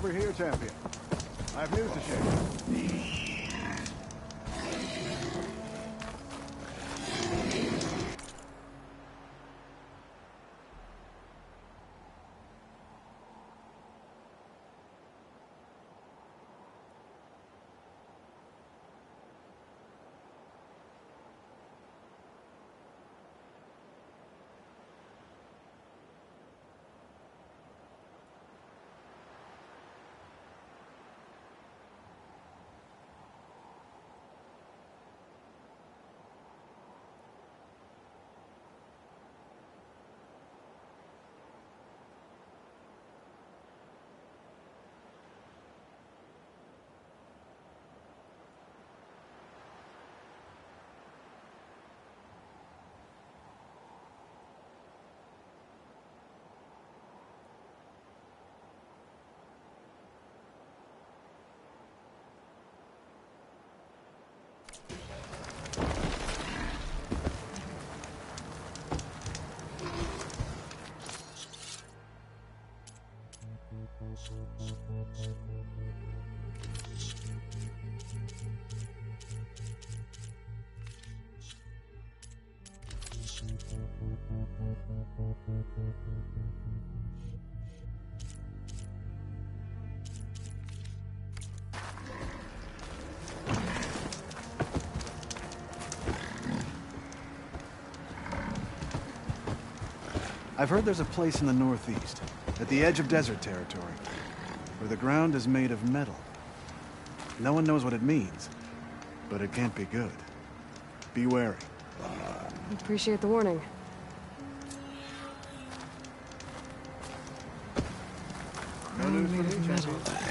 Over here, champion. I have news to share. I've heard there's a place in the northeast, at the edge of desert territory, where the ground is made of metal. No one knows what it means, but it can't be good. Be wary. Appreciate the warning. No news for me, champion.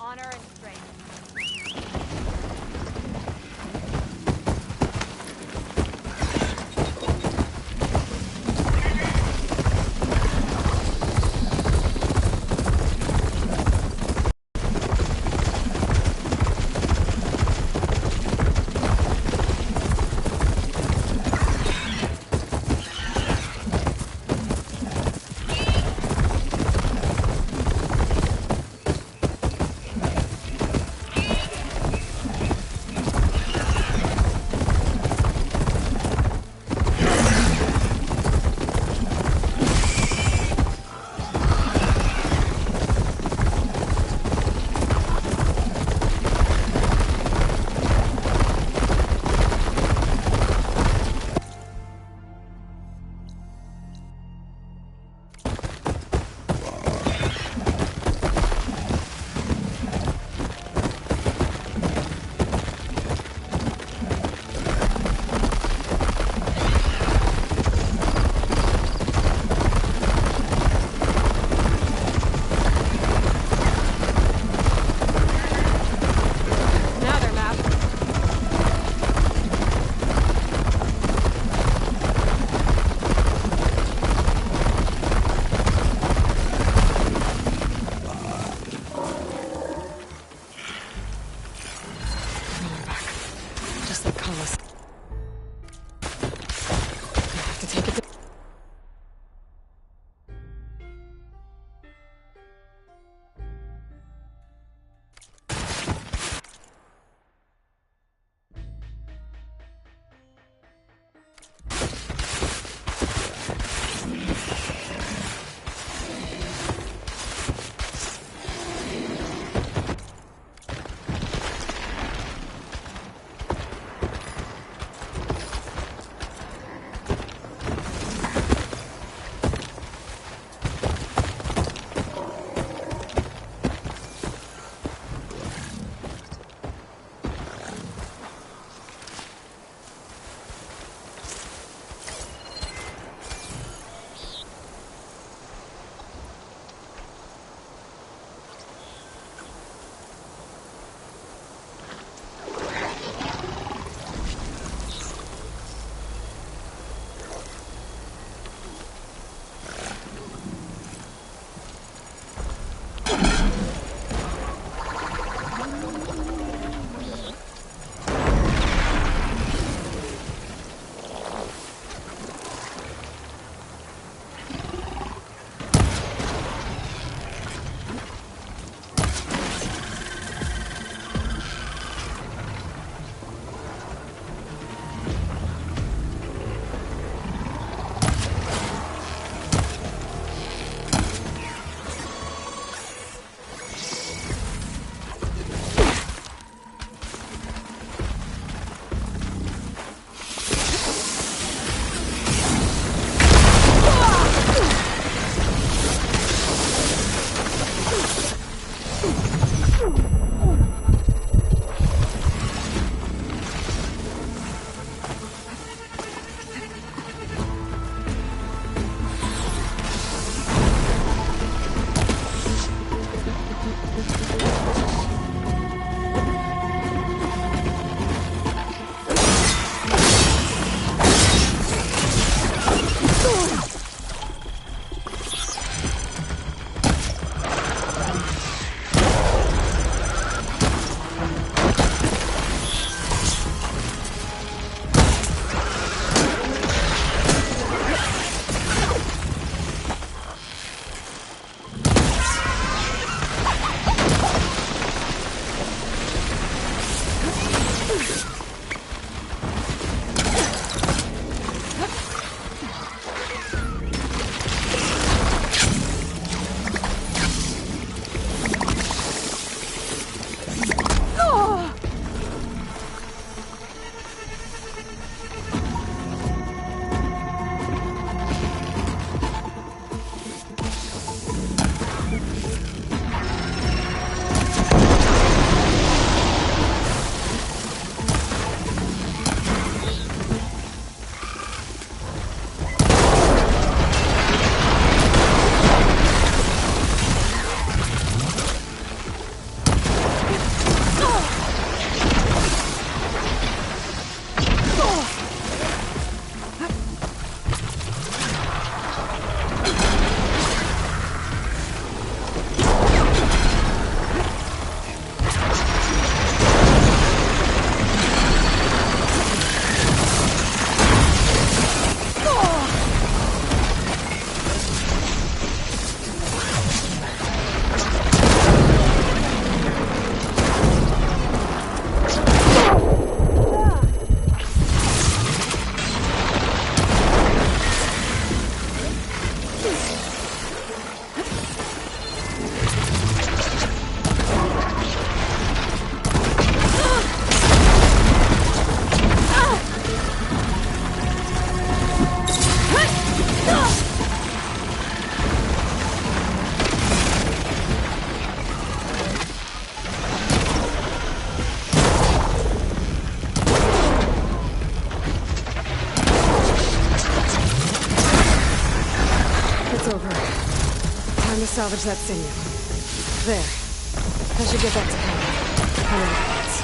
Honor and strength. It's over. Time to salvage that sinew. There. I should get back to camp. Under the lights.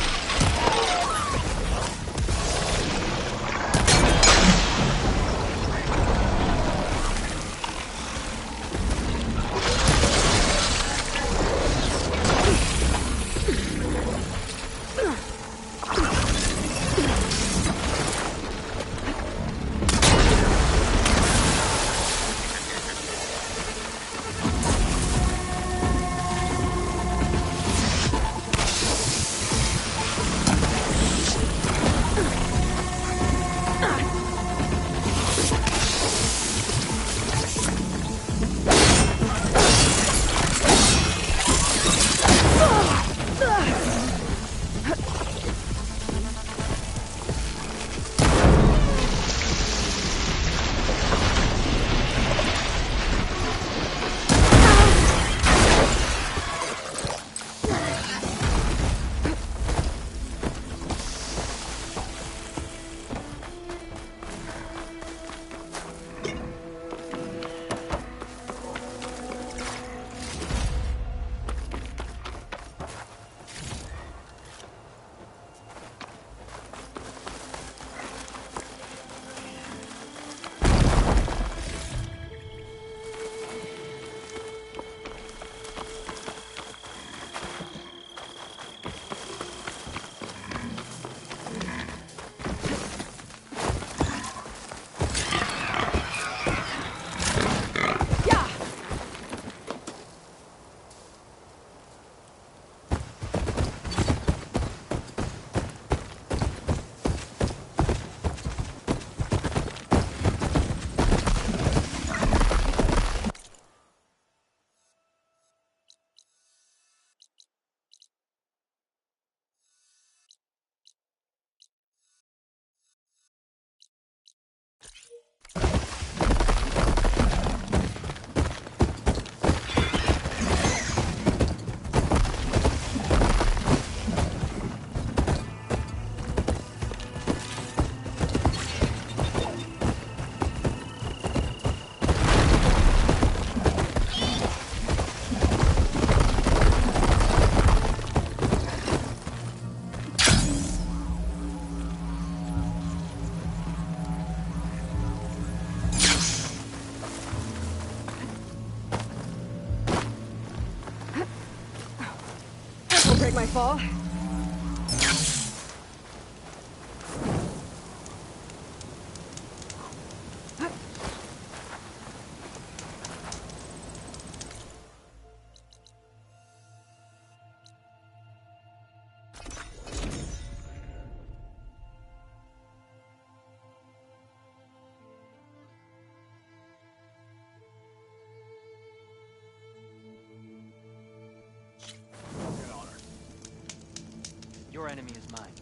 Don't break my fall. Your enemy is mine.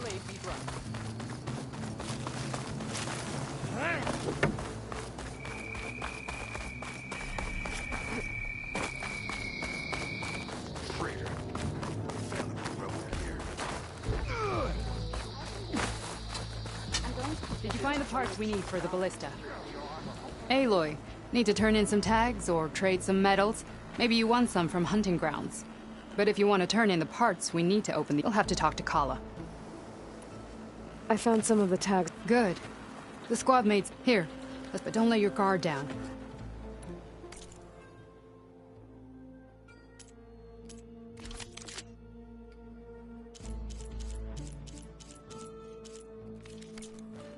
made me drunk. Traitor. Failed to throw that here. Did you find the parts we need for the ballista? Aloy, need to turn in some tags or trade some metals? Maybe you won some from hunting grounds. But if you want to turn in the parts, we need to open the... You'll have to talk to Kala. I found some of the tags. Good. The squad mates... Here. But don't let your guard down.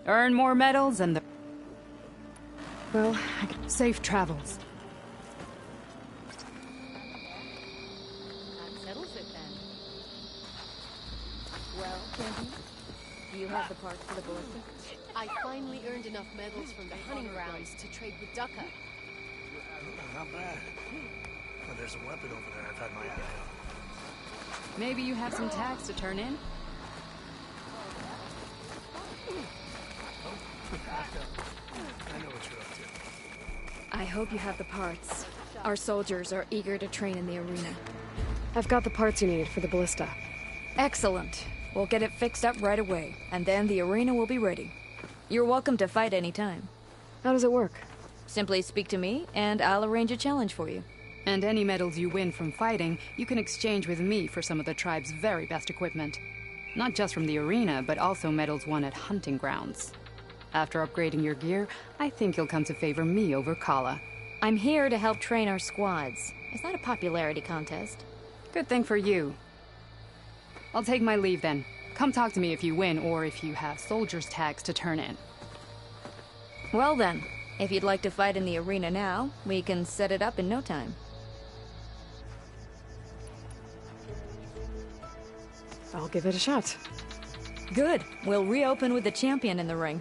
Earn more medals and the... Well, Safe travels. That settles it then. Well, Champion, do you have the parts for the ballista? I finally earned enough medals from the hunting grounds to trade with Dukkha. Not bad. But there's a weapon over there I've had my eye on. Maybe you have some tags to turn in? I know what you're up to. I hope you have the parts. Our soldiers are eager to train in the arena. I've got the parts you need for the ballista. Excellent. We'll get it fixed up right away, and then the arena will be ready. You're welcome to fight anytime. How does it work? Simply speak to me, and I'll arrange a challenge for you. And any medals you win from fighting, you can exchange with me for some of the tribe's very best equipment. Not just from the arena, but also medals won at hunting grounds. After upgrading your gear, I think you'll come to favor me over Kala. I'm here to help train our squads. It's not a popularity contest. Good thing for you. I'll take my leave then. Come talk to me if you win, or if you have soldiers' tags to turn in. Well then, if you'd like to fight in the arena now, we can set it up in no time. I'll give it a shot. Good. We'll reopen with the champion in the ring.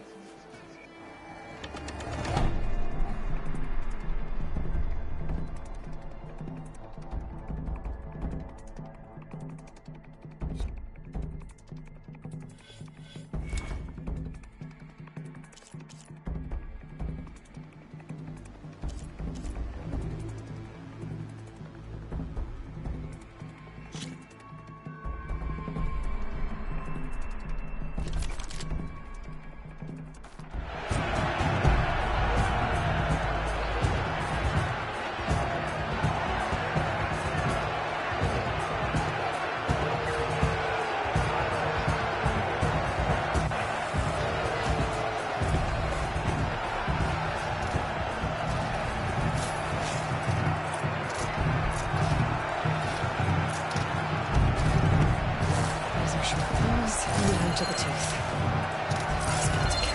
To the tooth. Possible to kill.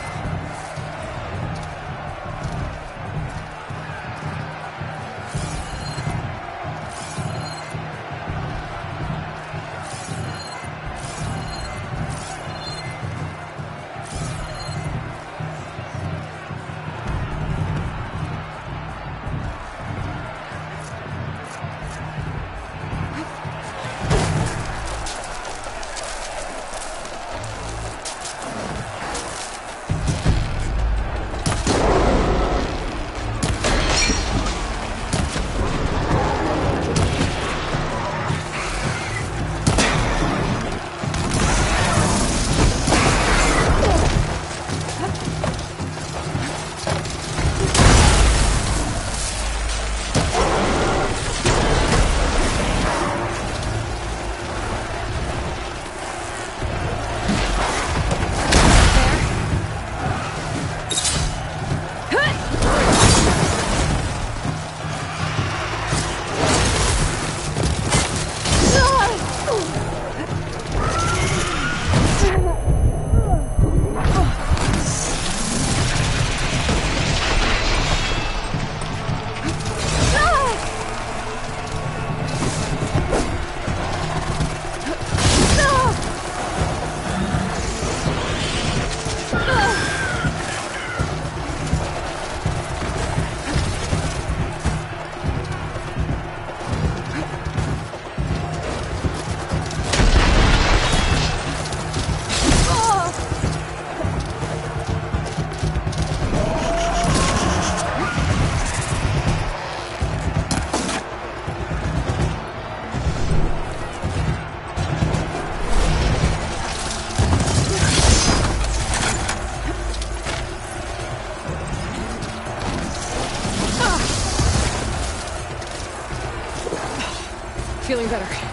getting better.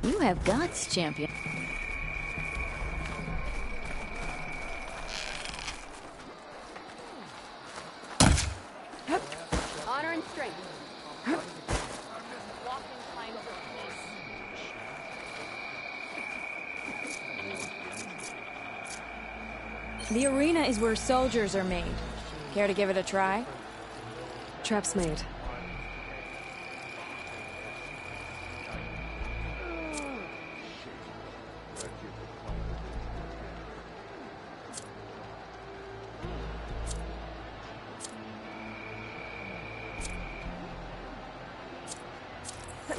You have guts, champion. Honor and strength. Walking times of peace. The arena is where soldiers are made. Care to give it a try? Trap's made.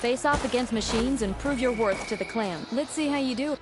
Face off against machines and prove your worth to the clan. Let's see how you do.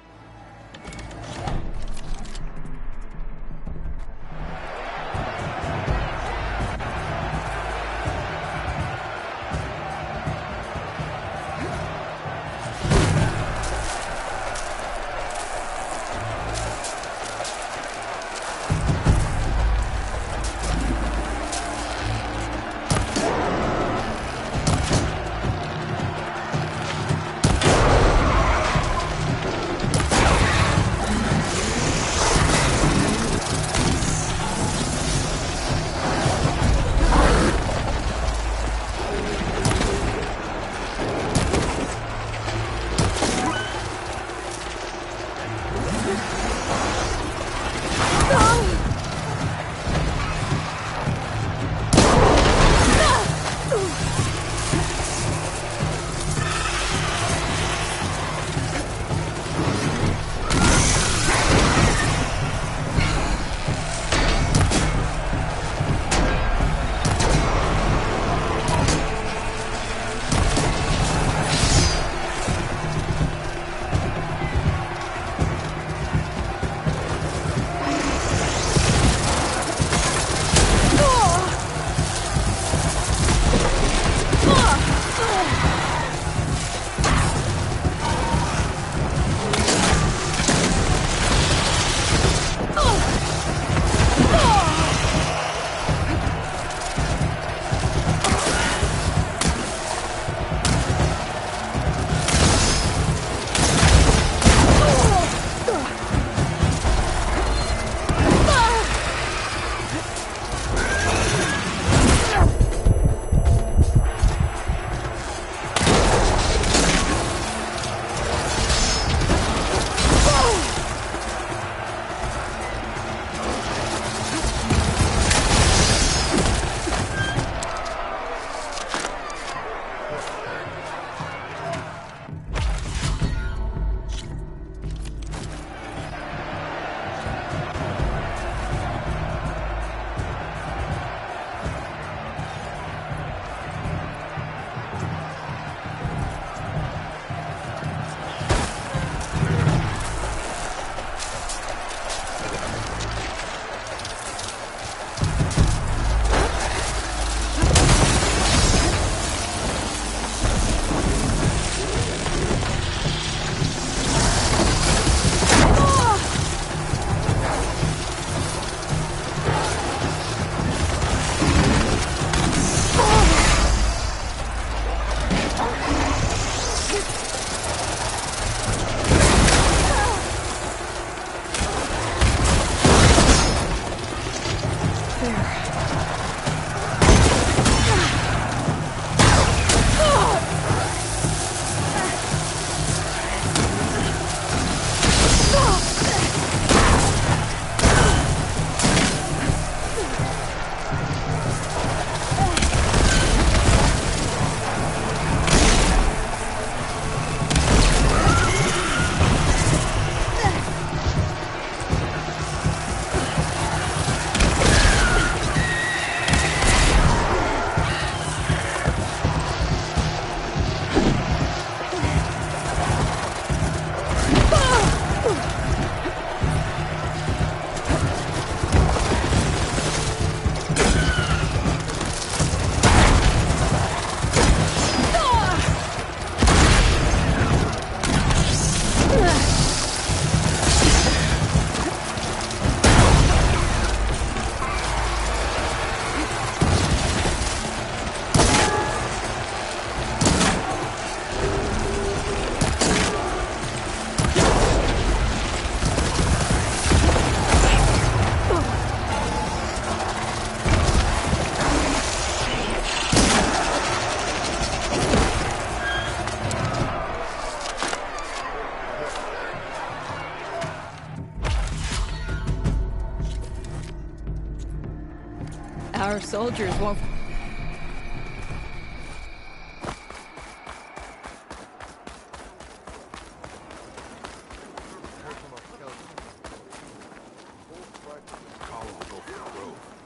soldiers won't...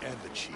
And the chief.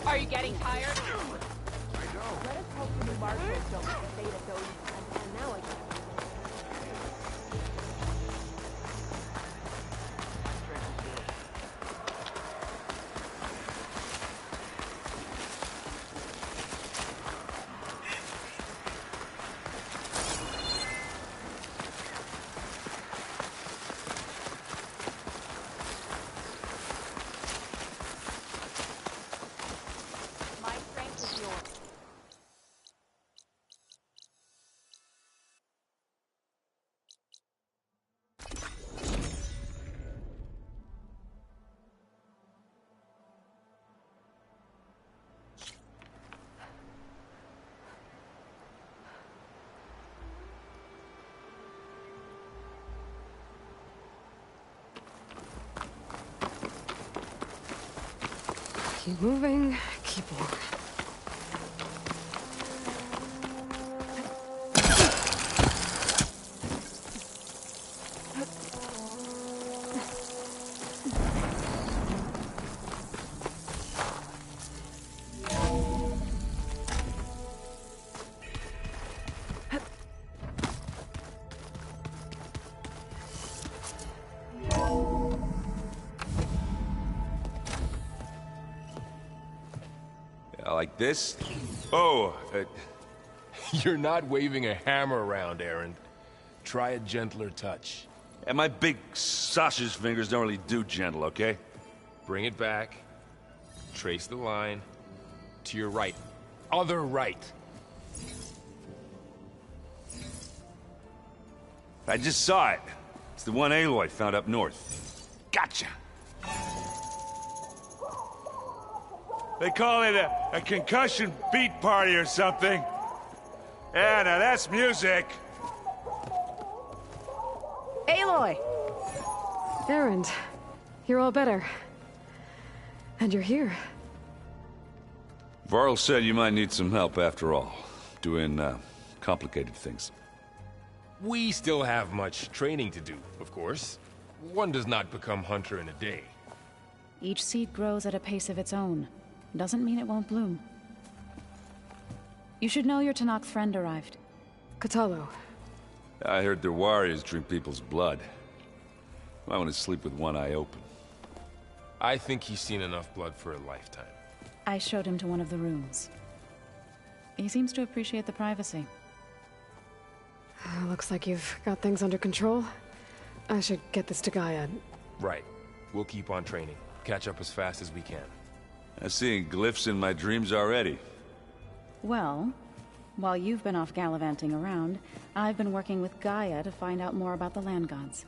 Are you getting tired? Let us hope the new marshals don't get the fate of those. And now I can. My strength is yours. Keep moving, keep moving. Like this? Oh, You're not waving a hammer around, Erend. Try a gentler touch. and my big sausage fingers don't really do gentle, okay? Bring it back. Trace the line. To your right. Other right. I just saw it. It's the one Aloy found up north. Gotcha! They call it a concussion beat party or something. Yeah, now that's music. Aloy! Erend, you're all better. And you're here. Varl said you might need some help after all. Doing, complicated things. We still have much training to do, of course. One does not become hunter in a day. Each seed grows at a pace of its own. Doesn't mean it won't bloom. You should know your Tanakh friend arrived. Kotallo. I heard their warriors drink people's blood. I want to sleep with one eye open. I think he's seen enough blood for a lifetime. I showed him to one of the rooms. He seems to appreciate the privacy. Looks like you've got things under control. I should get this to Gaia. Right. We'll keep on training. Catch up as fast as we can. I'm seeing glyphs in my dreams already. Well, while you've been off gallivanting around, I've been working with Gaia to find out more about the land gods.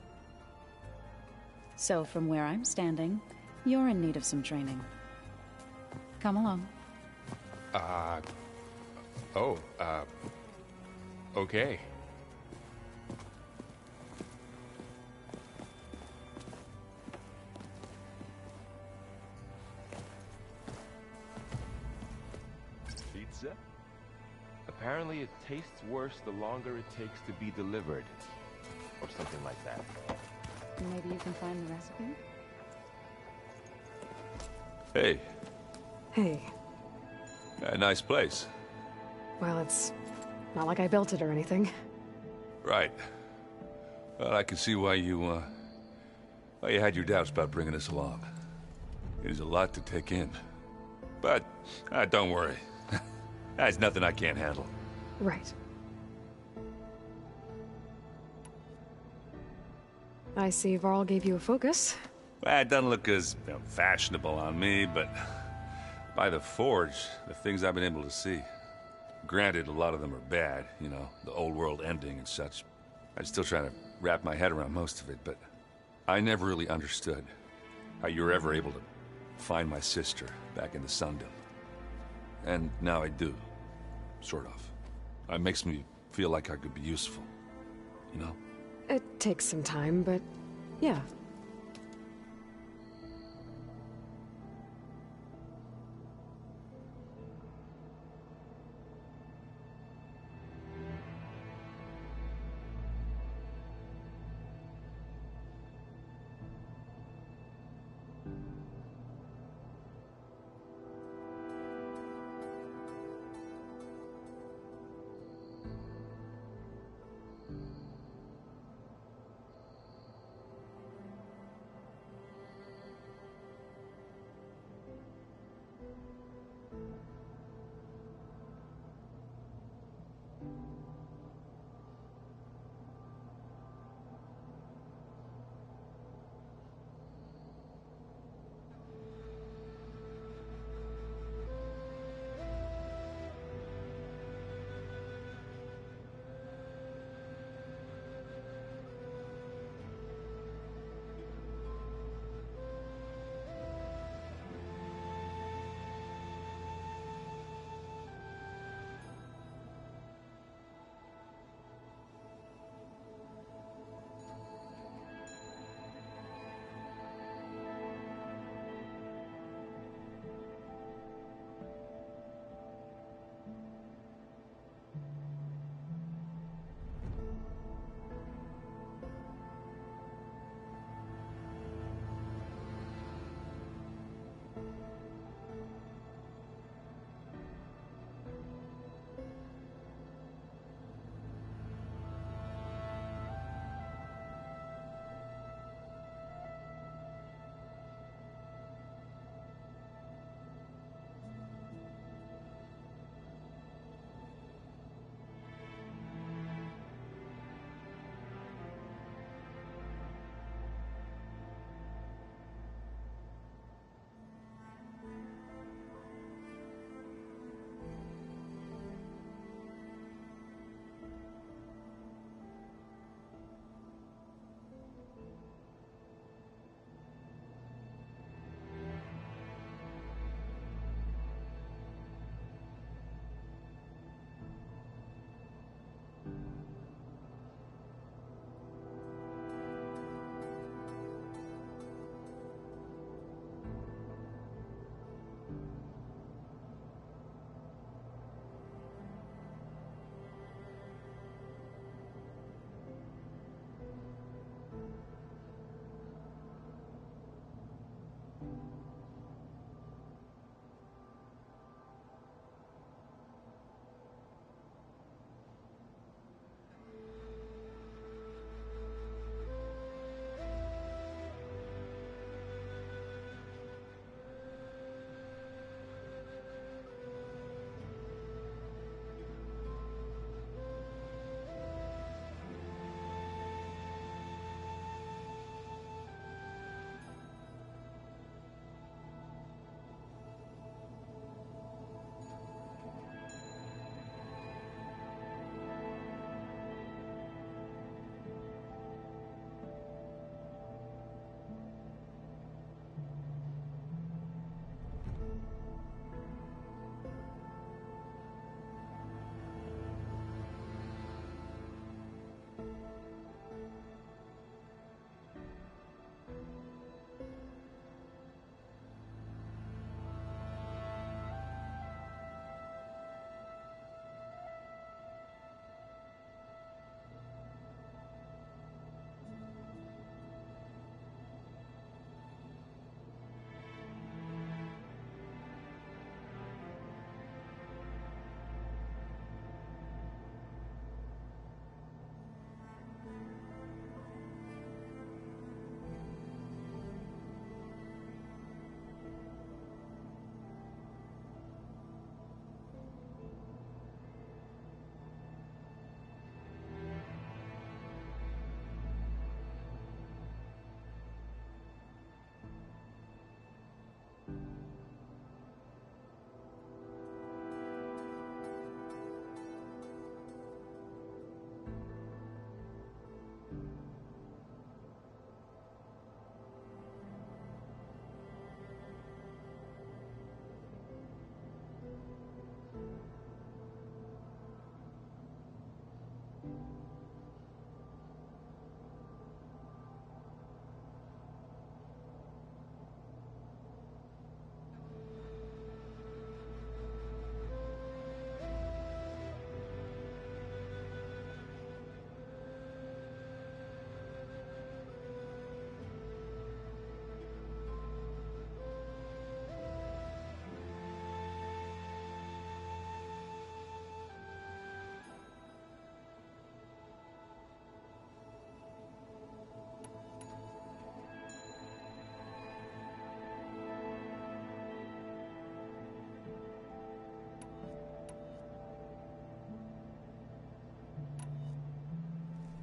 So from where I'm standing, you're in need of some training. Come along. Okay. Pizza? Apparently it tastes worse the longer it takes to be delivered. Or something like that. Maybe you can find the recipe? Hey, Hey. a nice place. Well, it's Not like I built it or anything. Right. Well, I can see why you had your doubts about bringing us along. It is a lot to take in. But, don't worry. That's nothing I can't handle. Right. I see Varl gave you a focus. Well, it doesn't look as fashionable on me, but by the Forge, the things I've been able to see. Granted, a lot of them are bad, you know, the old world ending and such. I'm still trying to wrap my head around most of it, but I never really understood how you were ever able to find my sister back in the Sundom. And now I do. Sort of. It makes me feel like I could be useful. You know? It takes some time, but yeah.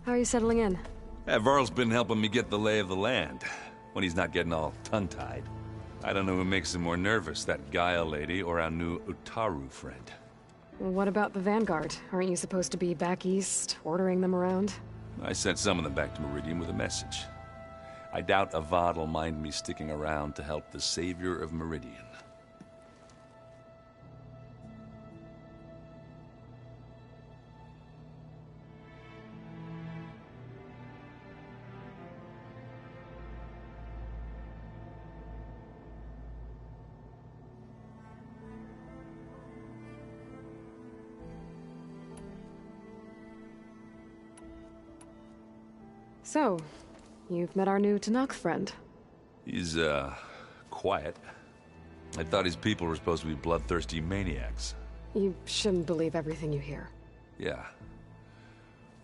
How are you settling in? Varl's been helping me get the lay of the land, when he's not getting all tongue-tied. I don't know who makes him more nervous, that Gaia lady or our new Utaru friend. What about the Vanguard? Aren't you supposed to be back east, ordering them around? I sent some of them back to Meridian with a message. I doubt Avad will mind me sticking around to help the savior of Meridian. So, you've met our new Tanakh friend. He's, quiet. I thought his people were supposed to be bloodthirsty maniacs. You shouldn't believe everything you hear. Yeah.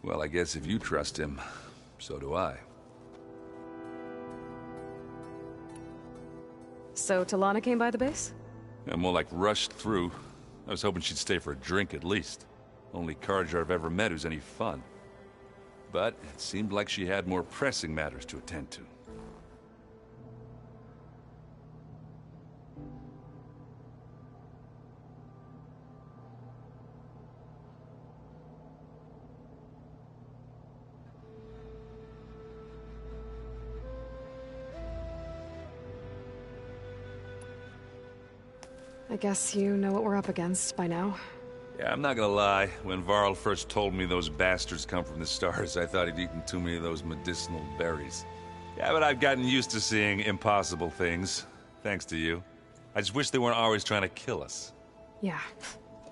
Well, I guess if you trust him, so do I. So, Talana came by the base? Yeah, more like rushed through. I was hoping she'd stay for a drink at least. Only Carja I've ever met who's any fun. But it seemed like she had more pressing matters to attend to. I guess you know what we're up against by now. Yeah, I'm not gonna lie. When Varl first told me those bastards come from the stars, I thought he'd eaten too many of those medicinal berries. Yeah, but I've gotten used to seeing impossible things, thanks to you. I just wish they weren't always trying to kill us. Yeah,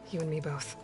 you and me both.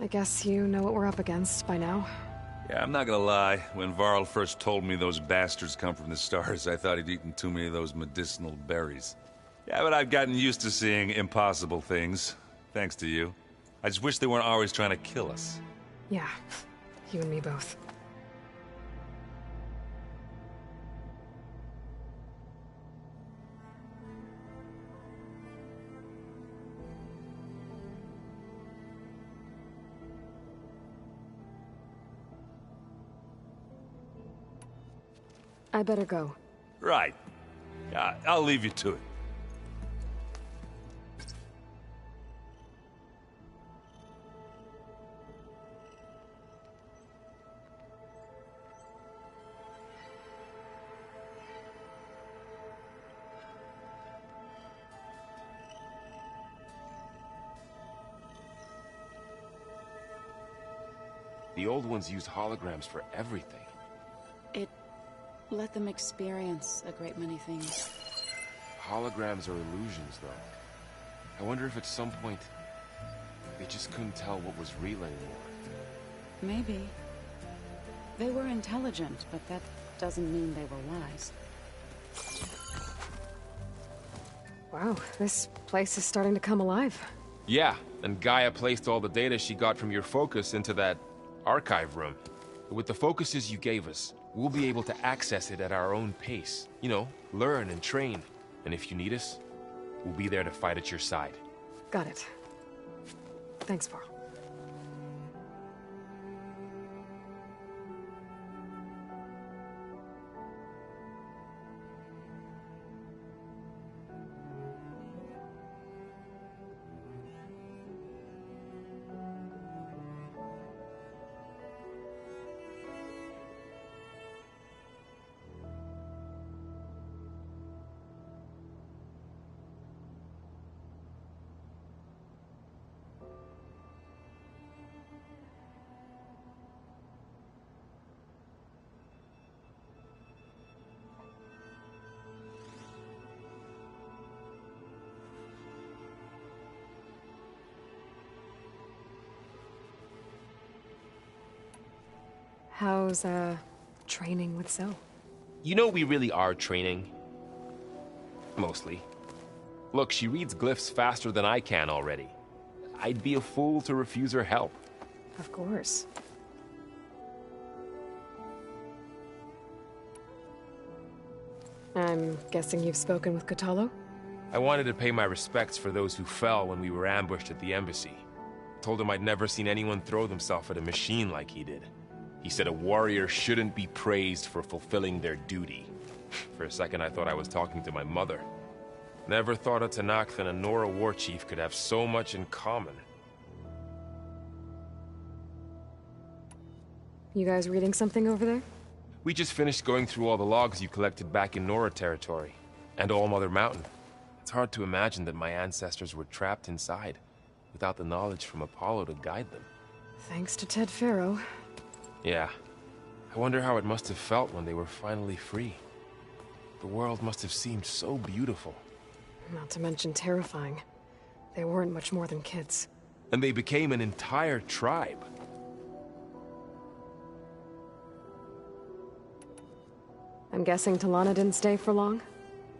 I guess you know what we're up against by now. Yeah, I'm not gonna lie. When Varl first told me those bastards come from the stars, I thought he'd eaten too many of those medicinal berries. Yeah, but I've gotten used to seeing impossible things, thanks to you. I just wish they weren't always trying to kill us. Yeah, you and me both. I better go. Right. I'll leave you to it. The old ones used holograms for everything. It let them experience a great many things. Holograms are illusions, though. I wonder if at some point they just couldn't tell what was real anymore. Maybe. They were intelligent, but that doesn't mean they were wise. Wow, this place is starting to come alive. Yeah, and Gaia placed all the data she got from your focus into that archive room. With the focuses you gave us, we'll be able to access it at our own pace. You know, learn and train. And if you need us, we'll be there to fight at your side. Got it. Thanks, Varl. How's, training with Zoe? You know we really are training. Mostly. Look, she reads glyphs faster than I can already. I'd be a fool to refuse her help. Of course. I'm guessing you've spoken with Kotallo? I wanted to pay my respects for those who fell when we were ambushed at the embassy. Told him I'd never seen anyone throw themselves at a machine like he did. He said a warrior shouldn't be praised for fulfilling their duty. For a second I thought I was talking to my mother. Never thought a Tenakth and a Nora war chief could have so much in common. You guys reading something over there? We just finished going through all the logs you collected back in Nora territory, and All Mother Mountain. It's hard to imagine that my ancestors were trapped inside, without the knowledge from Apollo to guide them. Thanks to Ted Faro. Yeah. I wonder how it must have felt when they were finally free. The world must have seemed so beautiful. Not to mention terrifying. They weren't much more than kids. And they became an entire tribe. I'm guessing Talana didn't stay for long?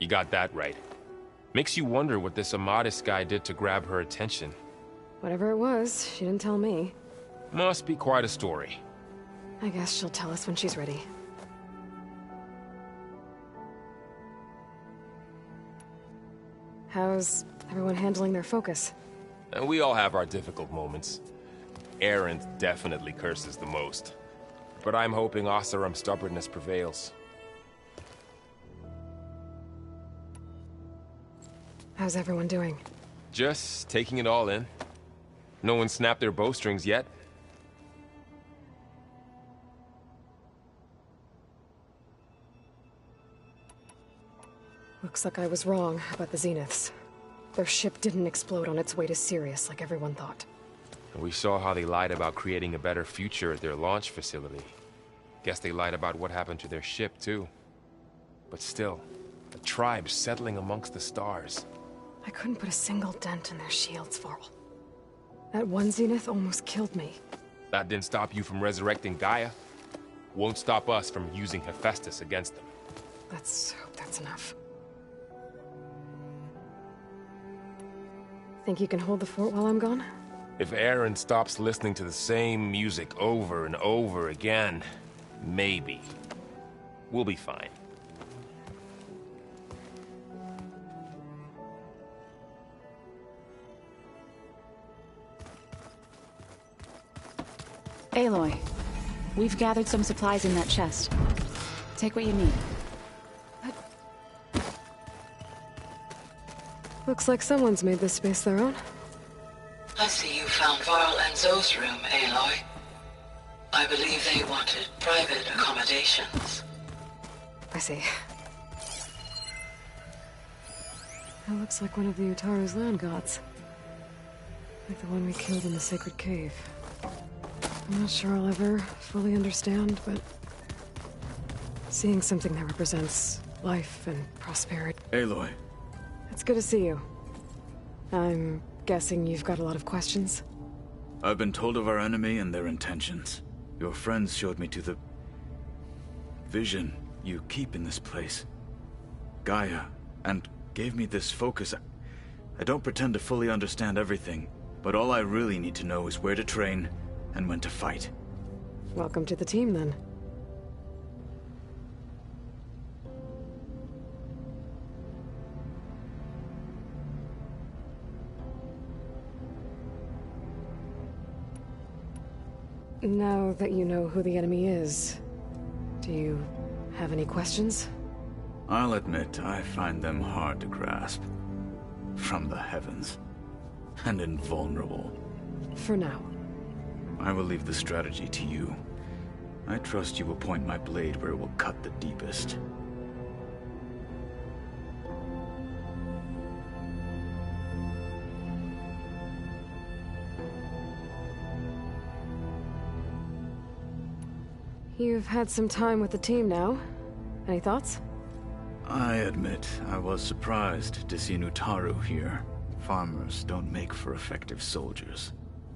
You got that right. Makes you wonder what this Amadis guy did to grab her attention. Whatever it was, she didn't tell me. Must be quite a story. I guess she'll tell us when she's ready. How's everyone handling their focus? And we all have our difficult moments. Erend definitely curses the most. But I'm hoping Oseram's stubbornness prevails. How's everyone doing? Just taking it all in. No one snapped their bowstrings yet. Looks like I was wrong about the Zeniths. Their ship didn't explode on its way to Sirius like everyone thought. And we saw how they lied about creating a better future at their launch facility. Guess they lied about what happened to their ship, too. But still, a tribe settling amongst the stars. I couldn't put a single dent in their shields, Varl. That one Zenith almost killed me. That didn't stop you from resurrecting Gaia. Won't stop us from using Hephaestus against them. Let's hope that's enough. Think you can hold the fort while I'm gone? If Aaron stops listening to the same music over and over again, maybe. We'll be fine. Aloy, we've gathered some supplies in that chest. Take what you need. Looks like someone's made this space their own. I see you found Varl and Zoe's room, Aloy. I believe they wanted private accommodations. I see. That looks like one of the Utaru's land gods. Like the one we killed in the sacred cave. I'm not sure I'll ever fully understand, but seeing something that represents life and prosperity. Aloy. It's good to see you. I'm guessing you've got a lot of questions? I've been told of our enemy and their intentions. Your friends showed me to the vision you keep in this place. Gaia, and gave me this focus. I don't pretend to fully understand everything, but all I really need to know is where to train and when to fight. Welcome to the team, then. Now that you know who the enemy is, do you have any questions? I'll admit, I find them hard to grasp. From the heavens. And invulnerable. For now. I will leave the strategy to you. I trust you will point my blade where it will cut the deepest. You've had some time with the team now. Any thoughts? I admit, I was surprised to see Utaru here. Farmers don't make for effective soldiers.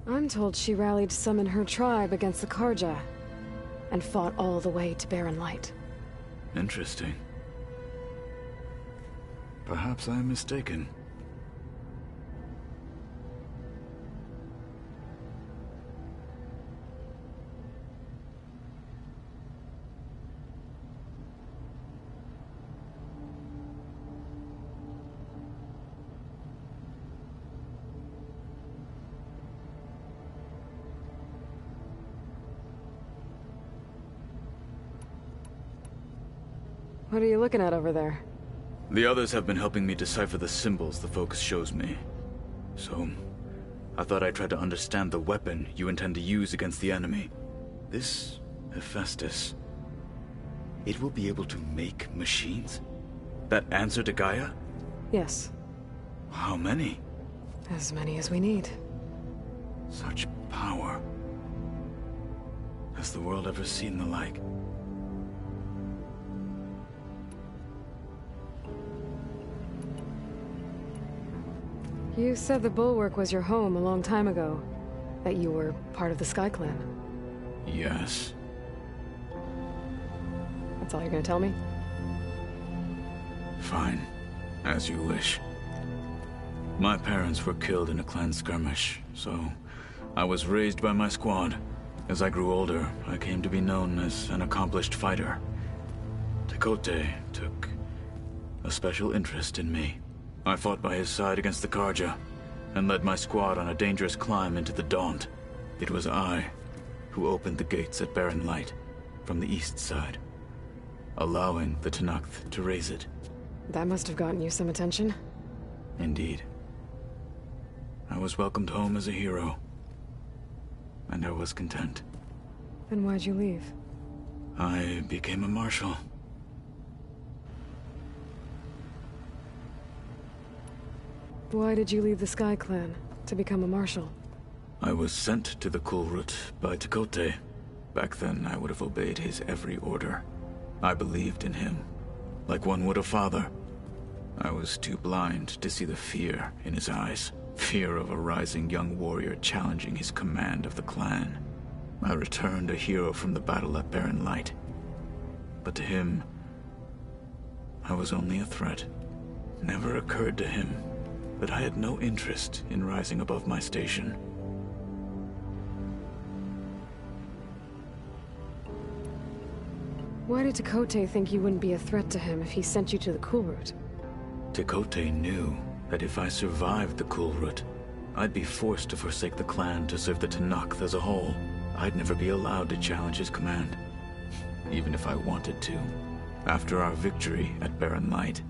I'm told she rallied some in her tribe against the Karja, and fought all the way to Barren Light. Interesting. Perhaps I am mistaken. What are you looking at over there? The others have been helping me decipher the symbols the focus shows me. So, I thought I'd try to understand the weapon you intend to use against the enemy. This Hephaestus, it will be able to make machines? That answer to Gaia? Yes. How many? As many as we need. Such power. Has the world ever seen the like? You said the Bulwark was your home a long time ago. That you were part of the Sky Clan. Yes. That's all you're gonna tell me? Fine. As you wish. My parents were killed in a clan skirmish, so I was raised by my squad. As I grew older, I came to be known as an accomplished fighter. Tekotteh took a special interest in me. I fought by his side against the Karja, and led my squad on a dangerous climb into the Daunt. It was I who opened the gates at Barren Light, from the east side, allowing the Tenakth to raise it. That must have gotten you some attention. Indeed. I was welcomed home as a hero, and I was content. Then why'd you leave? I became a marshal. Why did you leave the Sky Clan to become a marshal? I was sent to the Kulrut by Tekotteh. Back then, I would have obeyed his every order. I believed in him, like one would a father. I was too blind to see the fear in his eyes. Fear of a rising young warrior challenging his command of the clan. I returned a hero from the battle at Barren Light. But to him, I was only a threat. Never occurred to him that I had no interest in rising above my station. Why did Tekote think you wouldn't be a threat to him if he sent you to the Kulrut? Tekote knew that if I survived the Kulrut, I'd be forced to forsake the clan to serve the Tenakth as a whole. I'd never be allowed to challenge his command, even if I wanted to. After our victory at Barren Light,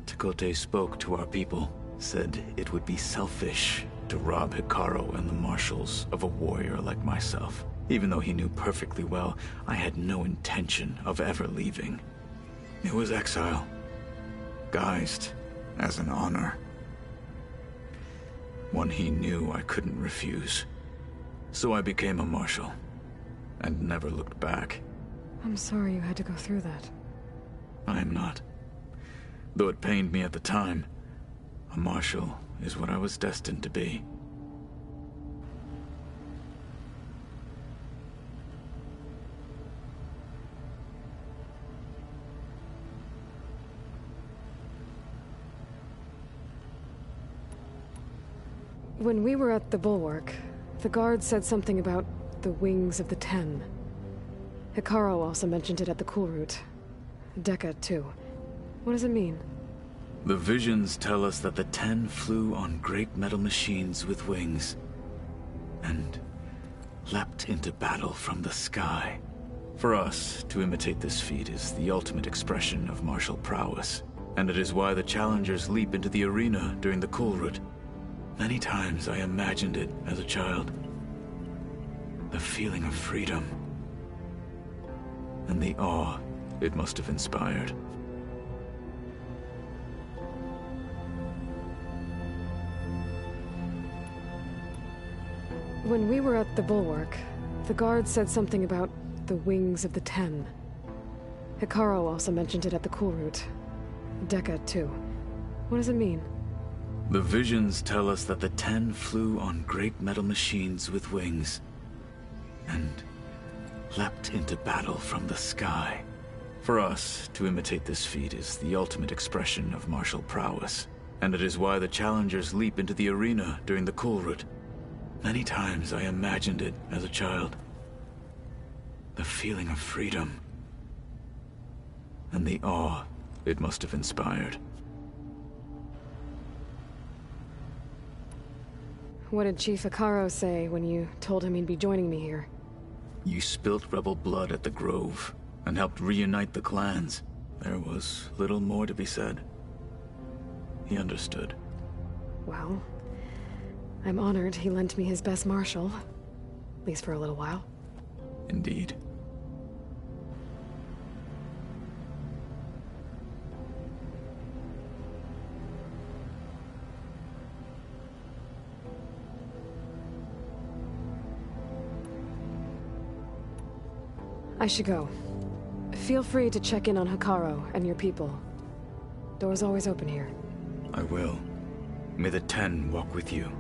Tekote spoke to our people, said it would be selfish to rob Hekarro and the marshals of a warrior like myself. Even though he knew perfectly well I had no intention of ever leaving. It was exile, guised as an honor. One he knew I couldn't refuse. So I became a marshal, and never looked back. I'm sorry you had to go through that. I am not. Though it pained me at the time, a marshal is what I was destined to be. When we were at the Bulwark, the guard said something about the Wings of the Ten. Hekarro also mentioned it at the Kulrut. Dekka, too. What does it mean? The visions tell us that the Ten flew on great metal machines with wings, and leapt into battle from the sky. For us, to imitate this feat is the ultimate expression of martial prowess, and it is why the challengers leap into the arena during the Kulrut. Many times I imagined it as a child. The feeling of freedom, and the awe it must have inspired. When we were at the Bulwark, the guard said something about the Wings of the Ten. Hekarro also mentioned it at the Kulrut. Dekka, too. What does it mean? The visions tell us that the Ten flew on great metal machines with wings, and leapt into battle from the sky. For us, to imitate this feat is the ultimate expression of martial prowess, and it is why the challengers leap into the arena during the Kulrut. Many times I imagined it as a child. The feeling of freedom, and the awe it must have inspired. What did Chief Hekarro say when you told him he'd be joining me here? You spilt rebel blood at the Grove, and helped reunite the clans. There was little more to be said. He understood. Well, I'm honored he lent me his best marshal. At least for a little while. Indeed. I should go. Feel free to check in on Hekarro and your people. Door's always open here. I will. May the Ten walk with you.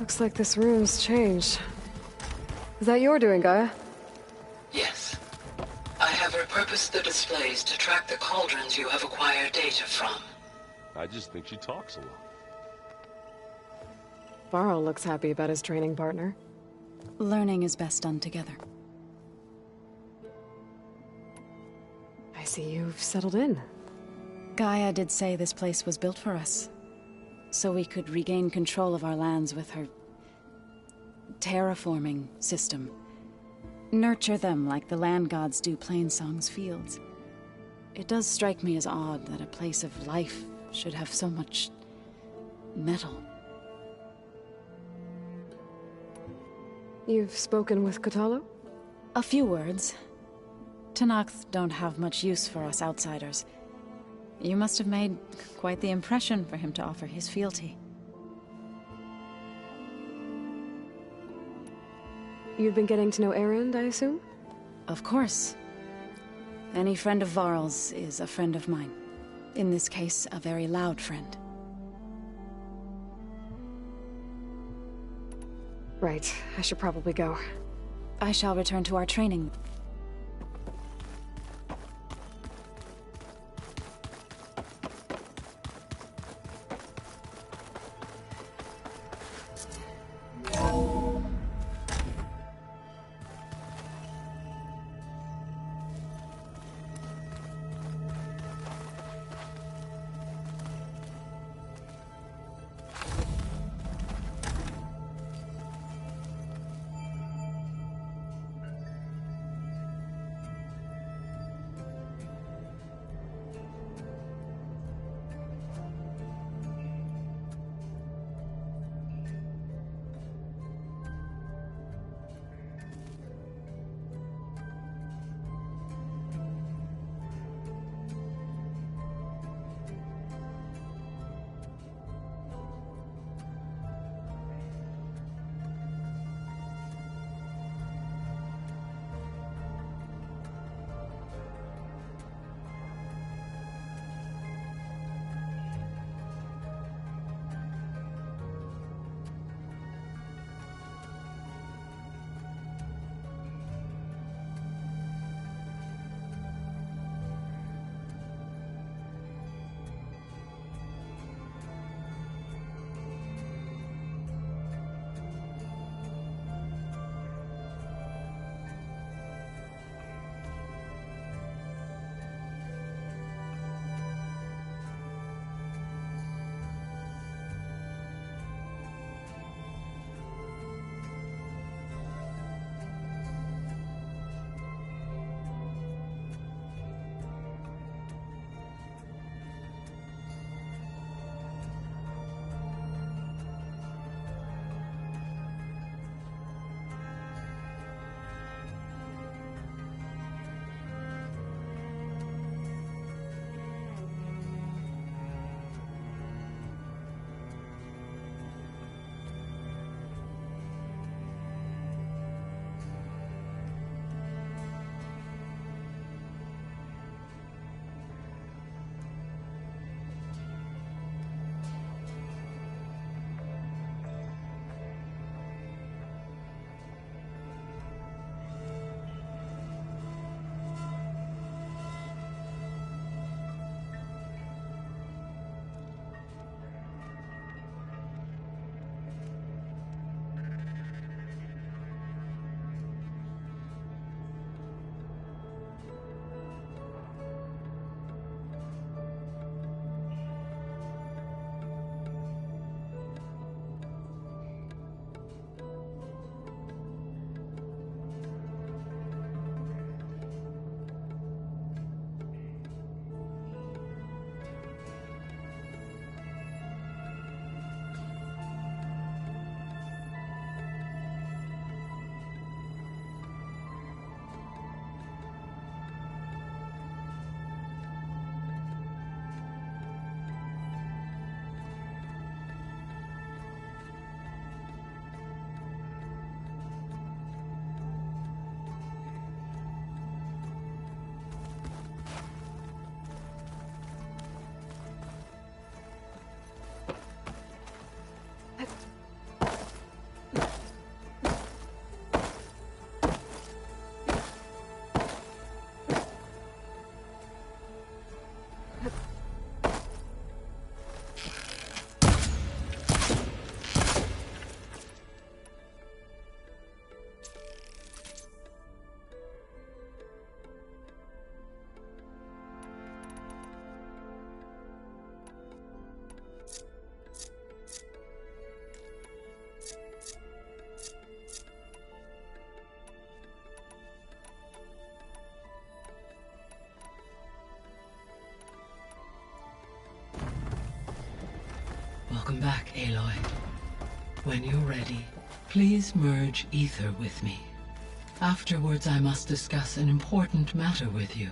Looks like this room's changed. Is that your doing, Gaia? Yes. I have repurposed the displays to track the cauldrons you have acquired data from. I just think she talks a lot. Varl looks happy about his training partner. Learning is best done together. I see you've settled in. Gaia did say this place was built for us, so we could regain control of our lands with her terraforming system. Nurture them like the land gods do Plainsong's fields. It does strike me as odd that a place of life should have so much metal. You've spoken with Kotallo? A few words. Tenakth don't have much use for us outsiders. You must have made quite the impression for him to offer his fealty. You've been getting to know Erend, I assume? Of course. Any friend of Varl's is a friend of mine. In this case, a very loud friend. Right. I should probably go. I shall return to our training. Welcome back, Aloy. When you're ready, please merge ether with me. Afterwards, I must discuss an important matter with you.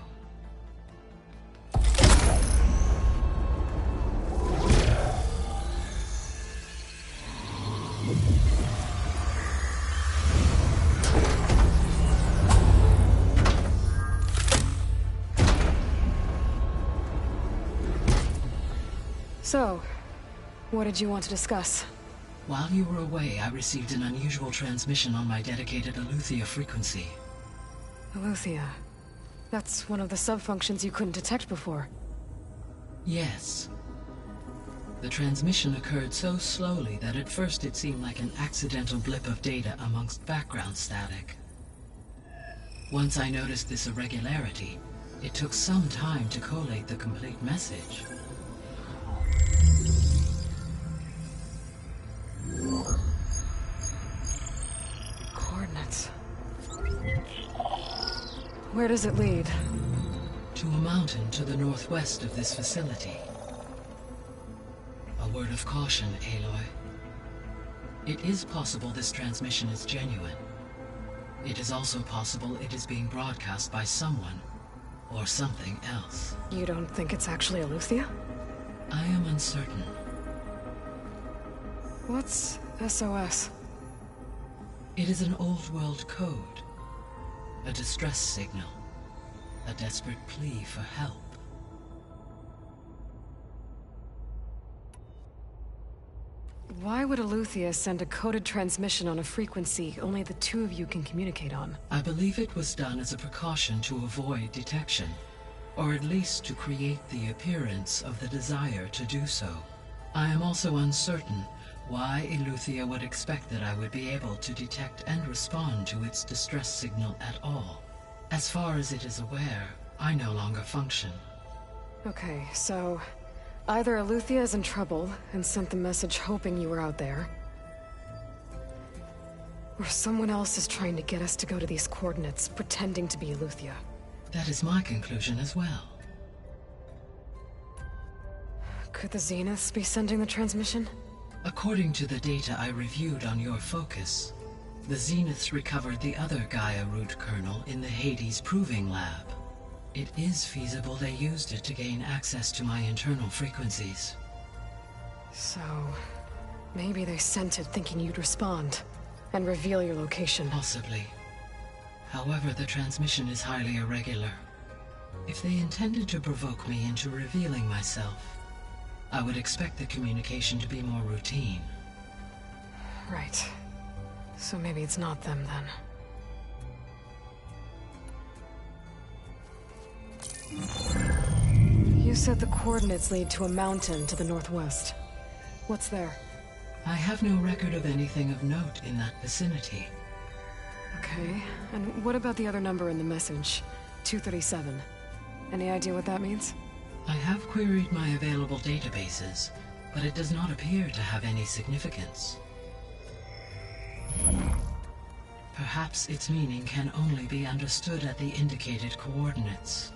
So, what did you want to discuss? While you were away, I received an unusual transmission on my dedicated Eleuthia frequency. Eleuthia. That's one of the sub-functions you couldn't detect before. Yes. The transmission occurred so slowly that at first it seemed like an accidental blip of data amongst background static. Once I noticed this irregularity, it took some time to collate the complete message. Coordinates. Where does it lead? To a mountain to the northwest of this facility. A word of caution, Aloy. It is possible this transmission is genuine. It is also possible it is being broadcast by someone or something else. You don't think it's actually Eleuthia? I am uncertain. What's SOS? It is an old world code. A distress signal. A desperate plea for help. Why would Eleuthia send a coded transmission on a frequency only the two of you can communicate on? I believe it was done as a precaution to avoid detection, or at least to create the appearance of the desire to do so. I am also uncertain why Eleuthia would expect that I would be able to detect and respond to its distress signal at all. As far as it is aware, I no longer function. Okay, so either Eleuthia is in trouble and sent the message hoping you were out there, or someone else is trying to get us to go to these coordinates, pretending to be Eleuthia. That is my conclusion as well. Could the Zeniths be sending the transmission? According to the data I reviewed on your focus, the Zeniths recovered the other Gaia root kernel in the Hades Proving Lab. It is feasible they used it to gain access to my internal frequencies. So, maybe they sent it thinking you'd respond and reveal your location. Possibly. However, the transmission is highly irregular. If they intended to provoke me into revealing myself, I would expect the communication to be more routine. Right. So maybe it's not them then. You said the coordinates lead to a mountain to the northwest. What's there? I have no record of anything of note in that vicinity. Okay, and what about the other number in the message? 237. Any idea what that means? I have queried my available databases, but it does not appear to have any significance. Perhaps its meaning can only be understood at the indicated coordinates.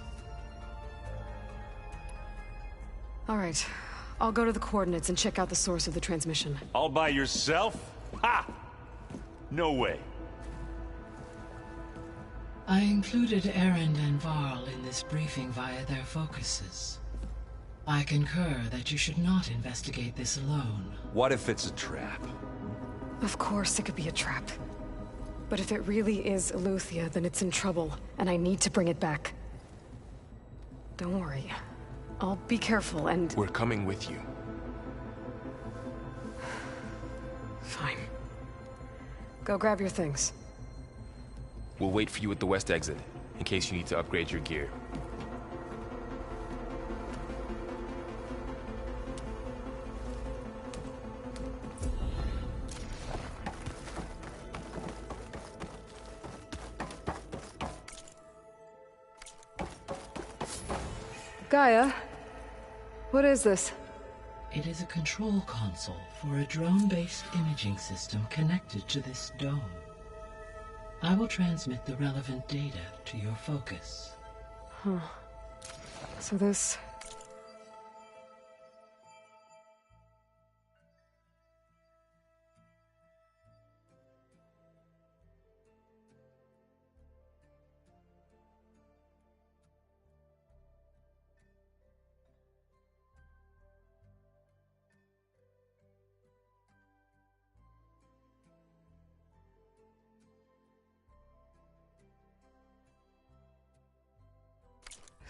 All right, I'll go to the coordinates and check out the source of the transmission. All by yourself? Ha! No way. I included Erend and Varl in this briefing via their focuses. I concur that you should not investigate this alone. What if it's a trap? Of course it could be a trap. But if it really is Eleuthia, then it's in trouble, and I need to bring it back. Don't worry. I'll be careful and... We're coming with you. Fine. Go grab your things. We'll wait for you at the west exit, in case you need to upgrade your gear. Gaia, what is this? It is a control console for a drone-based imaging system connected to this dome. I will transmit the relevant data to your focus. Huh. So this...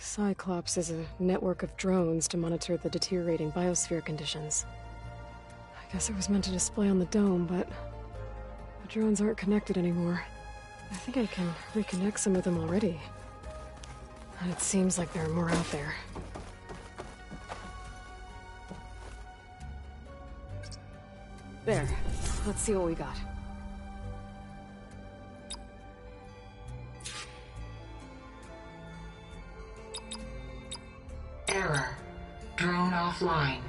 Cyclops is a network of drones to monitor the deteriorating biosphere conditions. I guess it was meant to display on the dome, but the drones aren't connected anymore. I think I can reconnect some of them already. And it seems like there are more out there. There. Let's see what we got. Error. Drone offline.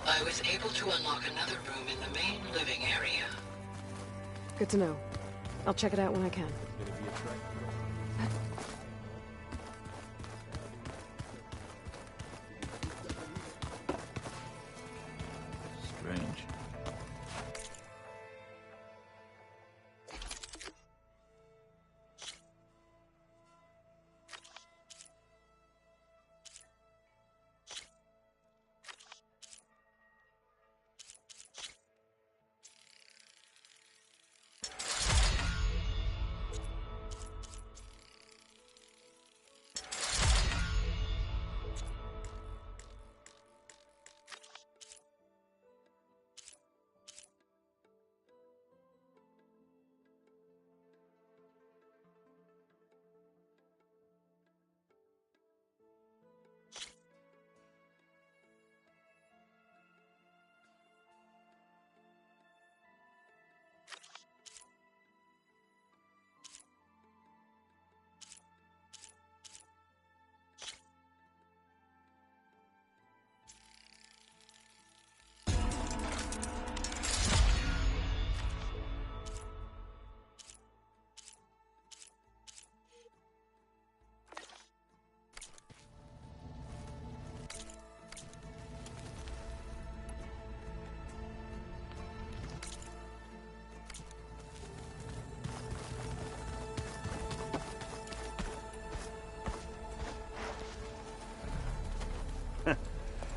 I was able to unlock another room in the main living area. Good to know. I'll check it out when I can. Strange.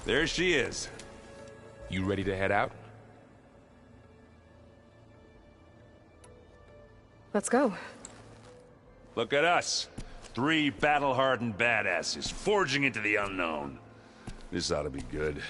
There she is. You ready to head out? Let's go. Look at us. 3 battle-hardened badasses forging into the unknown. This ought to be good.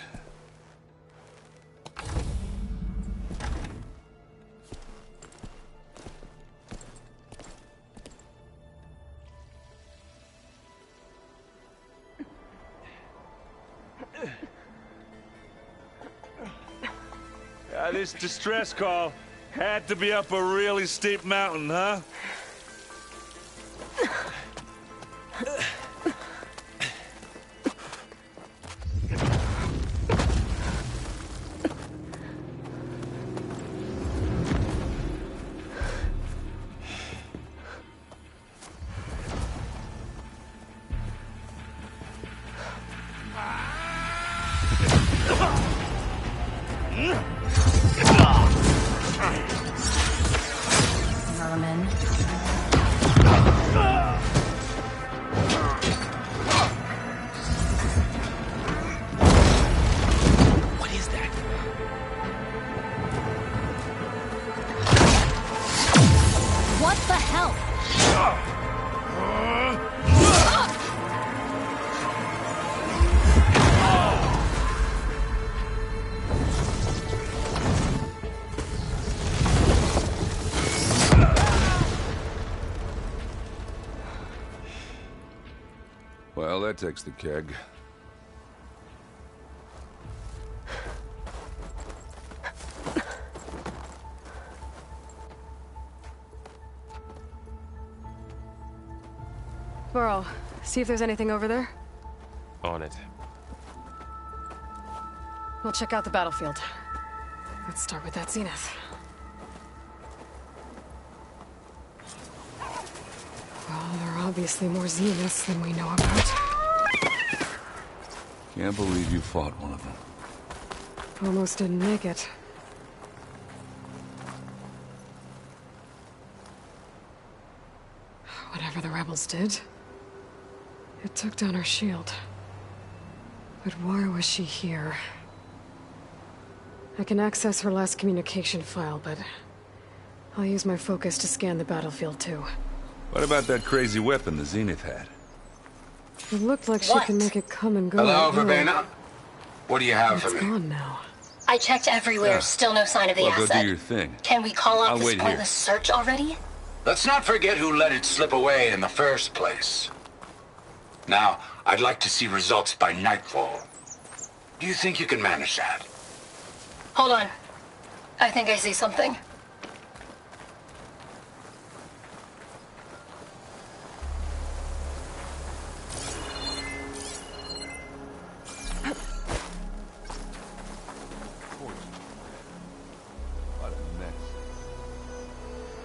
This distress call had to be up a really steep mountain, huh? Merman. What is that? What the hell? Well, that takes the keg. Varl, see if there's anything over there. On it. We'll check out the battlefield. Let's start with that Zenith. Well, there are obviously more Zeniths than we know about. Can't believe you fought one of them. Almost didn't make it. Whatever the rebels did, it took down her shield. But why was she here? I can access her last communication file, but I'll use my focus to scan the battlefield too. What about that crazy weapon the Zenith had? It looked like she can make it come and go. Hello, at will. Verbena? What do you have It's for me? gone now. I checked everywhere, Yeah. still no sign of the Well, asset. go do your thing. Can we call off I'll this wait here. pointless search already? Let's not forget who let it slip away in the first place. Now, I'd like to see results by nightfall. Do you think you can manage that? Hold on. I think I see something. What a mess.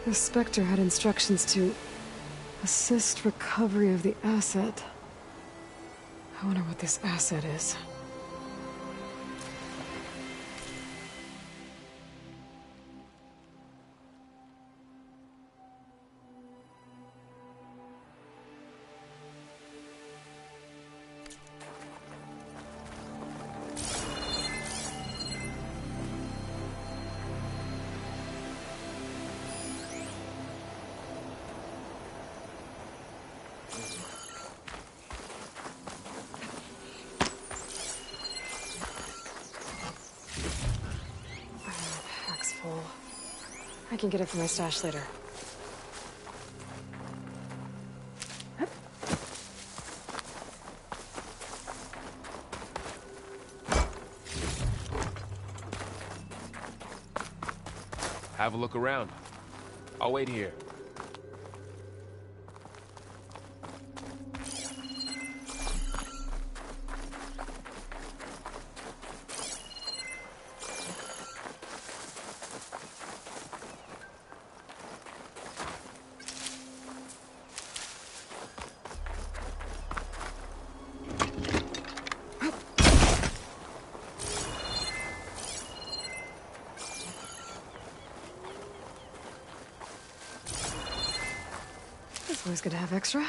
The Spectre had instructions to assist recovery of the asset. I wonder what this asset is. Pack's full. I can get it from my stash later. Have a look around. I'll wait here. It's always good to have extra.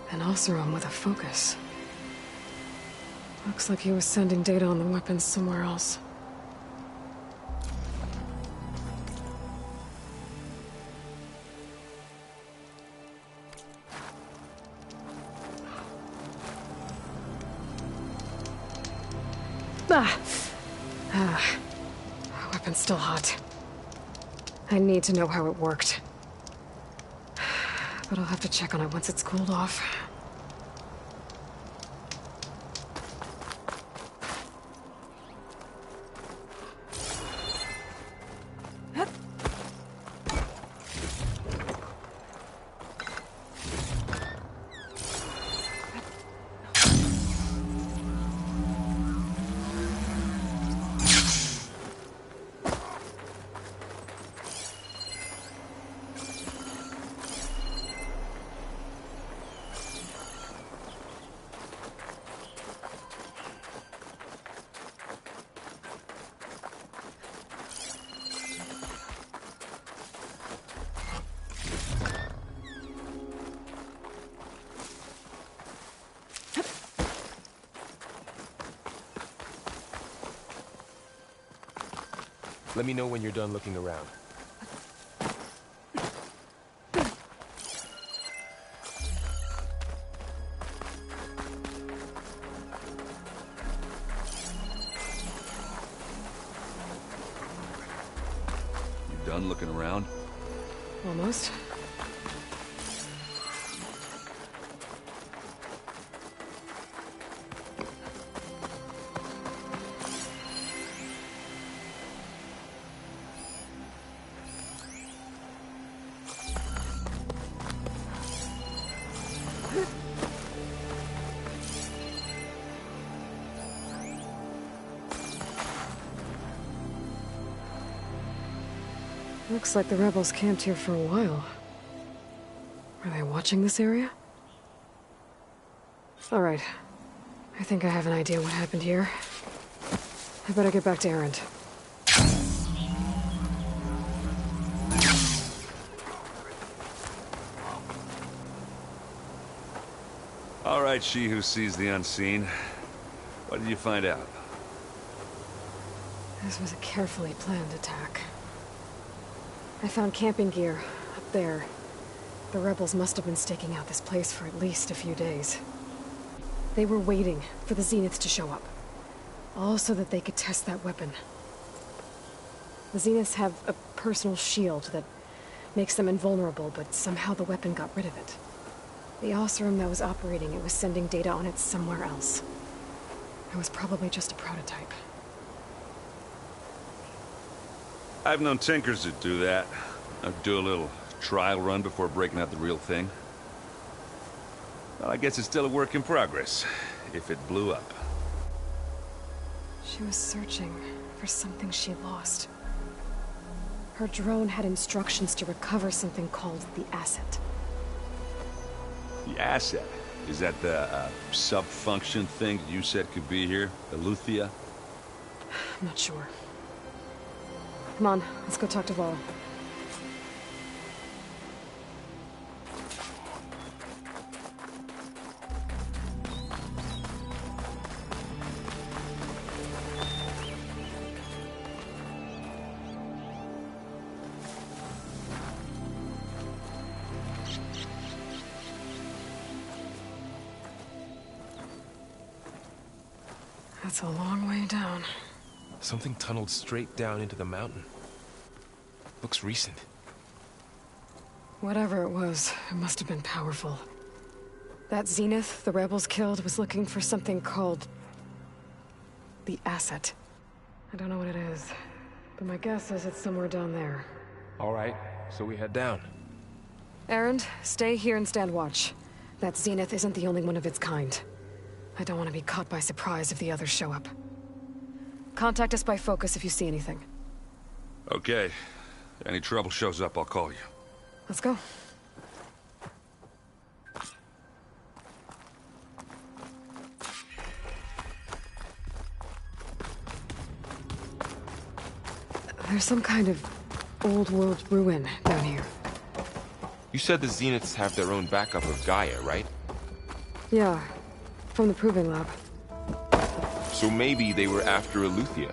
An Oseram with a focus. Looks like he was sending data on the weapons somewhere else. Weapon's still hot. I need to know how it worked. But I'll have to check on it once it's cooled off. Let me know when you're done looking around. You done looking around? Almost. Looks like the rebels camped here for a while. Are they watching this area? Alright. I think I have an idea what happened here. I better get back to Erend. All right, she who sees the unseen. What did you find out? This was a carefully planned attack. I found camping gear up there. The rebels must have been staking out this place for at least a few days. They were waiting for the Zeniths to show up. All so that they could test that weapon. The Zeniths have a personal shield that makes them invulnerable, but somehow the weapon got rid of it. The Oseram that was operating it was sending data on it somewhere else. It was probably just a prototype. I've known tinkers that do that. I'd do a little trial run before breaking out the real thing. Well, I guess it's still a work in progress, if it blew up. She was searching for something she lost. Her drone had instructions to recover something called the Asset. The Asset? Is that the sub-function thing you said could be here? Eleuthia? I'm not sure. Come on, let's go talk to Varl. That's a long way down. Something tunneled straight down into the mountain. Looks recent. Whatever it was, it must have been powerful. That Zenith the rebels killed was looking for something called the Asset. I don't know what it is, but my guess is it's somewhere down there. All right, so we head down. Erend, stay here and stand watch. That Zenith isn't the only one of its kind. I don't want to be caught by surprise if the others show up. Contact us by focus if you see anything. Okay. If any trouble shows up, I'll call you. Let's go. There's some kind of old-world ruin down here. You said the Zeniths have their own backup of Gaia, right? Yeah, from the Proving Lab. So maybe they were after Eleuthia.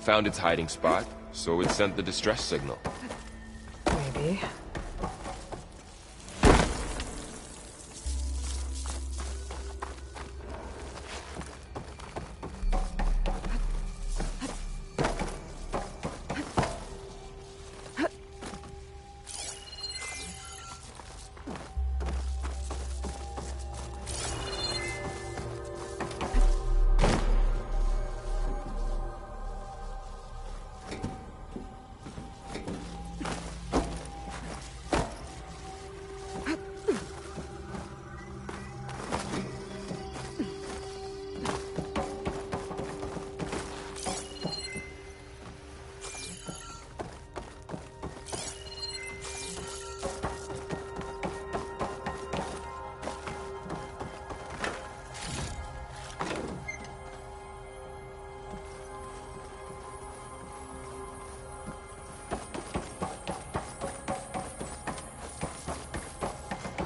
Found its hiding spot, so it sent the distress signal. Maybe.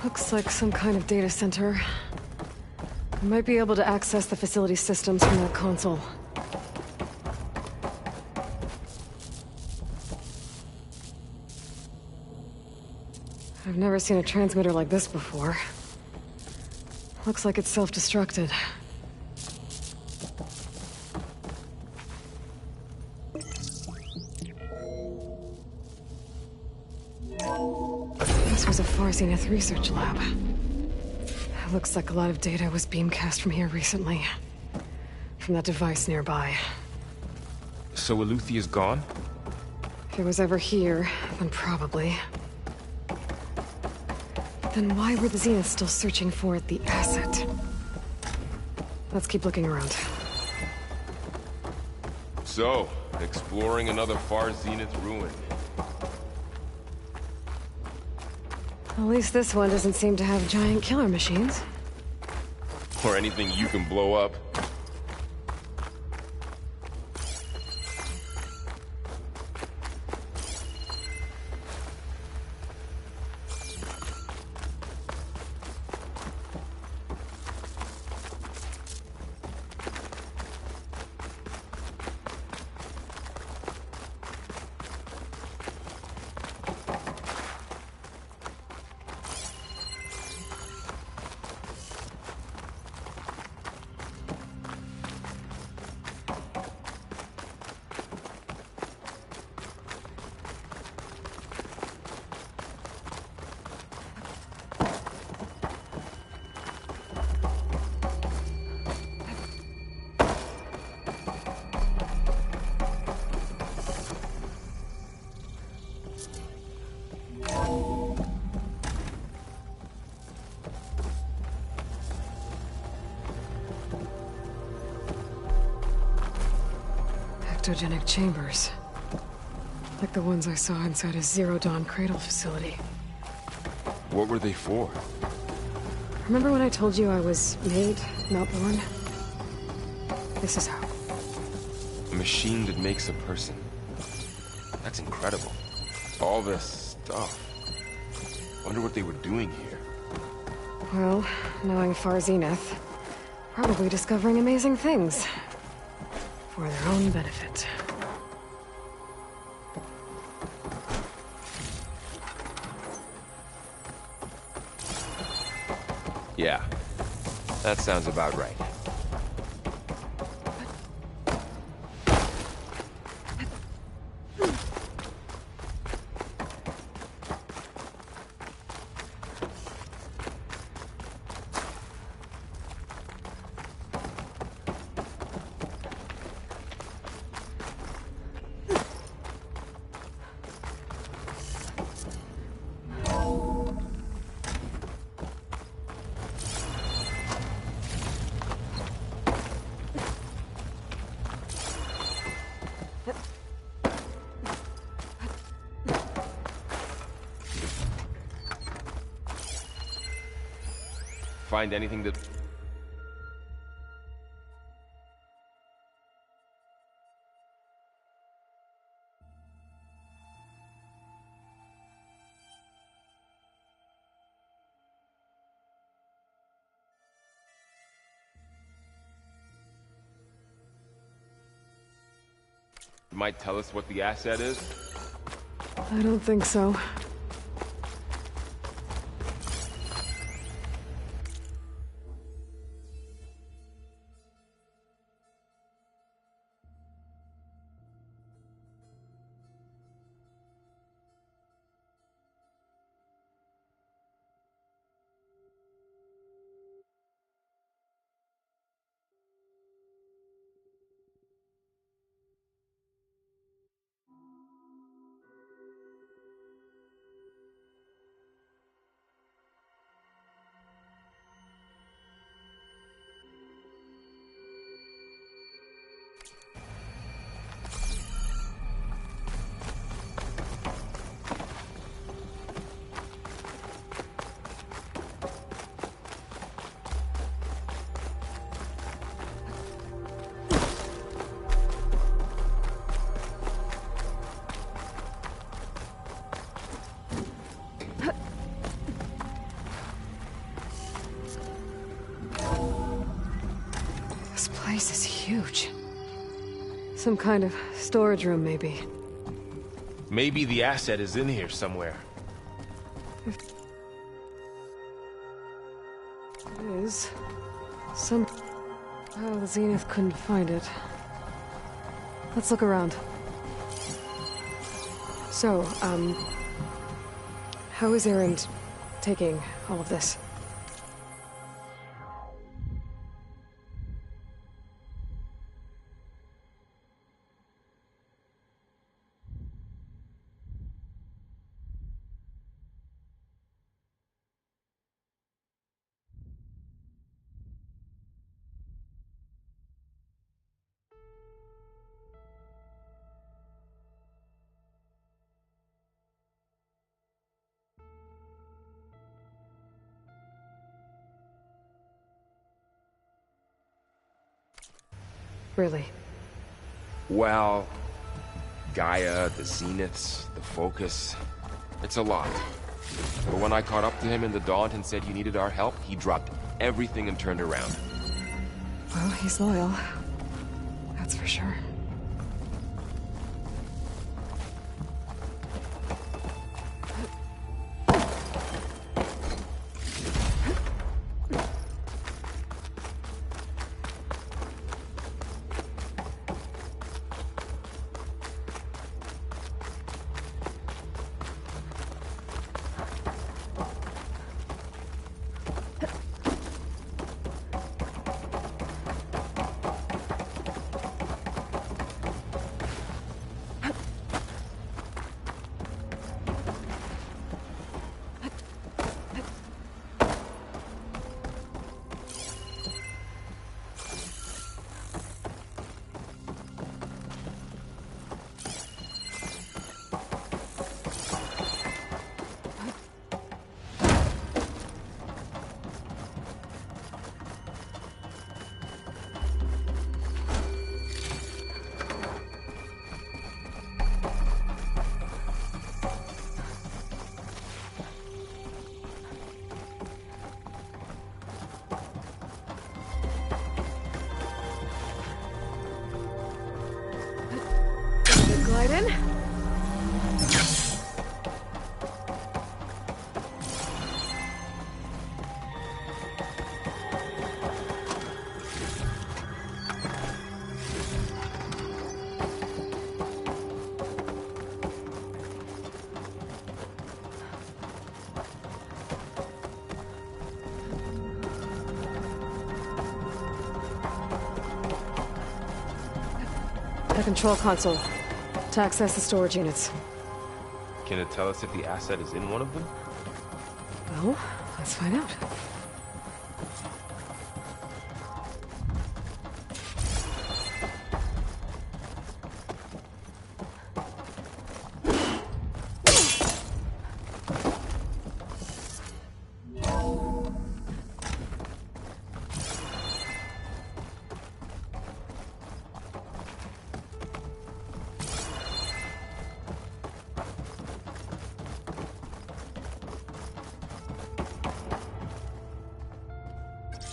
Looks like some kind of data center. We might be able to access the facility systems from that console. I've never seen a transmitter like this before. Looks like it's self-destructed. This was a Far Zenith research lab. It looks like a lot of data was beamcast from here recently. From that device nearby. So Eleuthia's gone? If it was ever here, then probably. Then why were the Zeniths still searching for the Asset? Let's keep looking around. So, exploring another Far Zenith ruin. At least this one doesn't seem to have giant killer machines. Or anything you can blow up. Ectogenic chambers. Like the ones I saw inside a Zero Dawn cradle facility. What were they for? Remember when I told you I was made, not born? This is how. A machine that makes a person. That's incredible. All this stuff. Wonder what they were doing here. Well, knowing Far Zenith, probably discovering amazing things. For their own benefit. Yeah, that sounds about right. Find anything that... might tell us what the asset is? I don't think so. This place is huge. Some kind of storage room, maybe. Maybe the asset is in here somewhere. If it is, somehow the Zenith couldn't find it. Let's look around. So, how is Erend taking all of this? Really? Well, Gaia, the Zeniths, the Focus. It's a lot. But when I caught up to him in the Daunt and said you needed our help, he dropped everything and turned around. Well, he's loyal. That's for sure. Glide in. The control console. To access the storage units. Can it tell us if the asset is in one of them? Well, let's find out.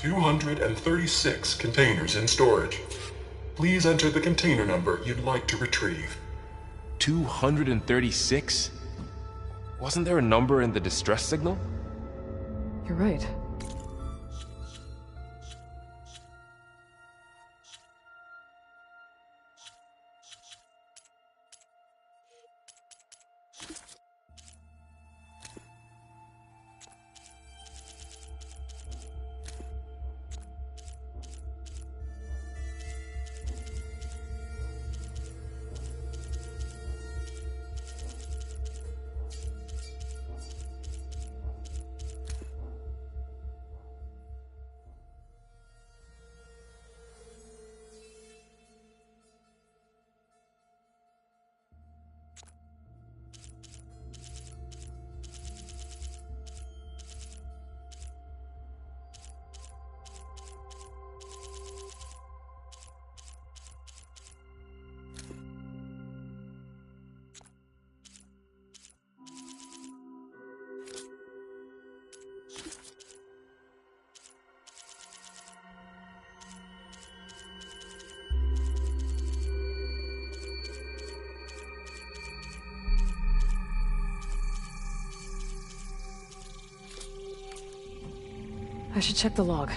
$236 containers in storage. Please enter the container number you'd like to retrieve. 236? Wasn't there a number in the distress signal? You're right. I should check the log.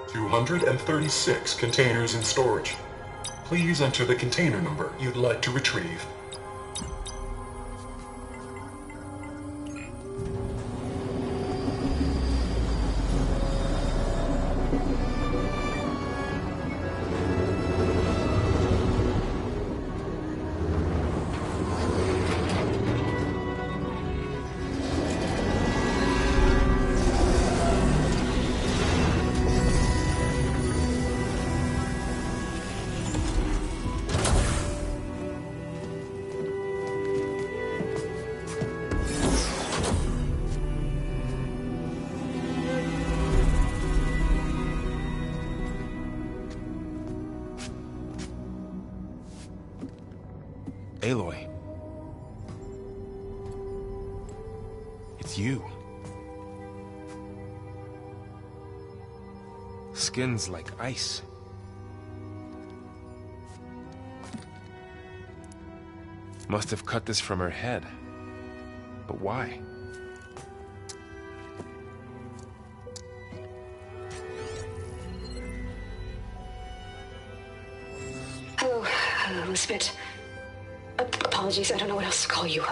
$236 containers in storage. Please enter the container number you'd like to retrieve. Aloy. It's you. Skin's like ice. Must have cut this from her head. But why? Hello, Elizabeth. Apologies, I don't know what else to call you.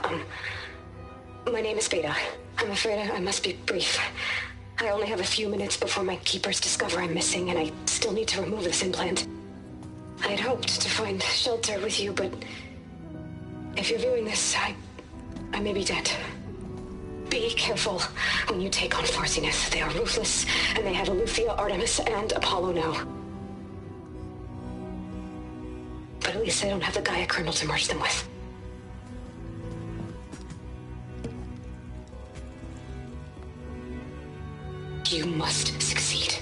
My name is Beta. I'm afraid I must be brief. I only have a few minutes before my keepers discover I'm missing, and I still need to remove this implant. I had hoped to find shelter with you, but if you're viewing this, I may be dead. Be careful when you take on Far Zenith. They are ruthless, and they have Eleuthia, Artemis, and Apollo now. But at least they don't have the Gaia kernel to merge them with. You must succeed,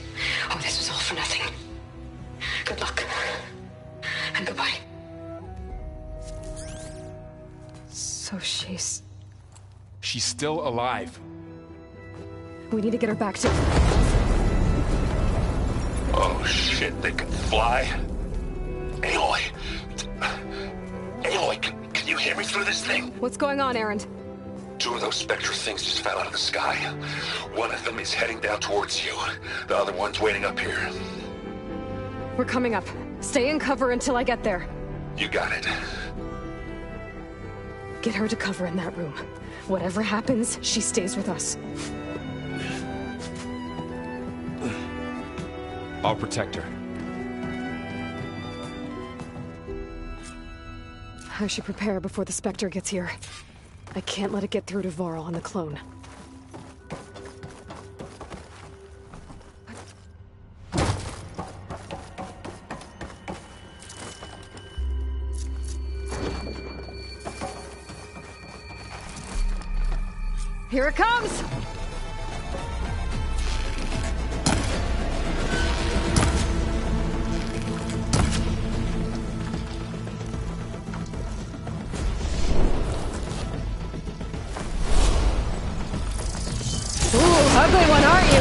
or this was all for nothing. Good luck. And goodbye. So she's still alive. We need to get her back to... Oh shit, they can fly? Aloy! Aloy, can you hear me through this thing? What's going on, Erend? 2 of those Spectre things just fell out of the sky. One of them is heading down towards you. The other one's waiting up here. We're coming up. Stay in cover until I get there. You got it. Get her to cover in that room. Whatever happens, she stays with us. I'll protect her. I should prepare before the Spectre gets here. I can't let it get through to Varl and the clone. Here it comes! Ugly one, aren't you?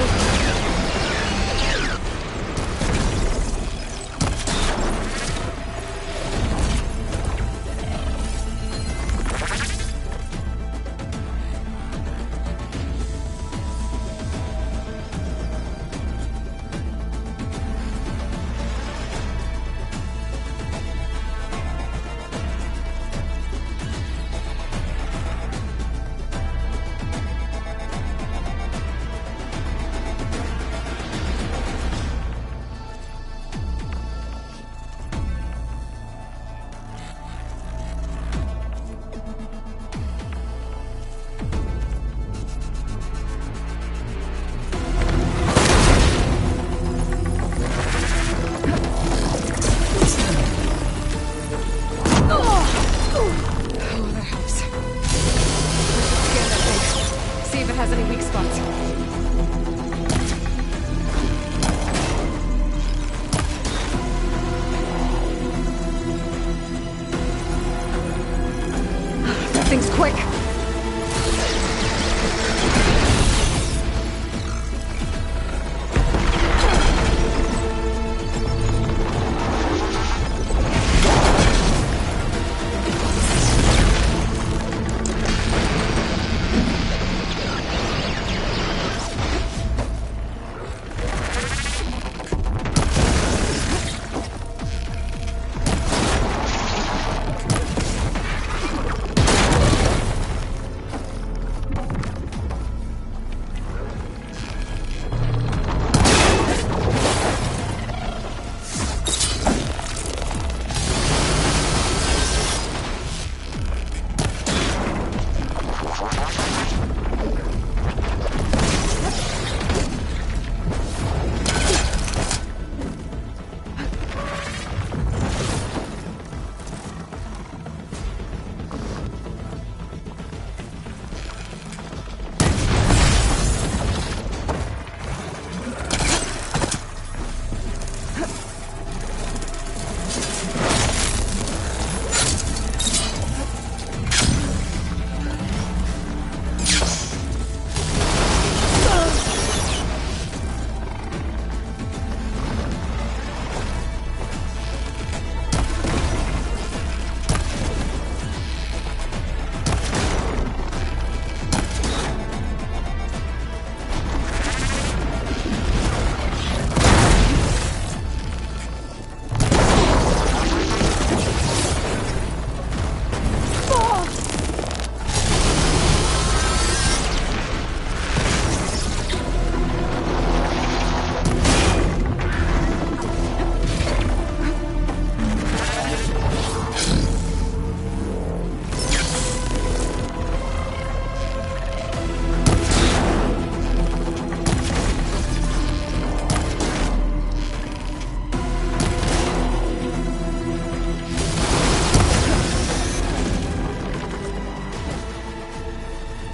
Things quick!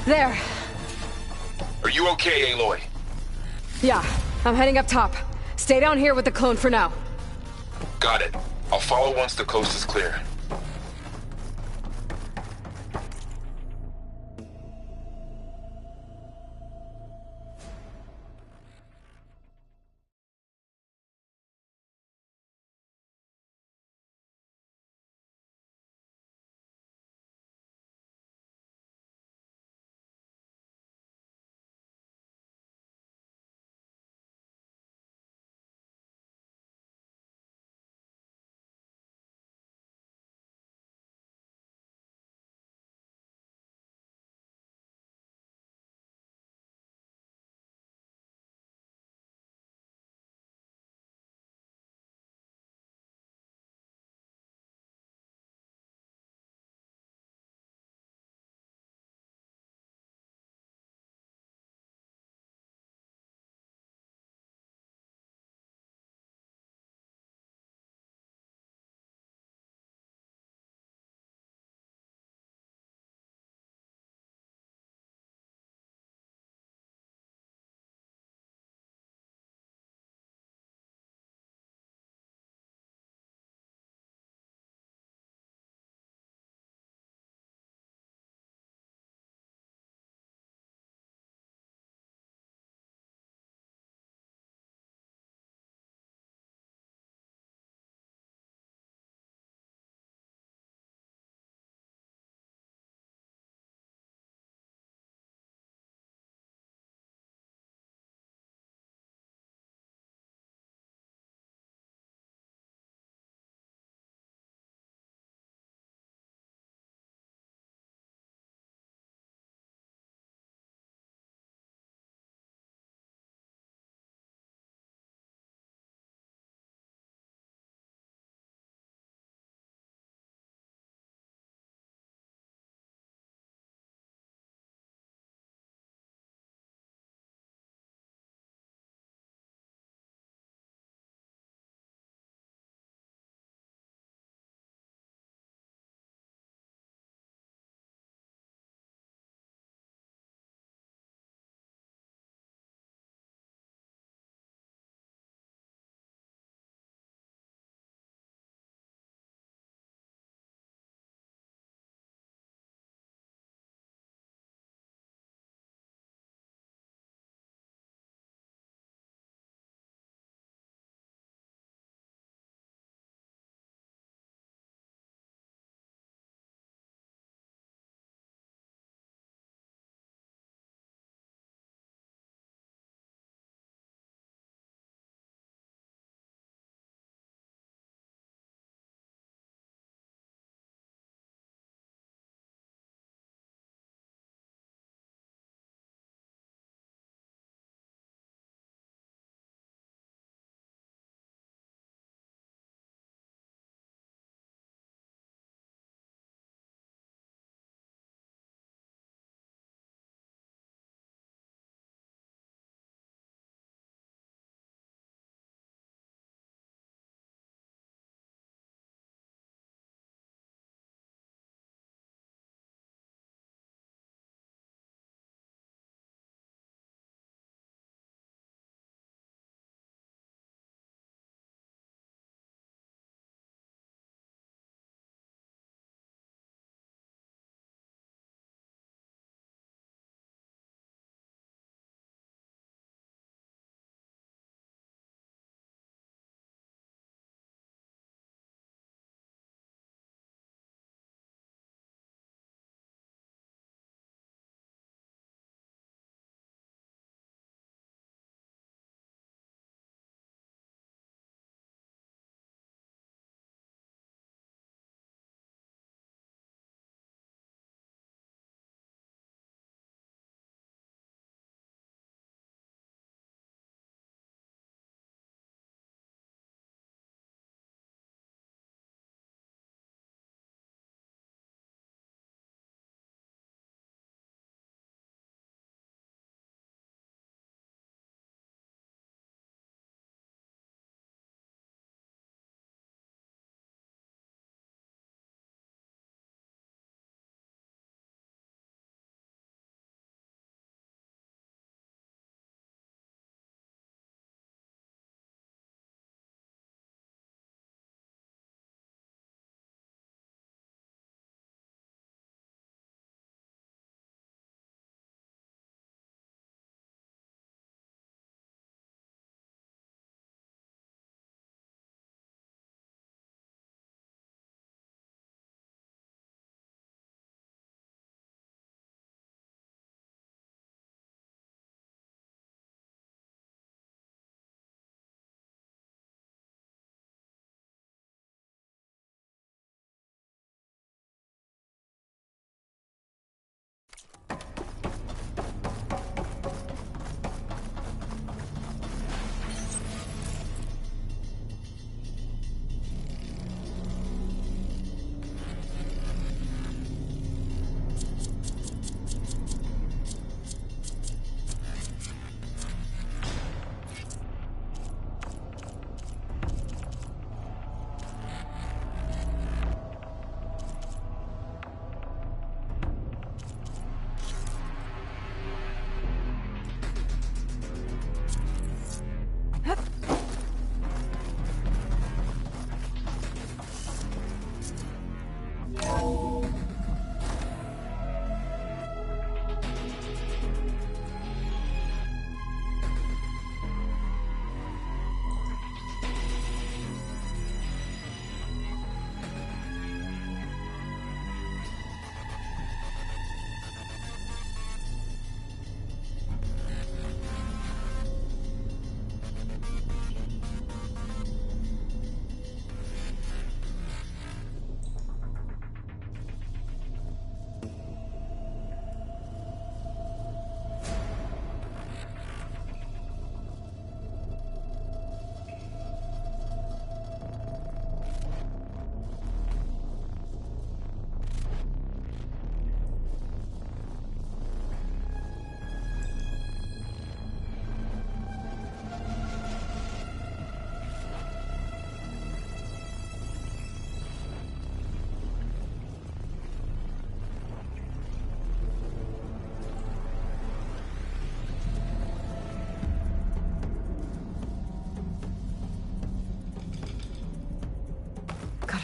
There. Are you okay, Aloy? Yeah, I'm heading up top. Stay down here with the clone for now. Got it. I'll follow once the coast is clear.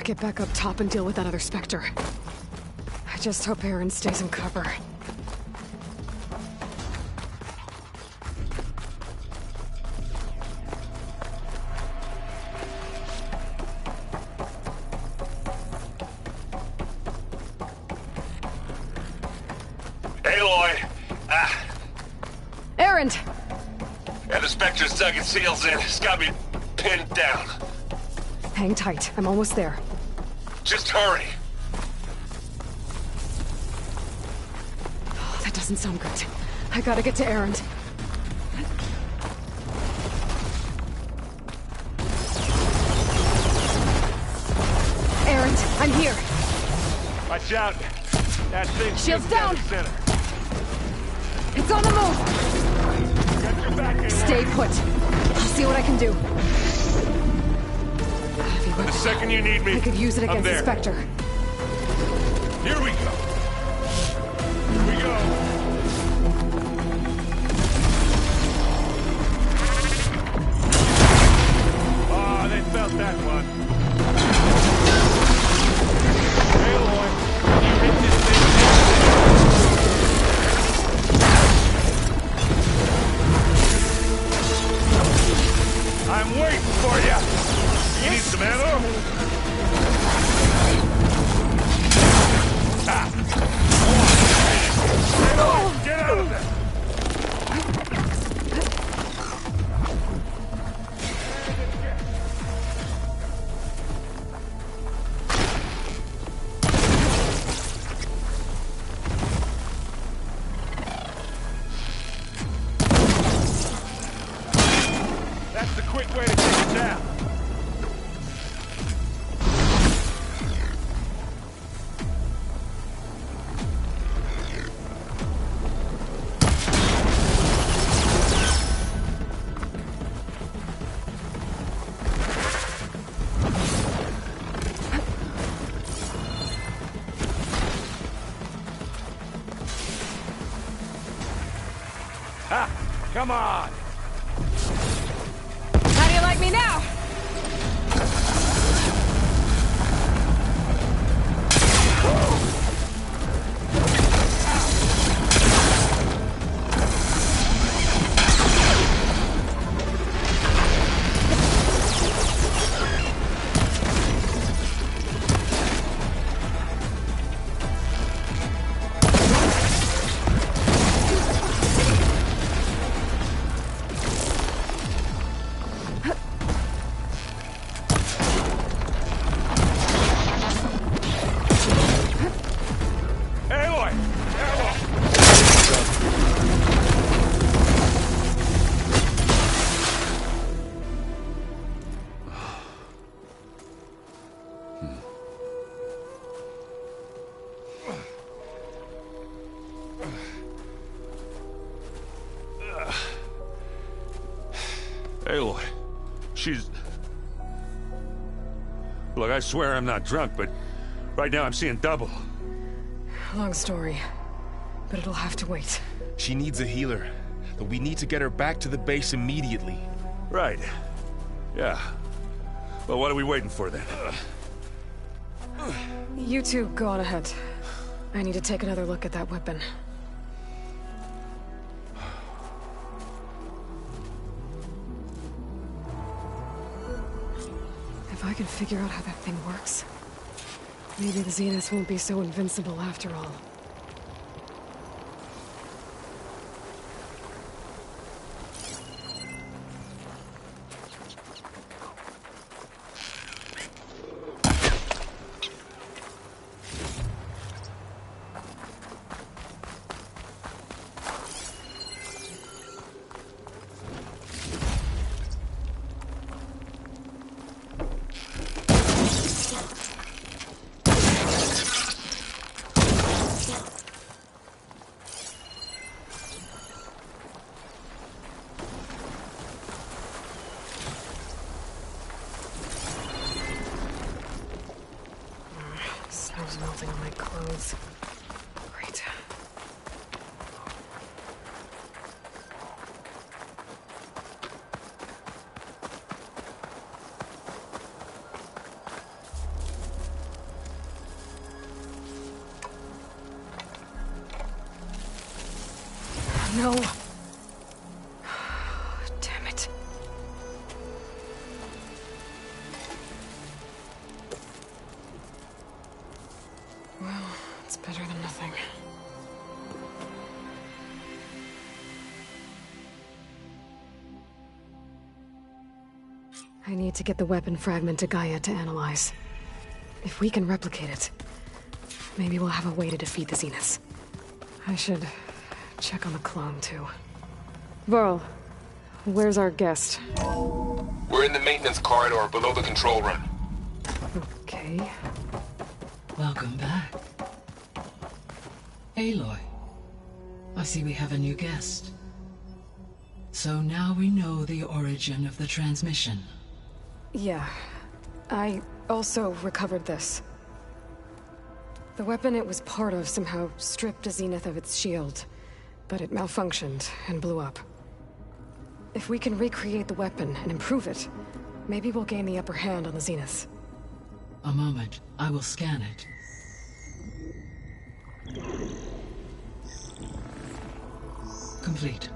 get back up top and deal with that other Spectre. I just hope Aaron stays in cover. Aloy! Aaron! Yeah, the Spectre's dug its heels in. It's got me pinned down. Hang tight. I'm almost there. Just hurry. Oh, that doesn't sound good. I gotta get to Aaron. Aaron, I'm here. Watch out. That thing's Shields just down. Center. It's on the move! Get your back in. Stay put. I'll see what I can do. The second you need me, I could use it I'm against the there. Spectre. Here we go. Here we go. Oh, they felt that one. Aloy, you hit this thing. I'm waiting for you. You need some ammo? Get out of there! That's the quick way to take it down. Ha! Come on! How do you like me now? Aloy! Aloy, she's... Look, I swear I'm not drunk, but right now I'm seeing double. Long story, but it'll have to wait. She needs a healer, but we need to get her back to the base immediately. Right. Yeah. Well, what are we waiting for then? You two go on ahead. I need to take another look at that weapon. If I can figure out how that thing works, maybe the Zeniths won't be so invincible after all. Snow's melting on my clothes. Great. No. Damn it. Well, it's better than nothing. I need to get the weapon fragment to Gaia to analyze. If we can replicate it, maybe we'll have a way to defeat the Zeniths. I should check on the clone, too. Varl, where's our guest? We're in the maintenance corridor below the control room. Okay. Welcome back. Aloy, I see we have a new guest. So now we know the origin of the transmission. Yeah. I also recovered this. The weapon it was part of somehow stripped a Zenith of its shield, but it malfunctioned and blew up. If we can recreate the weapon and improve it, maybe we'll gain the upper hand on the Zeniths. A moment. I will scan it. Complete.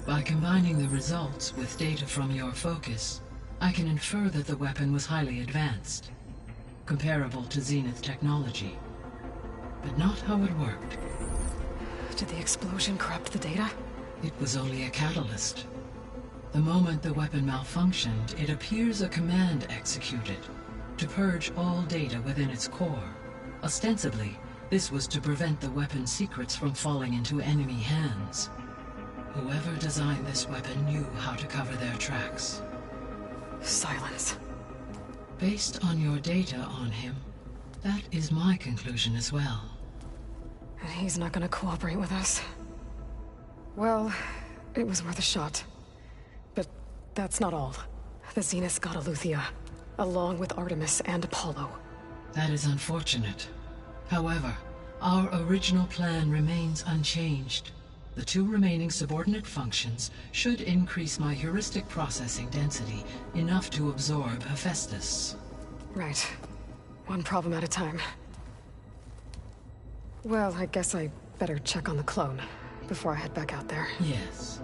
By combining the results with data from your focus, I can infer that the weapon was highly advanced, comparable to Zenith technology, but not how it worked. Did the explosion corrupt the data? It was only a catalyst. The moment the weapon malfunctioned, it appears a command executed to purge all data within its core. Ostensibly, this was to prevent the weapon's secrets from falling into enemy hands. Whoever designed this weapon knew how to cover their tracks. Silence. Based on your data on him, that is my conclusion as well. And he's not gonna cooperate with us. Well, it was worth a shot. But that's not all. The Zeniths got Eleuthia, along with Artemis and Apollo. That is unfortunate. However, our original plan remains unchanged. The two remaining subordinate functions should increase my heuristic processing density enough to absorb Hephaestus. Right. One problem at a time. Well, I guess I better check on the clone before I head back out there. Yes.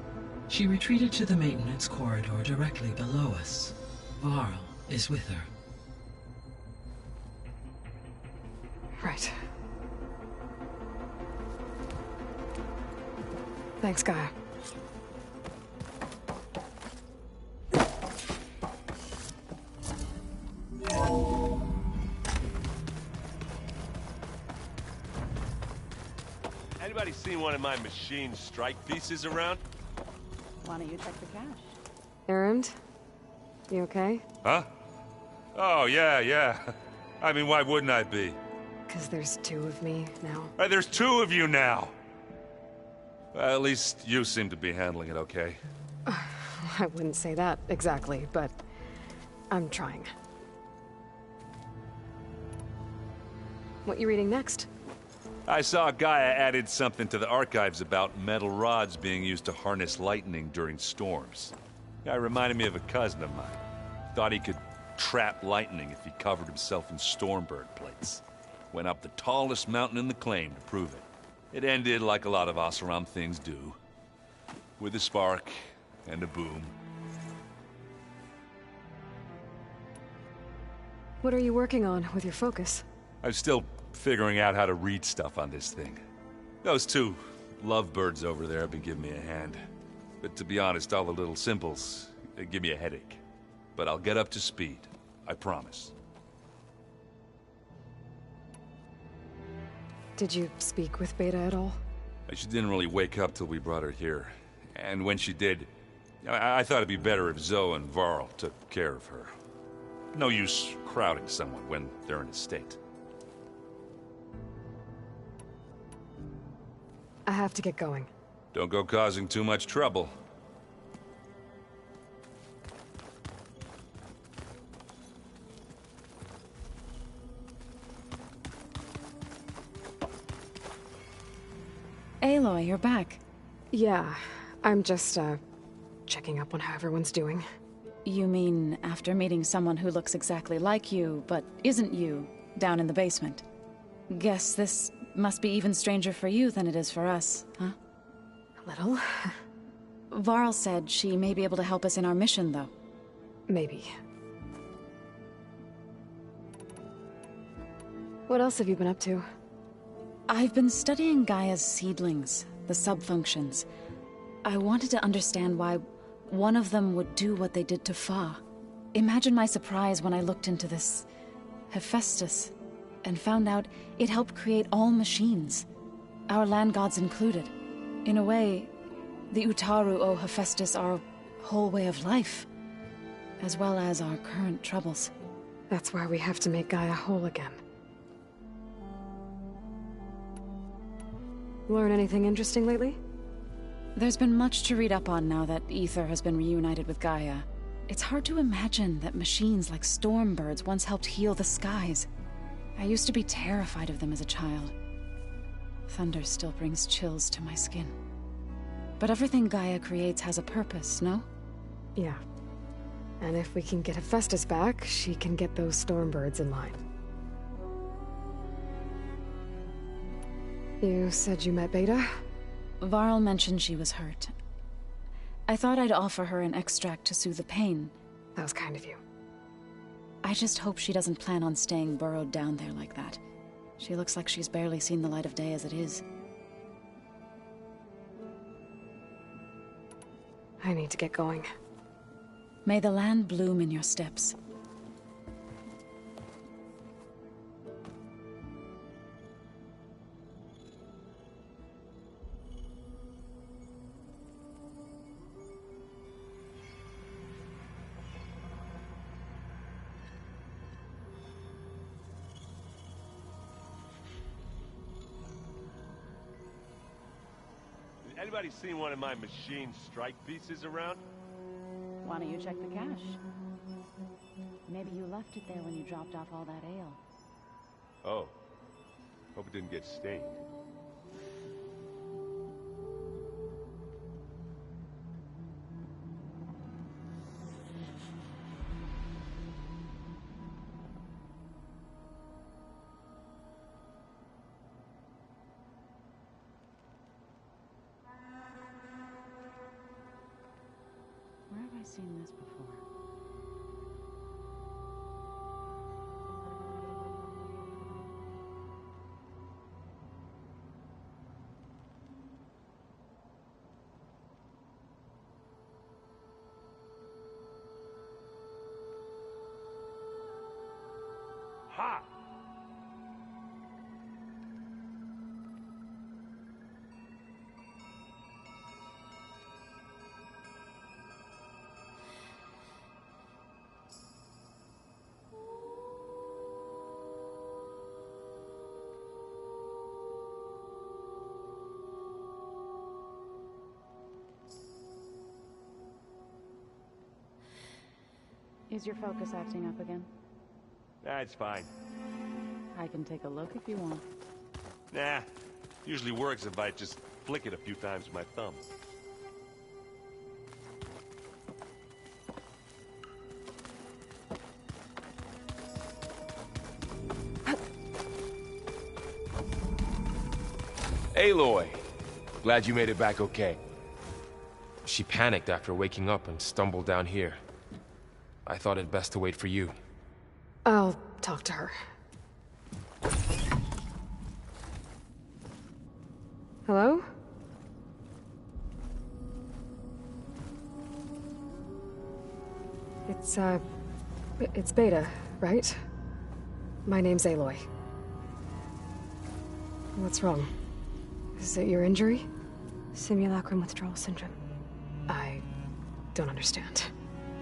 She retreated to the maintenance corridor directly below us. Varl is with her. Right. Thanks, Gaia. Anybody seen one of my machine strike pieces around? Why don't you check the cache? Erend? You okay? Huh? Oh, yeah. I mean, why wouldn't I be? 'Cause there's two of me now. There's two of you now! Well, at least you seem to be handling it okay. I wouldn't say that exactly, but I'm trying. What you reading next? I saw Gaia added something to the archives about metal rods being used to harness lightning during storms. Guy reminded me of a cousin of mine. Thought he could trap lightning if he covered himself in Stormbird plates. Went up the tallest mountain in the claim to prove it. It ended like a lot of Oseram things do. With a spark and a boom. What are you working on with your focus? I'm still figuring out how to read stuff on this thing. Those two lovebirds over there have been giving me a hand. But to be honest, all the little symbols, they give me a headache. But I'll get up to speed. I promise. Did you speak with Beta at all? She didn't really wake up till we brought her here. And when she did, I thought it'd be better if Zoe and Varl took care of her. No use crowding someone when they're in a state. I have to get going. Don't go causing too much trouble. Aloy, you're back. Yeah, I'm just, checking up on how everyone's doing. You mean after meeting someone who looks exactly like you, but isn't you, down in the basement? Guess this must be even stranger for you than it is for us, huh? Little. Varl said she may be able to help us in our mission, though. Maybe. What else have you been up to? I've been studying Gaia's seedlings, the subfunctions. I wanted to understand why one of them would do what they did to Fa. Imagine my surprise when I looked into this Hephaestus and found out it helped create all machines, our land gods included. In a way, the Utaru owe Hephaestus our whole way of life, as well as our current troubles. That's why we have to make Gaia whole again. Learn anything interesting lately? There's been much to read up on now that Aether has been reunited with Gaia. It's hard to imagine that machines like Stormbirds once helped heal the skies. I used to be terrified of them as a child. Thunder still brings chills to my skin. But everything Gaia creates has a purpose, no? Yeah. And if we can get Hephaestus back, she can get those Stormbirds in line. You said you met Beta? Varl mentioned she was hurt. I thought I'd offer her an extract to soothe the pain. That was kind of you. I just hope she doesn't plan on staying burrowed down there like that. She looks like she's barely seen the light of day as it is. I need to get going. May the land bloom in your steps. Anybody seen one of my machine strike pieces around? Why don't you check the cache? Maybe you left it there when you dropped off all that ale. Oh. Hope it didn't get stained. Where have I seen this before? Ha! Is your focus acting up again? That's fine. I can take a look if you want. Nah. Usually works if I just flick it a few times with my thumb. Aloy! Glad you made it back okay. She panicked after waking up and stumbled down here. I thought it best to wait for you. I'll talk to her. Hello? It's Beta, right? My name's Aloy. What's wrong? Is it your injury? Simulacrum withdrawal syndrome. I don't understand.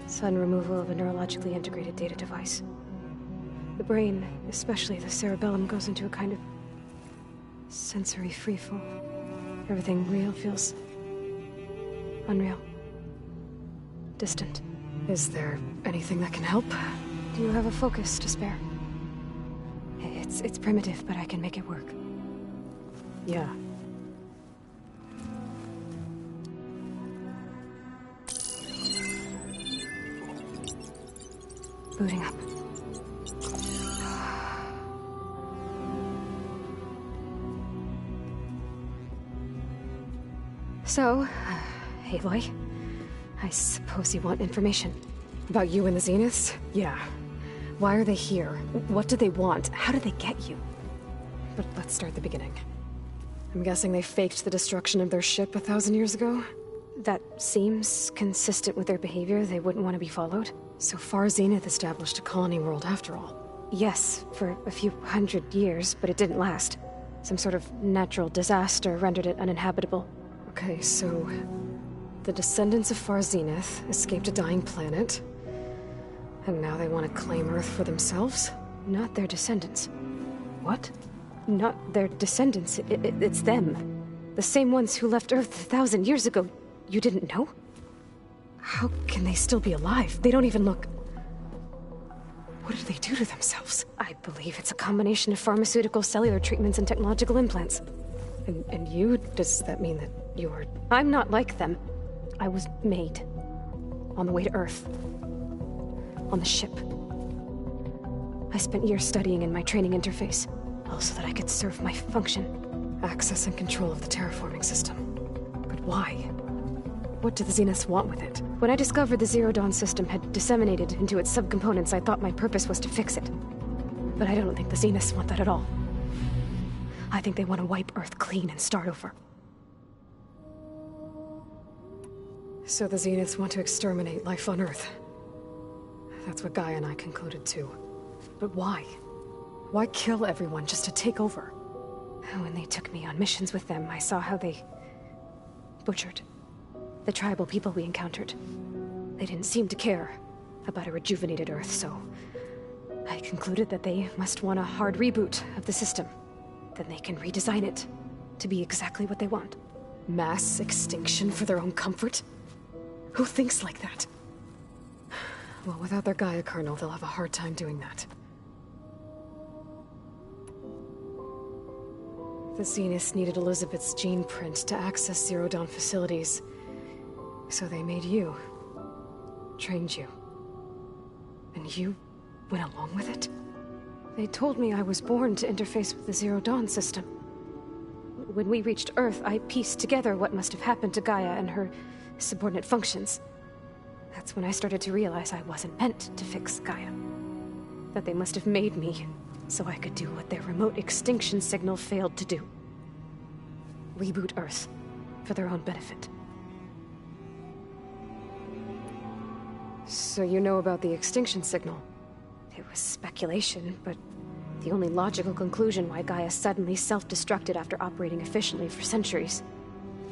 Sudden removal of a neurologically integrated data device. The brain, especially the cerebellum, goes into a kind of sensory freefall. Everything real feels unreal. Distant. Is there anything that can help? Do you have a focus to spare? It's primitive, but I can make it work. Yeah. Booting up. So, Aloy, I suppose you want information. About you and the Zeniths? Yeah. Why are they here? What do they want? How did they get you? But let's start at the beginning. I'm guessing they faked the destruction of their ship 1,000 years ago? That seems consistent with their behavior. They wouldn't want to be followed. So Far Zenith established a colony world after all. Yes, for a few hundred years, but it didn't last. Some sort of natural disaster rendered it uninhabitable. Okay, so the descendants of Far Zenith escaped a dying planet, and now they want to claim Earth for themselves? Not their descendants. What? Not their descendants. It's them. The same ones who left Earth 1,000 years ago. You didn't know? How can they still be alive? They don't even look... What did they do to themselves? I believe it's a combination of pharmaceutical, cellular treatments, and technological implants. And you? Does that mean that you're... I'm not like them. I was made. On the way to Earth. On the ship. I spent years studying in my training interface, all so that I could serve my function. Access and control of the terraforming system. But why? What do the Zeniths want with it? When I discovered the Zero Dawn system had disseminated into its subcomponents, I thought my purpose was to fix it. But I don't think the Zeniths want that at all. I think they want to wipe Earth clean and start over. So the Zeniths want to exterminate life on Earth. That's what Gaia and I concluded too. But why? Why kill everyone just to take over? When they took me on missions with them, I saw how they butchered the tribal people we encountered. They didn't seem to care about a rejuvenated Earth, so I concluded that they must want a hard reboot of the system. Then they can redesign it to be exactly what they want. Mass extinction for their own comfort? Who thinks like that? Well, without their Gaia kernel, they'll have a hard time doing that. The Zeniths needed Elizabeth's gene print to access Zero Dawn facilities. So they made you. Trained you. And you went along with it? They told me I was born to interface with the Zero Dawn system. When we reached Earth, I pieced together what must have happened to Gaia and her subordinate functions. That's when I started to realize I wasn't meant to fix Gaia. That they must have made me so I could do what their remote extinction signal failed to do. Reboot Earth for their own benefit. So you know about the extinction signal? It was speculation, but the only logical conclusion why Gaia suddenly self-destructed after operating efficiently for centuries.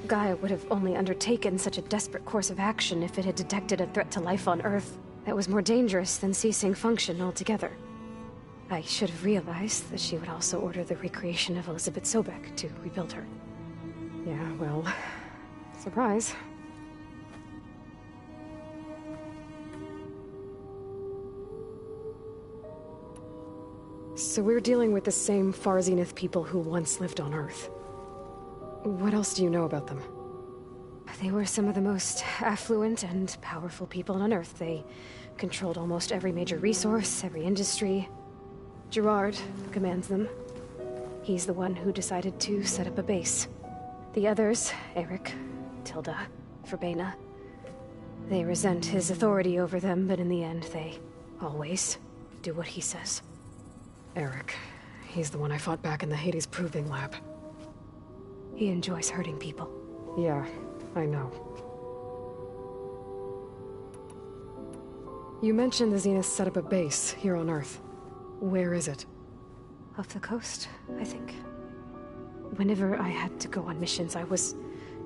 Gaia would have only undertaken such a desperate course of action if it had detected a threat to life on Earth that was more dangerous than ceasing function altogether. I should have realized that she would also order the recreation of Elizabeth Sobek to rebuild her. Yeah, well, surprise. So we're dealing with the same Far Zenith people who once lived on Earth. What else do you know about them? They were some of the most affluent and powerful people on Earth. They controlled almost every major resource, every industry. Gerard commands them. He's the one who decided to set up a base. The others, Eric, Tilda, Verbena, they resent his authority over them, but in the end, they always do what he says. Eric. He's the one I fought back in the Hades Proving Lab. He enjoys hurting people. Yeah, I know. You mentioned the Zeniths set up a base here on Earth. Where is it? Off the coast, I think. Whenever I had to go on missions, I was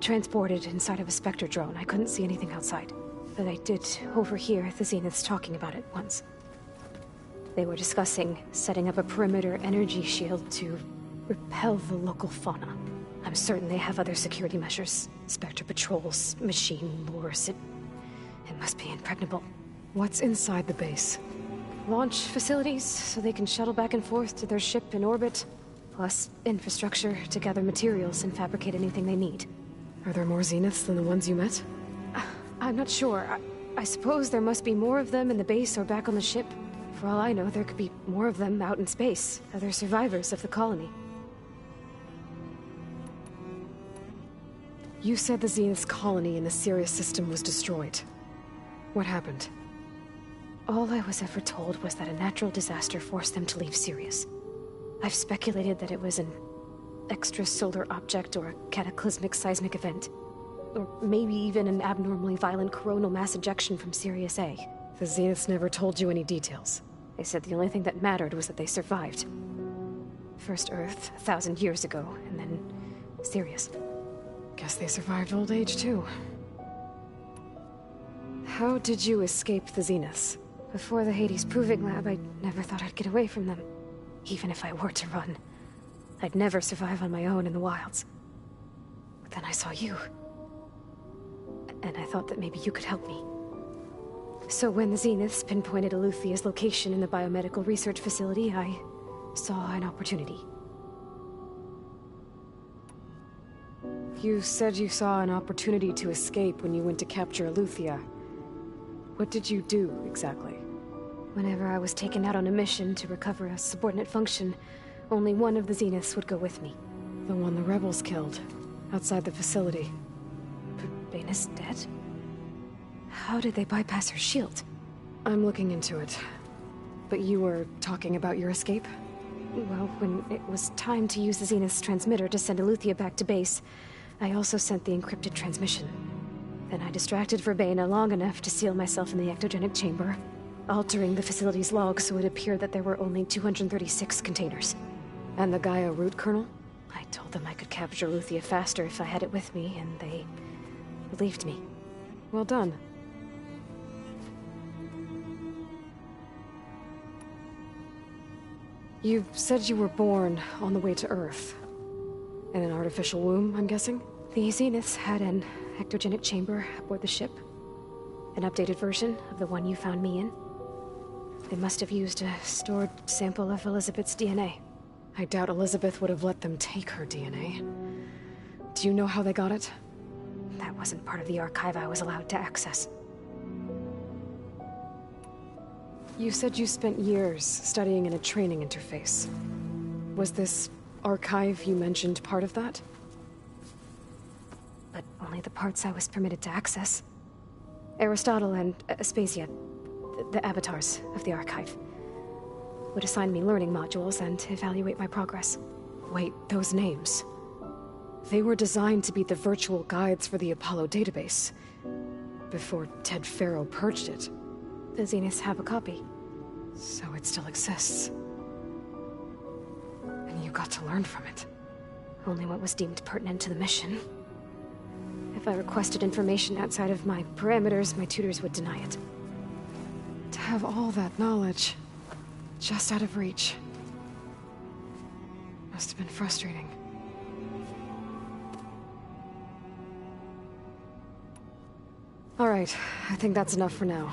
transported inside of a Spectre drone. I couldn't see anything outside. But I did overhear the Zeniths talking about it once. They were discussing setting up a perimeter energy shield to repel the local fauna. I'm certain they have other security measures. Spectre patrols, machine lures. It must be impregnable. What's inside the base? Launch facilities, so they can shuttle back and forth to their ship in orbit. Plus infrastructure to gather materials and fabricate anything they need. Are there more Zeniths than the ones you met? I'm not sure. I suppose there must be more of them in the base or back on the ship. For all I know, there could be more of them out in space, other survivors of the colony. You said the Zenith's colony in the Sirius system was destroyed. What happened? All I was ever told was that a natural disaster forced them to leave Sirius. I've speculated that it was an extrasolar object or a cataclysmic seismic event. Or maybe even an abnormally violent coronal mass ejection from Sirius A. The Zeniths never told you any details. They said the only thing that mattered was that they survived. First Earth, 1,000 years ago, and then Sirius. Guess they survived old age, too. How did you escape the Zeniths? Before the Hades Proving Lab, I never thought I'd get away from them. Even if I were to run. I'd never survive on my own in the wilds. But then I saw you. And I thought that maybe you could help me. So when the Zeniths pinpointed Eluthia's location in the biomedical research facility, I saw an opportunity. You said you saw an opportunity to escape when you went to capture Eluthia. What did you do, exactly? Whenever I was taken out on a mission to recover a subordinate function, only one of the Zeniths would go with me. The one the rebels killed, outside the facility. But Baina's dead? How did they bypass her shield? I'm looking into it. But you were talking about your escape? Well, when it was time to use the Zenith's transmitter to send Eluthia back to base, I also sent the encrypted transmission. Then I distracted Verbena long enough to seal myself in the ectogenic chamber, altering the facility's log so it appeared that there were only 236 containers. And the Gaia root kernel? I told them I could capture Eluthia faster if I had it with me, and they believed me. Well done. You said you were born on the way to Earth. In an artificial womb, I'm guessing? The Zeniths had an ectogenic chamber aboard the ship. An updated version of the one you found me in. They must have used a stored sample of Elizabeth's DNA. I doubt Elizabeth would have let them take her DNA. Do you know how they got it? That wasn't part of the archive I was allowed to access. You said you spent years studying in a training interface. Was this archive you mentioned part of that? But only the parts I was permitted to access. Aristotle and Aspasia, the avatars of the archive, would assign me learning modules and evaluate my progress. Wait, those names. They were designed to be the virtual guides for the Apollo database, before Ted Faro purged it. The Zeniths have a copy. So it still exists. And you got to learn from it. Only what was deemed pertinent to the mission. If I requested information outside of my parameters, my tutors would deny it. To have all that knowledge, just out of reach. Must have been frustrating. All right, I think that's enough for now.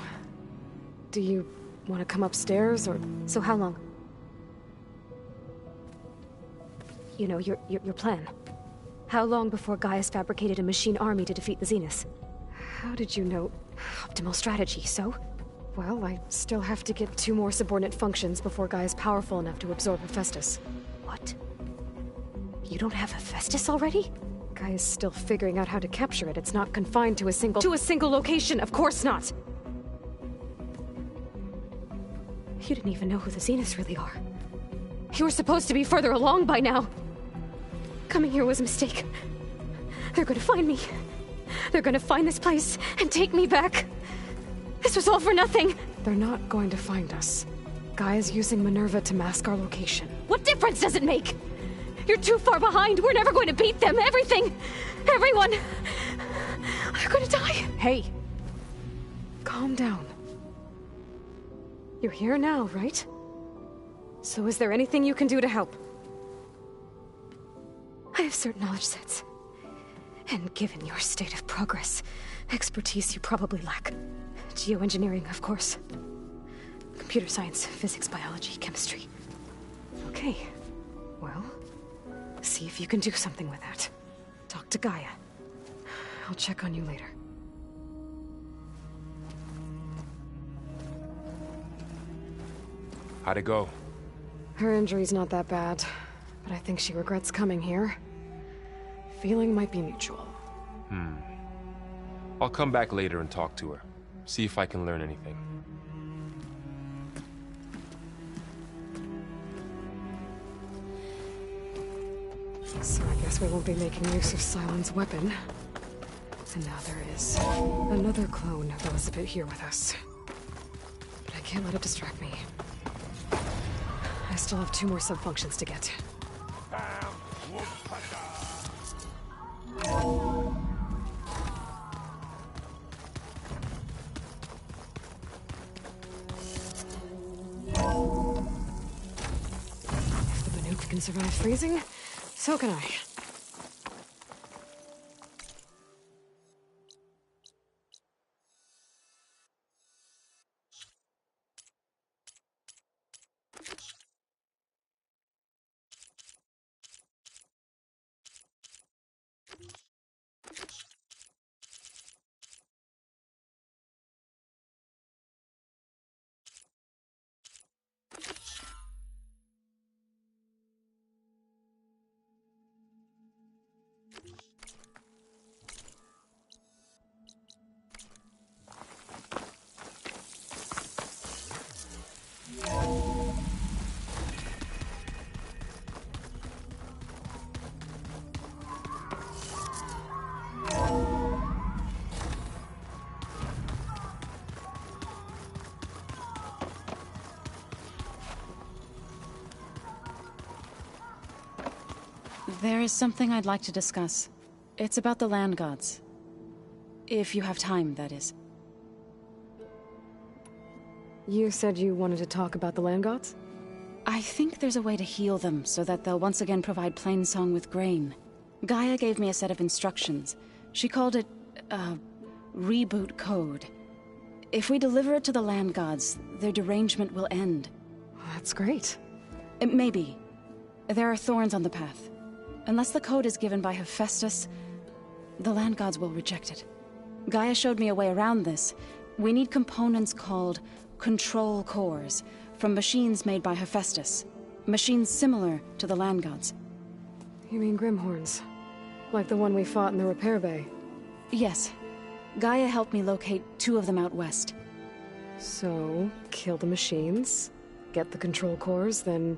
Do you want to come upstairs, or...? So how long? You know, your plan. How long before Gaia's fabricated a machine army to defeat the Zeniths? How did you know? Optimal strategy, so? Well, I still have to get 2 more subordinate functions before Gaia's powerful enough to absorb Hephaestus. What? You don't have Hephaestus already? Gaia's still figuring out how to capture it. It's not confined to a single... To a single location! Of course not! You didn't even know who the Zeniths really are. You were supposed to be further along by now. Coming here was a mistake. They're gonna find me. They're gonna find this place and take me back. This was all for nothing. They're not going to find us. Gaia's using Minerva to mask our location. What difference does it make? You're too far behind. We're never going to beat them. Everything. Everyone. They're gonna die. Hey. Calm down. You're here now, right? So is there anything you can do to help? I have certain knowledge sets. And given your state of progress, expertise you probably lack. Geoengineering, of course. Computer science, physics, biology, chemistry. Okay. Well, see if you can do something with that. Talk to Gaia. I'll check on you later. How'd it go? Her injury's not that bad, but I think she regrets coming here. Feeling might be mutual. I'll come back later and talk to her. See if I can learn anything. So I guess we won't be making use of Sylens' weapon. And now there is another clone of Elizabeth here with us. But I can't let it distract me. I still have 2 more sub-functions to get. If the Banuk can survive freezing, so can I. There is something I'd like to discuss. It's about the land gods. If you have time, that is. You said you wanted to talk about the land gods? I think there's a way to heal them so that they'll once again provide Plainsong with grain. Gaia gave me a set of instructions. She called it, reboot code. If we deliver it to the land gods, their derangement will end. That's great. Maybe. There are thorns on the path. Unless the code is given by Hephaestus, the land gods will reject it. Gaia showed me a way around this. We need components called control cores from machines made by Hephaestus. Machines similar to the land gods. You mean Grimhorns? Like the one we fought in the repair bay? Yes. Gaia helped me locate 2 of them out west. So, kill the machines, get the control cores, then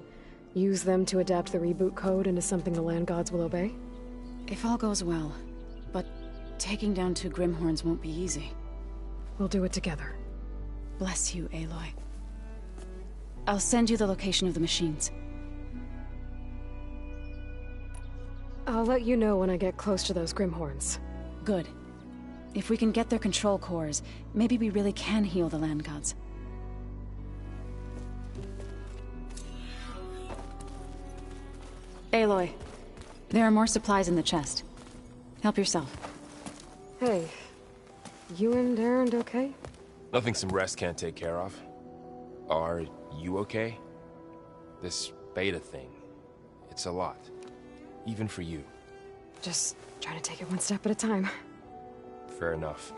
use them to adapt the reboot code into something the land gods will obey? If all goes well. But taking down 2 Grimhorns won't be easy. We'll do it together. Bless you, Aloy. I'll send you the location of the machines. I'll let you know when I get close to those Grimhorns. Good. If we can get their control cores, maybe we really can heal the land gods. Aloy, there are more supplies in the chest. Help yourself. Hey, you and Erend okay? Nothing some rest can't take care of. Are you okay? This beta thing, it's a lot. Even for you. Just trying to take it one step at a time. Fair enough.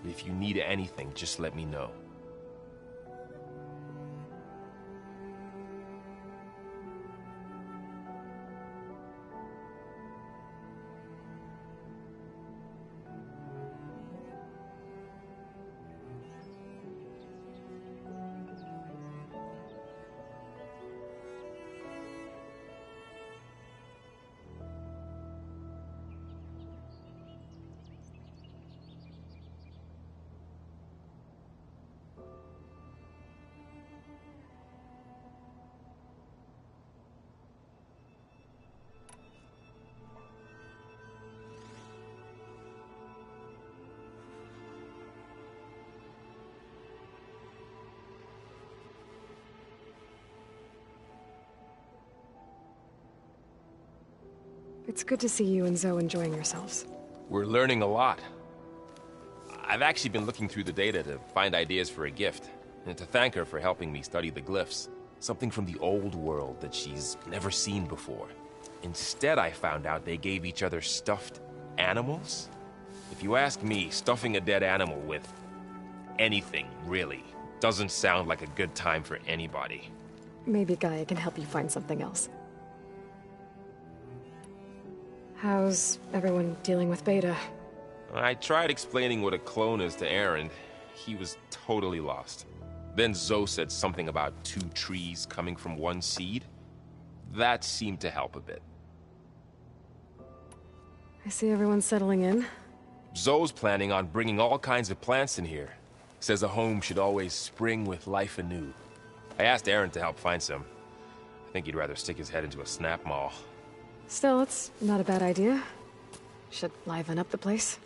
If you need anything, just let me know. It's good to see you and Zoe enjoying yourselves. We're learning a lot. I've actually been looking through the data to find ideas for a gift, and to thank her for helping me study the glyphs. Something from the old world that she's never seen before. Instead, I found out they gave each other stuffed animals. If you ask me, stuffing a dead animal with anything, really, doesn't sound like a good time for anybody. Maybe Gaia can help you find something else. How's everyone dealing with Beta? I tried explaining what a clone is to Aaron. He was totally lost. Then Zoe said something about 2 trees coming from 1 seed. That seemed to help a bit. I see everyone's settling in. Zoe's planning on bringing all kinds of plants in here. Says a home should always spring with life anew. I asked Aaron to help find some. I think he'd rather stick his head into a snap mall. Still, it's not a bad idea. Should liven up the place.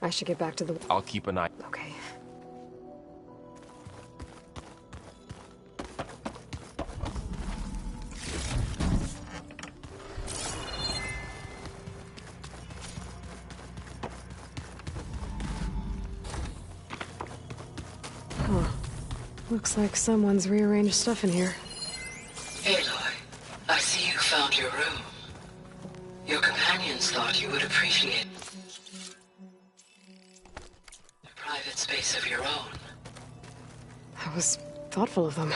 I should get back to the... I'll keep an eye... Okay. Huh. Looks like someone's rearranged stuff in here. Aloy, I see you found your room. Your companions thought you would appreciate a private space of your own. That was thoughtful of them.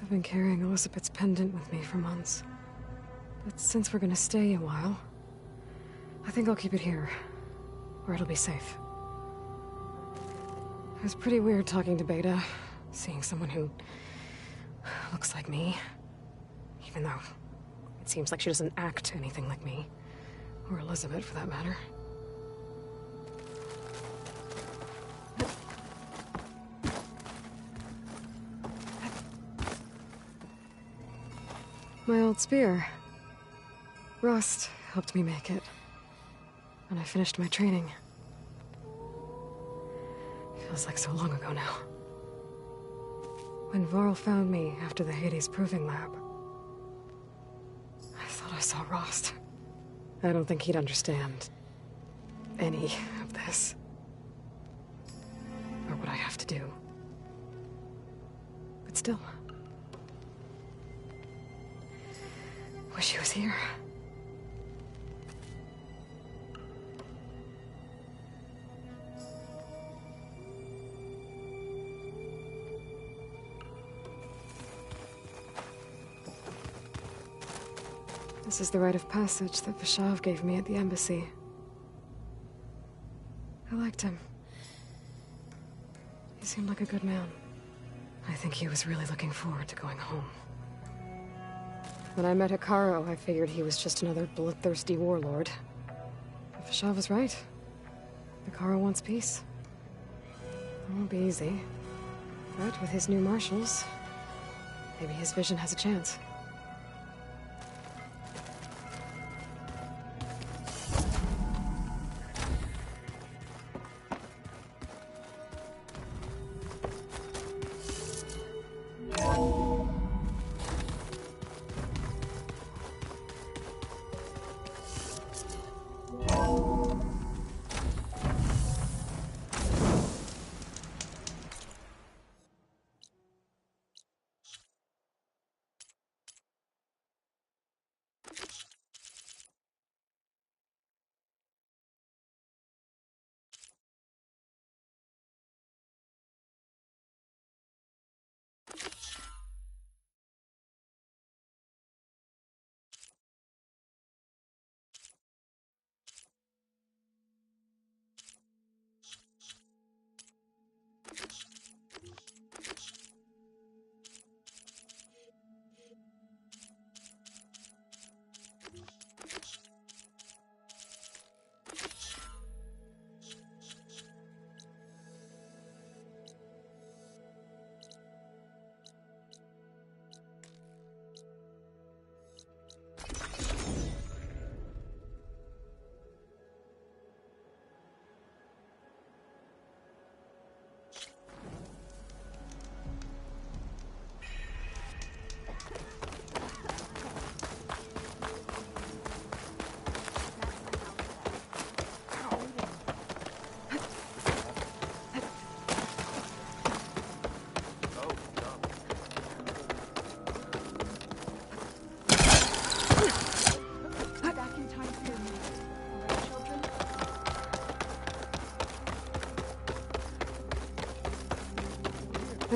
I've been carrying Elizabeth's pendant with me for months. But since we're gonna stay a while, I think I'll keep it here, where it'll be safe. It was pretty weird talking to Beta, seeing someone who looks like me. Even though it seems like she doesn't act anything like me. Or Elizabeth, for that matter. My old spear. Rust helped me make it. When I finished my training. Feels like so long ago now. When Varl found me after the Hades Proving Lab, I thought I saw Rost. I don't think he'd understand any of this. Or what I have to do. But still. Wish he was here. This is the rite of passage that Vashav gave me at the embassy. I liked him. He seemed like a good man. I think he was really looking forward to going home. When I met Hekarro, I figured he was just another bloodthirsty warlord. But Vashav was right. Hekarro wants peace. It won't be easy. But with his new marshals, maybe his vision has a chance.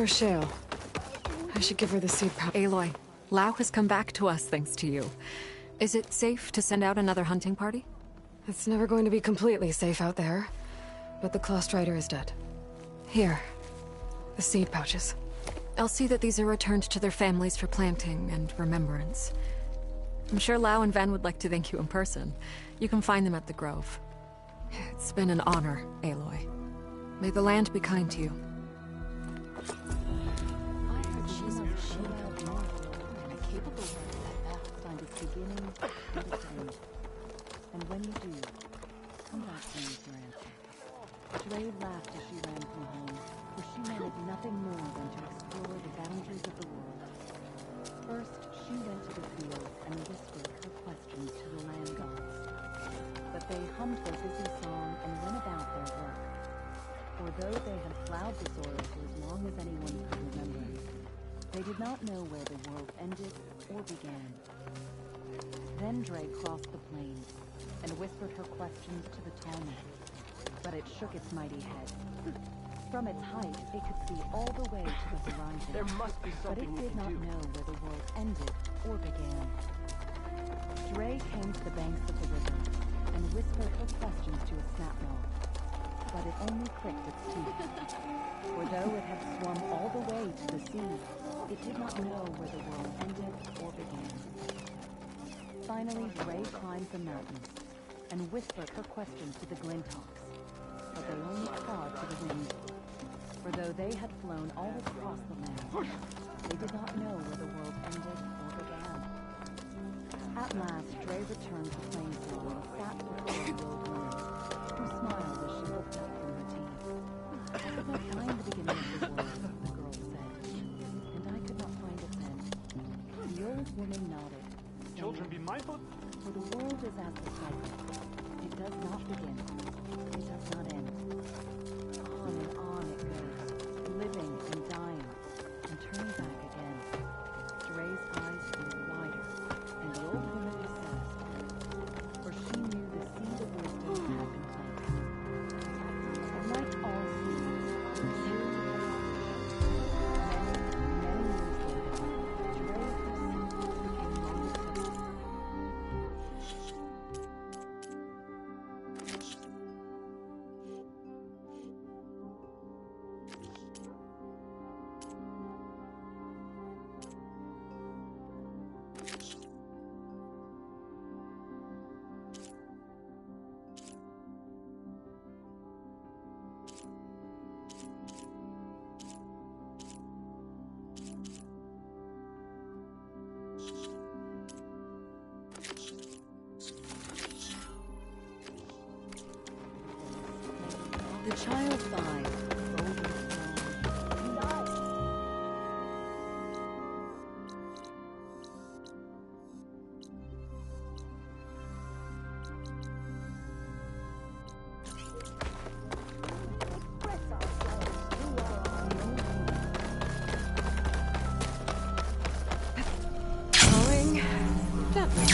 There's Shale. I should give her the seed pouch. Aloy, Lao has come back to us thanks to you. Is it safe to send out another hunting party? It's never going to be completely safe out there. But the Clost Rider is dead. Here. The seed pouches. I'll see that these are returned to their families for planting and remembrance. I'm sure Lao and Van would like to thank you in person. You can find them at the Grove. It's been an honor, Aloy. May the land be kind to you. And when you do, come back to me with your answer. Dre laughed as she ran from home, for she wanted nothing more than to explore the boundaries of the world. First, she went to the fields and whispered her questions to the land gods. But they hummed their busy song and went about their work. For though they had plowed the soil for as long as anyone could remember, they did not know where the world ended or began. Then Dre crossed the plains and whispered her questions to the Talmud, but it shook its mighty head. From its height, it could see all the way to the horizon. There must be something but it did not know where the world ended or began. Dre came to the banks of the river and whispered her questions to a snapmaw, but it only clicked its teeth. For though it had swum all the way to the sea, it did not know where the world ended or began. Finally, Dre climbed the mountains and whispered her questions to the Glinthawks, but they only cawed to the wind. For though they had flown all across the land, they did not know where the world ended or began. At last, Dre returned to Plainsong and sat before the old woman, who smiled as she looked up from her tea. I could not find the beginning of the world, the girl said, and I could not find it then. The old woman nodded. Children, be mindful. For the world is as the cycle. It does not begin. It does not end. On and on it goes, living and dying, and turning back again. Dre's eyes grew wider, and the old woman was sad, for she knew the seed of wisdom had been planted. And like all seeds, the seed many years later, Dre's seed became long-term. The child died, old and strong. Going gently.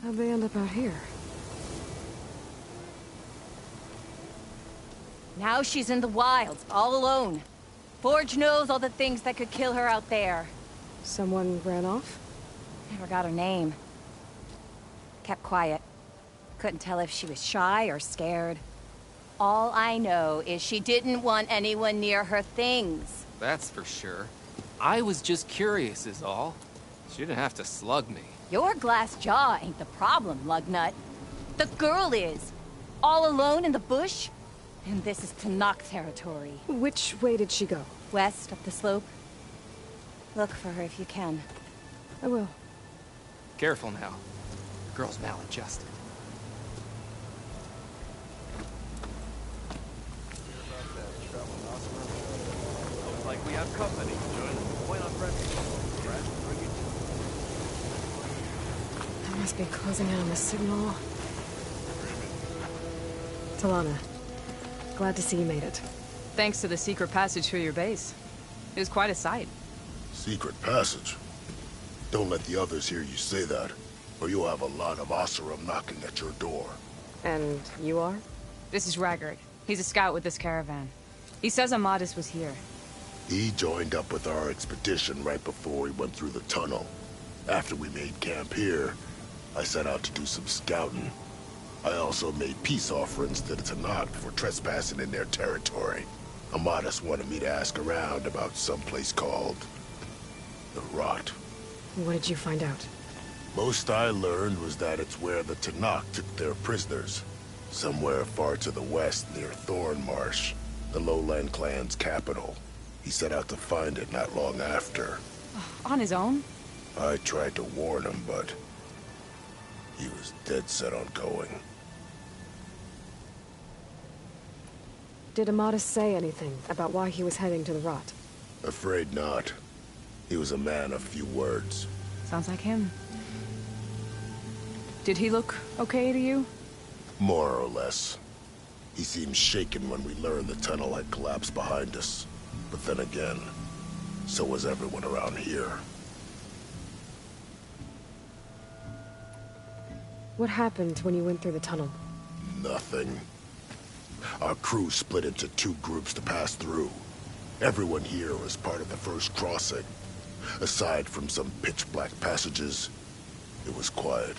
How'd they end up out here? Now she's in the wilds, all alone. Forge knows all the things that could kill her out there. Someone ran off? Never got her name. Kept quiet. Couldn't tell if she was shy or scared. All I know is she didn't want anyone near her things. That's for sure. I was just curious is all. She didn't have to slug me. Your glass jaw ain't the problem, Lugnut. The girl is. All alone in the bush. And this is Tenakth territory. Which way did she go? West, up the slope. Look for her if you can. I will. Careful now. The girl's maladjusted. Looks like we have company. Join us. Point on They must be closing in on the signal. Talana, glad to see you made it. Thanks to the secret passage through your base. It was quite a sight. Secret passage? Don't let the others hear you say that, or you'll have a lot of Oseram knocking at your door. And you are? This is Raggard. He's a scout with this caravan. He says Amadis was here. He joined up with our expedition right before we went through the tunnel. After we made camp here, I set out to do some scouting. I also made peace offerings to the Tenakth for trespassing in their territory. Amadis wanted me to ask around about some place called the Rot. What did you find out? Most I learned was that it's where the Tenakth took their prisoners. Somewhere far to the west near Thornmarsh, the Lowland clan's capital. He set out to find it not long after. On his own? I tried to warn him, but he was dead set on going. Did Amadis say anything about why he was heading to the Rot? Afraid not. He was a man of few words. Sounds like him. Did he look okay to you? More or less. He seemed shaken when we learned the tunnel had collapsed behind us. But then again, so was everyone around here. What happened when you went through the tunnel? Nothing. Our crew split into two groups to pass through. Everyone here was part of the first crossing. Aside from some pitch-black passages, it was quiet.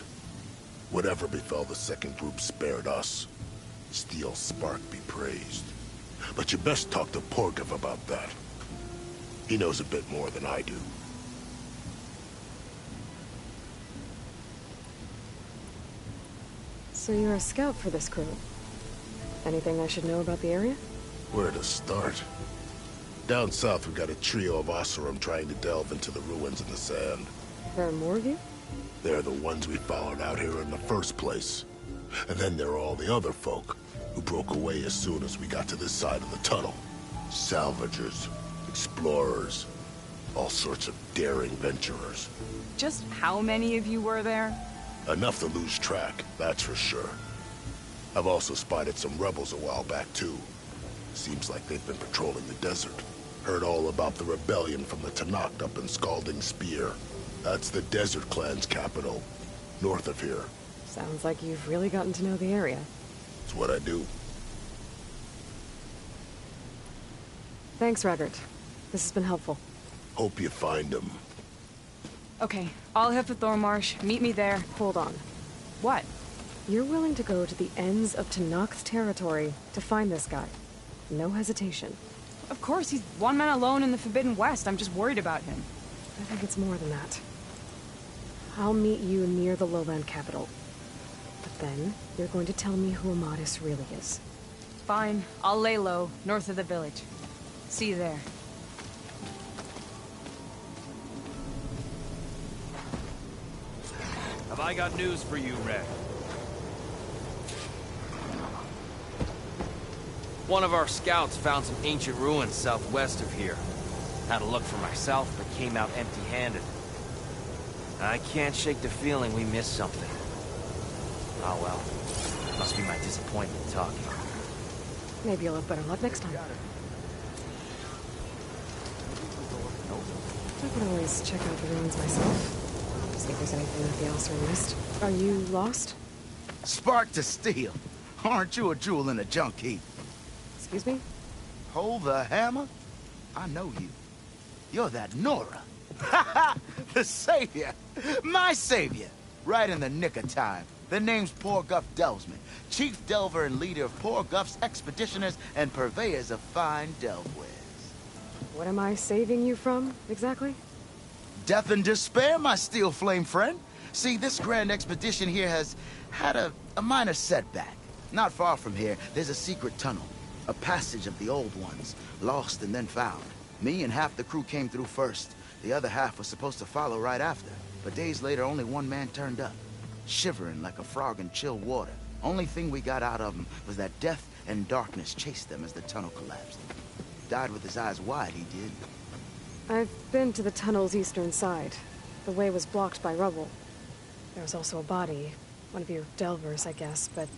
Whatever befell the second group spared us. Steel Spark be praised. But you best talk to Porgov about that. He knows a bit more than I do. So you're a scout for this crew? Anything I should know about the area? Where to start? Down south we got a trio of Oseram trying to delve into the ruins in the sand. There are more of you? They're the ones we followed out here in the first place. And then there are all the other folk, who broke away as soon as we got to this side of the tunnel. Salvagers, explorers, all sorts of daring venturers. Just how many of you were there? Enough to lose track, that's for sure. I've also spotted some rebels a while back, too. Seems like they've been patrolling the desert. Heard all about the rebellion from the Tenakth up in Scalding Spear. That's the Desert Clan's capital, north of here. Sounds like you've really gotten to know the area. It's what I do. Thanks, Raggard. This has been helpful. Hope you find him. Okay, I'll head for Thornmarsh. Meet me there. Hold on. What? You're willing to go to the ends of Tenakth territory to find this guy. No hesitation. Of course, he's one man alone in the Forbidden West. I'm just worried about him. I think it's more than that. I'll meet you near the Lowland capital. But then, you're going to tell me who Amadis really is. Fine. I'll lay low, north of the village. See you there. Have I got news for you, Red? One of our scouts found some ancient ruins southwest of here. Had a look for myself, but came out empty-handed. I can't shake the feeling we missed something. Oh well. Must be my disappointment talking. Maybe you'll have better luck next time. I could always check out the ruins myself. see if there's anything that the Oseram missed. Are you lost? Spark to steel. Aren't you a jewel in a junk heap? Excuse me? Hold the hammer? I know you. You're that Nora. The savior. My savior. Right in the nick of time. The name's Poor Guff Delvesman, chief delver and leader of Poor Guff's expeditioners and purveyors of fine delve wares. What am I saving you from, exactly? Death and despair, my steel flame friend. See, this grand expedition here has had a minor setback. Not far from here, there's a secret tunnel. A passage of the old ones, lost and then found. Me and half the crew came through first. The other half was supposed to follow right after. But days later, only one man turned up. Shivering like a frog in chill water. Only thing we got out of him was that death and darkness chased them as the tunnel collapsed. Died with his eyes wide, he did. I've been to the tunnel's eastern side. The way was blocked by rubble. There was also a body. One of your delvers, I guess, but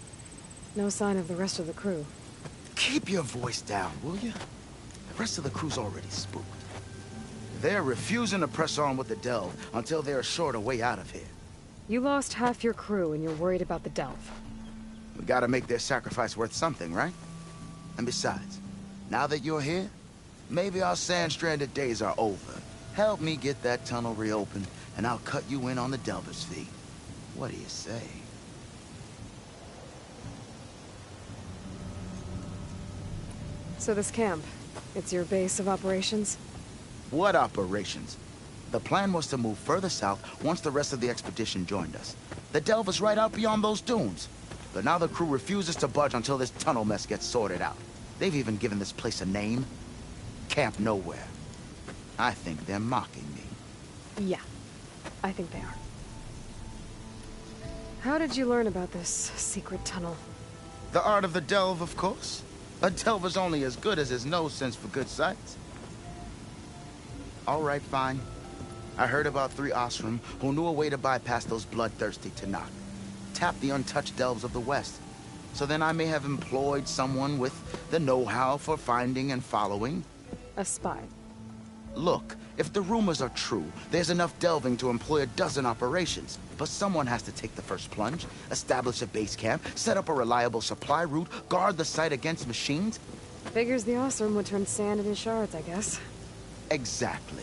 no sign of the rest of the crew. Keep your voice down, will you? The rest of the crew's already spooked. They're refusing to press on with the delve until they're assured a way out of here. You lost half your crew and you're worried about the delve. We gotta make their sacrifice worth something, right? And besides, now that you're here, maybe our sand-stranded days are over. Help me get that tunnel reopened, and I'll cut you in on the delver's fee. What do you say? So this camp, it's your base of operations? What operations? The plan was to move further south once the rest of the expedition joined us. The delve is right out beyond those dunes. But now the crew refuses to budge until this tunnel mess gets sorted out. They've even given this place a name. Camp Nowhere. I think they're mocking me. Yeah, I think they are. How did you learn about this secret tunnel? The art of the delve, of course. A delver's only as good as his nose sense for good sights. All right, fine. I heard about 3 Oseram who knew a way to bypass those bloodthirsty Tenakth. Tap the untouched delves of the West. So then I may have employed someone with the know-how for finding and following. A spy. Look, if the rumors are true, there's enough delving to employ a dozen operations. But someone has to take the first plunge, establish a base camp, set up a reliable supply route, guard the site against machines. Figures the Oseram would turn sand into shards, I guess. Exactly.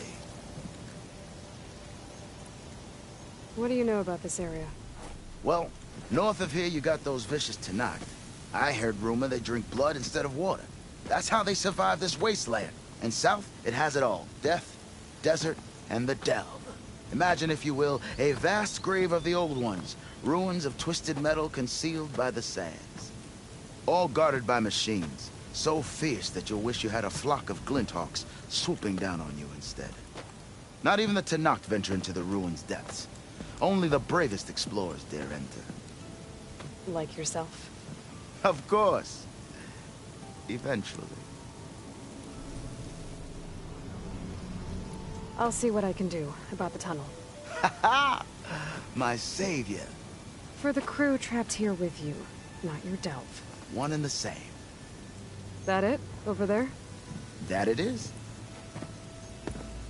What do you know about this area? Well, north of here you got those vicious Tenakth. I heard rumor they drink blood instead of water. That's how they survive this wasteland. And south, it has it all. Death, desert, and the delve. Imagine, if you will, a vast grave of the old ones. Ruins of twisted metal concealed by the sands. All guarded by machines. So fierce that you'll wish you had a flock of glinthawks swooping down on you instead. Not even the Tenakth venture into the ruins' depths. Only the bravest explorers dare enter. Like yourself? Of course. Eventually. I'll see what I can do about the tunnel. Ha-ha! My savior. For the crew trapped here with you, not your delve. One and the same. That it? Over there? That it is.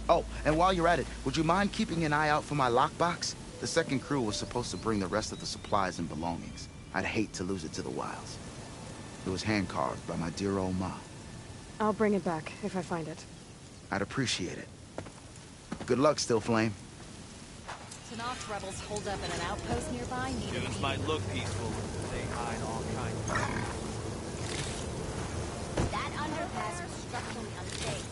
Oh, and while you're at it, would you mind keeping an eye out for my lockbox? The second crew was supposed to bring the rest of the supplies and belongings. I'd hate to lose it to the wilds. It was hand-carved by my dear old ma. I'll bring it back if I find it. I'd appreciate it. Good luck, Still Flame. Tenakth rebels holed up in an outpost nearby. Dudes might look peaceful, but they hide all kinds of... That underpass is structurally unsafe.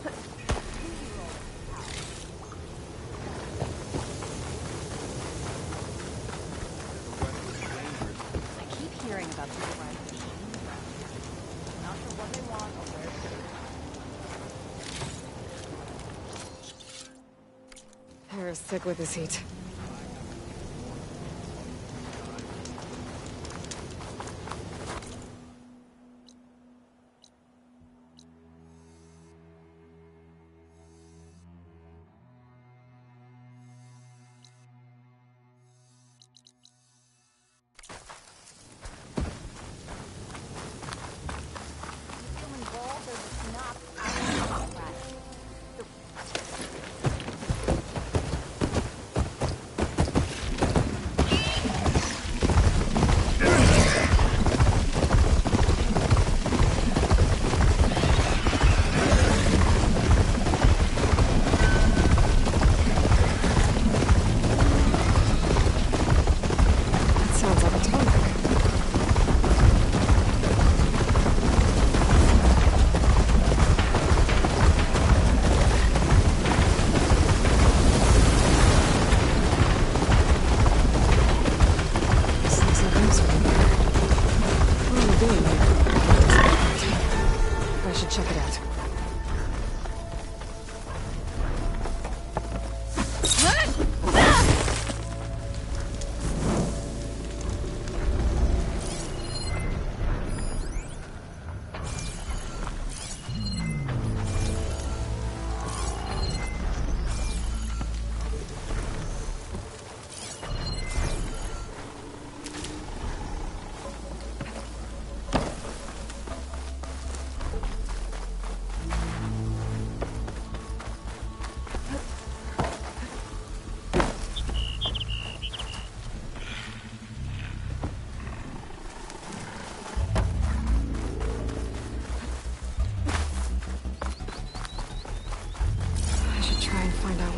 I keep hearing about people riding machines. Not sure what they want or where to go. They're sick with this heat.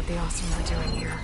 what the Oseram are doing here.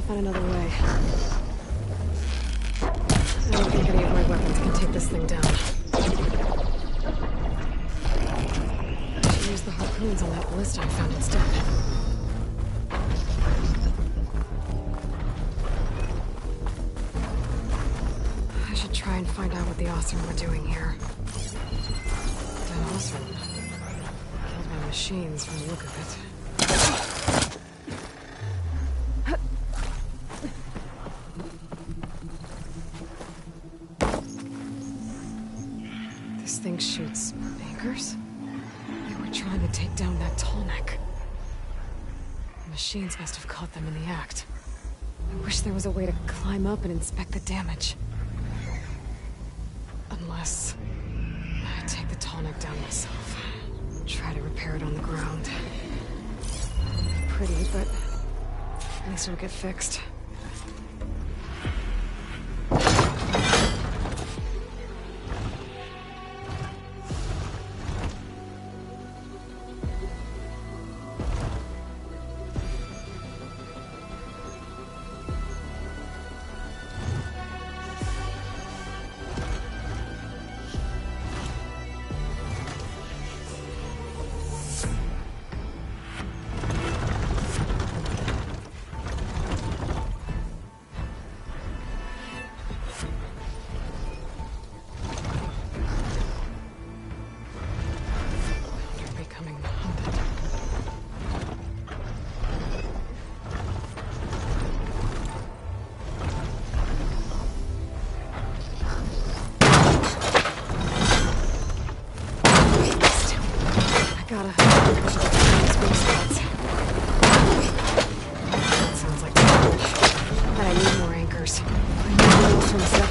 Find another way. I don't think any of my weapons can take this thing down. I should use the harpoons on that ballista I found instead. I should try and find out what the Oseram were doing here. That Oseram killed by machines from the look of it. Thing shoots anchors? They were trying to take down that Tallneck. The machines must have caught them in the act. I wish there was a way to climb up and inspect the damage. Unless I take the Tallneck down myself. Try to repair it on the ground. Pretty, but at least it'll get fixed.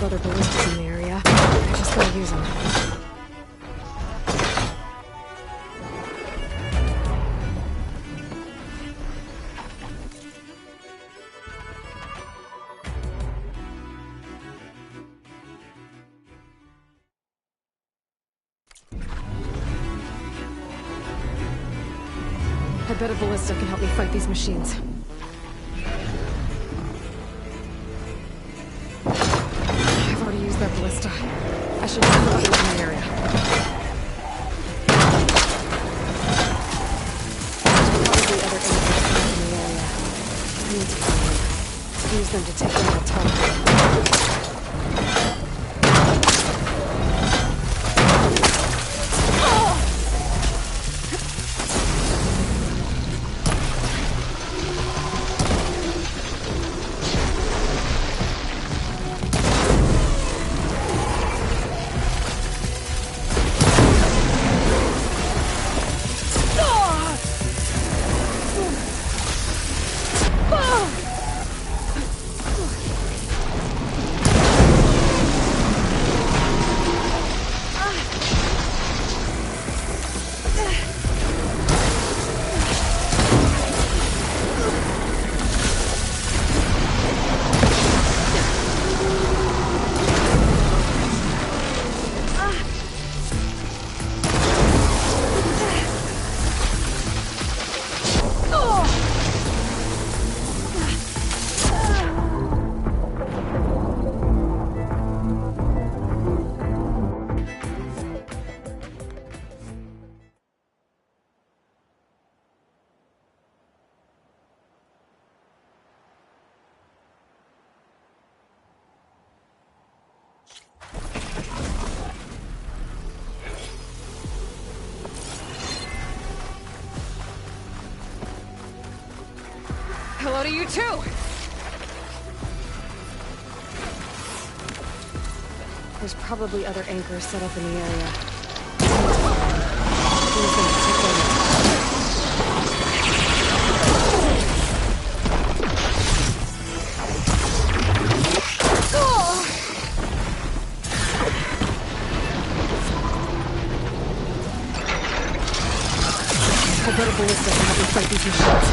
Other ballistas in the area. I just gotta use them. I bet a ballista can help me fight these machines. I've already used that ballista. I should look for others in the area. Probably other enemies in the area. I need to find them. Use them to take down the tunnel. Hello to you too! There's probably other anchors set up in the area. Use them to take down the I bet a ballista can help me fight these machines.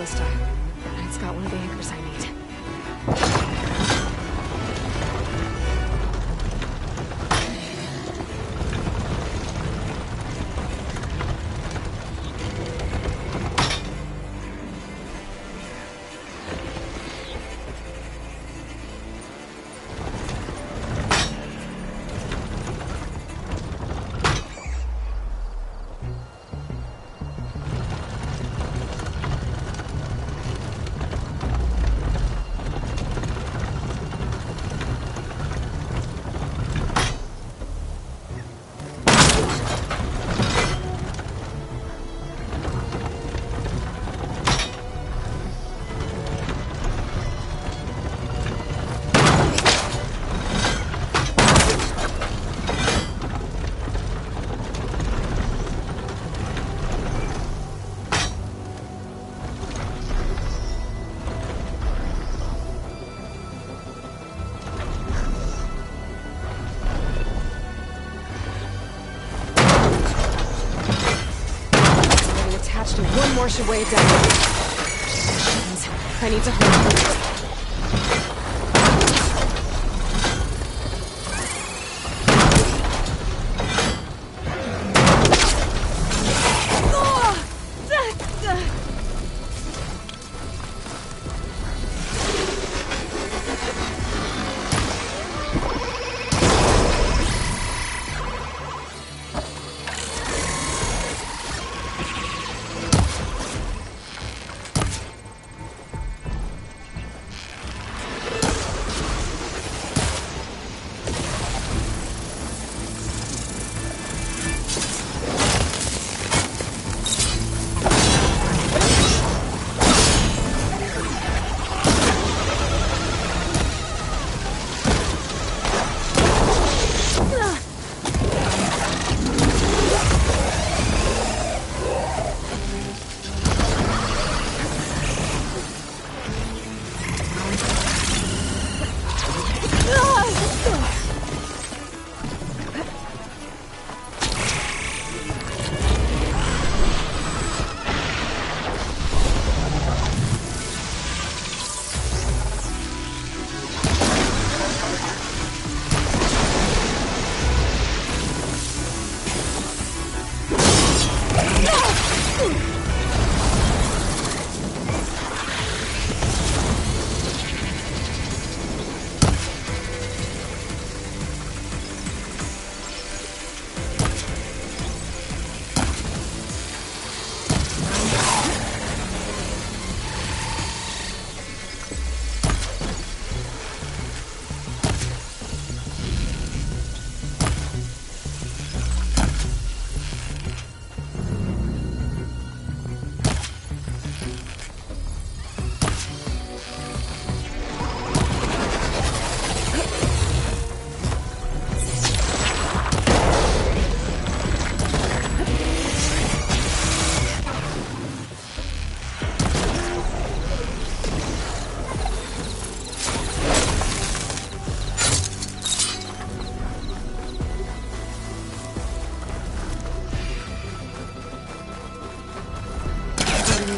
Ballista. It's got one of the anchors I need. One more should weigh it down. I need to hold it.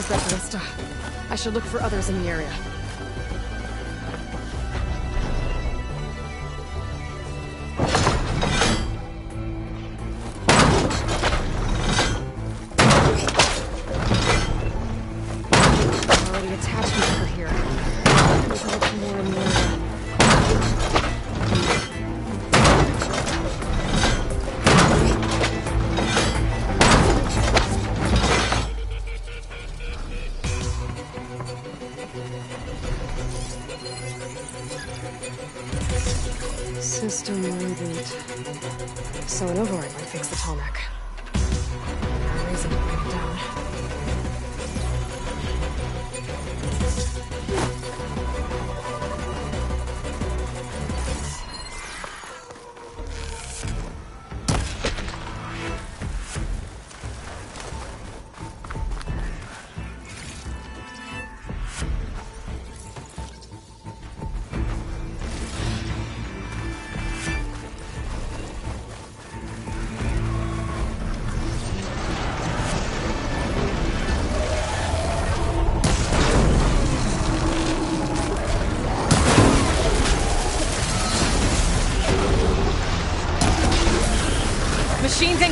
That Ballista. I should look for others in the area. Already attached me over here. There's a lot more in the area. System reboot. So an override might fix the Tallneck. No reason to break it down.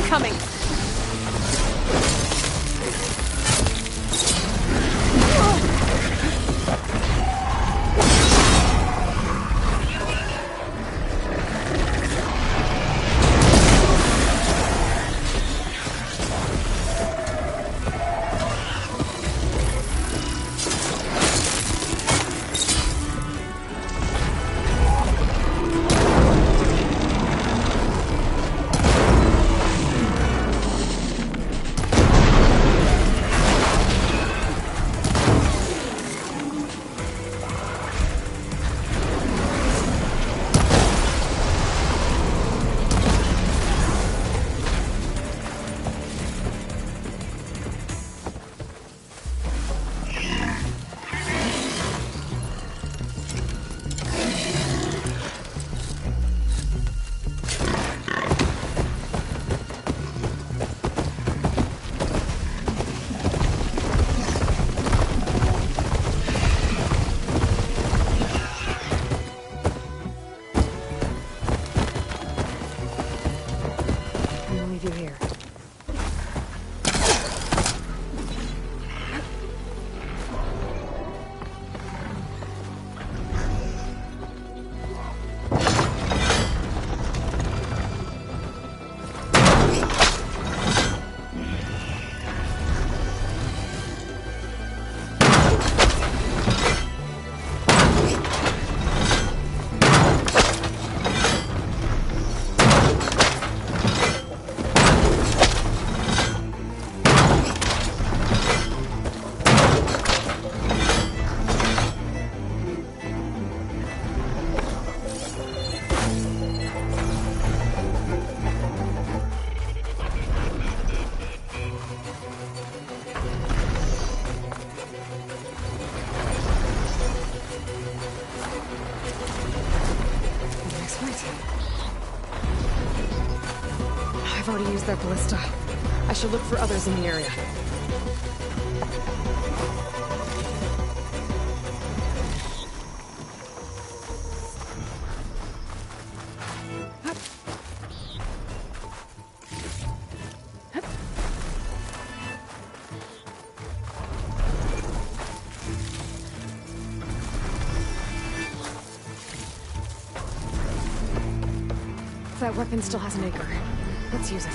coming! I've already used their ballista. I should look for others in the area. That weapon still has an anchor. Let's use it.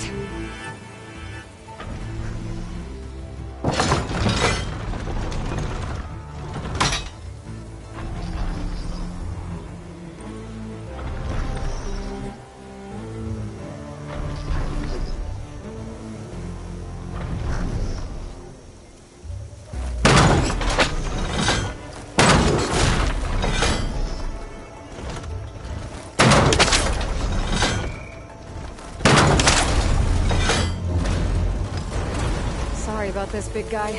Sorry about this, big guy.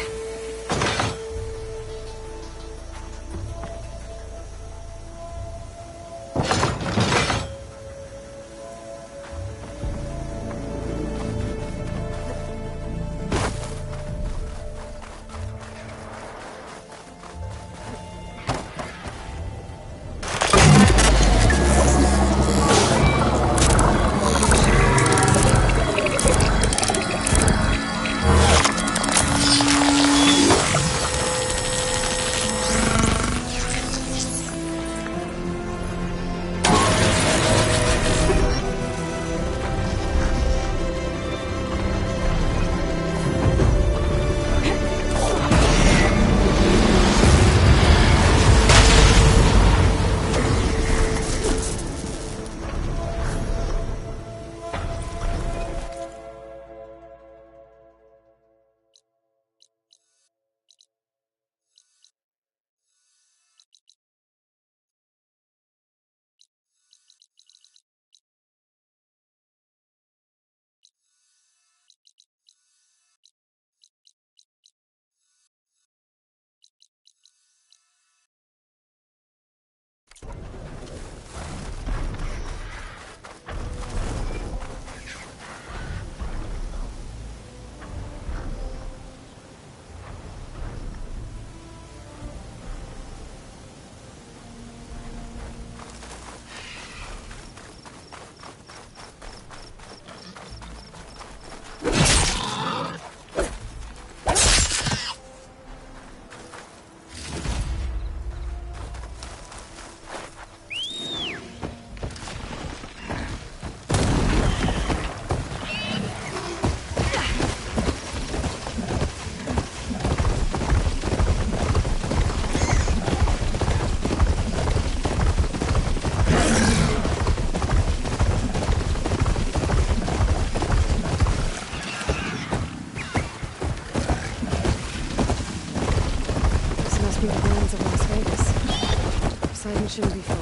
Poseidon shouldn't be far.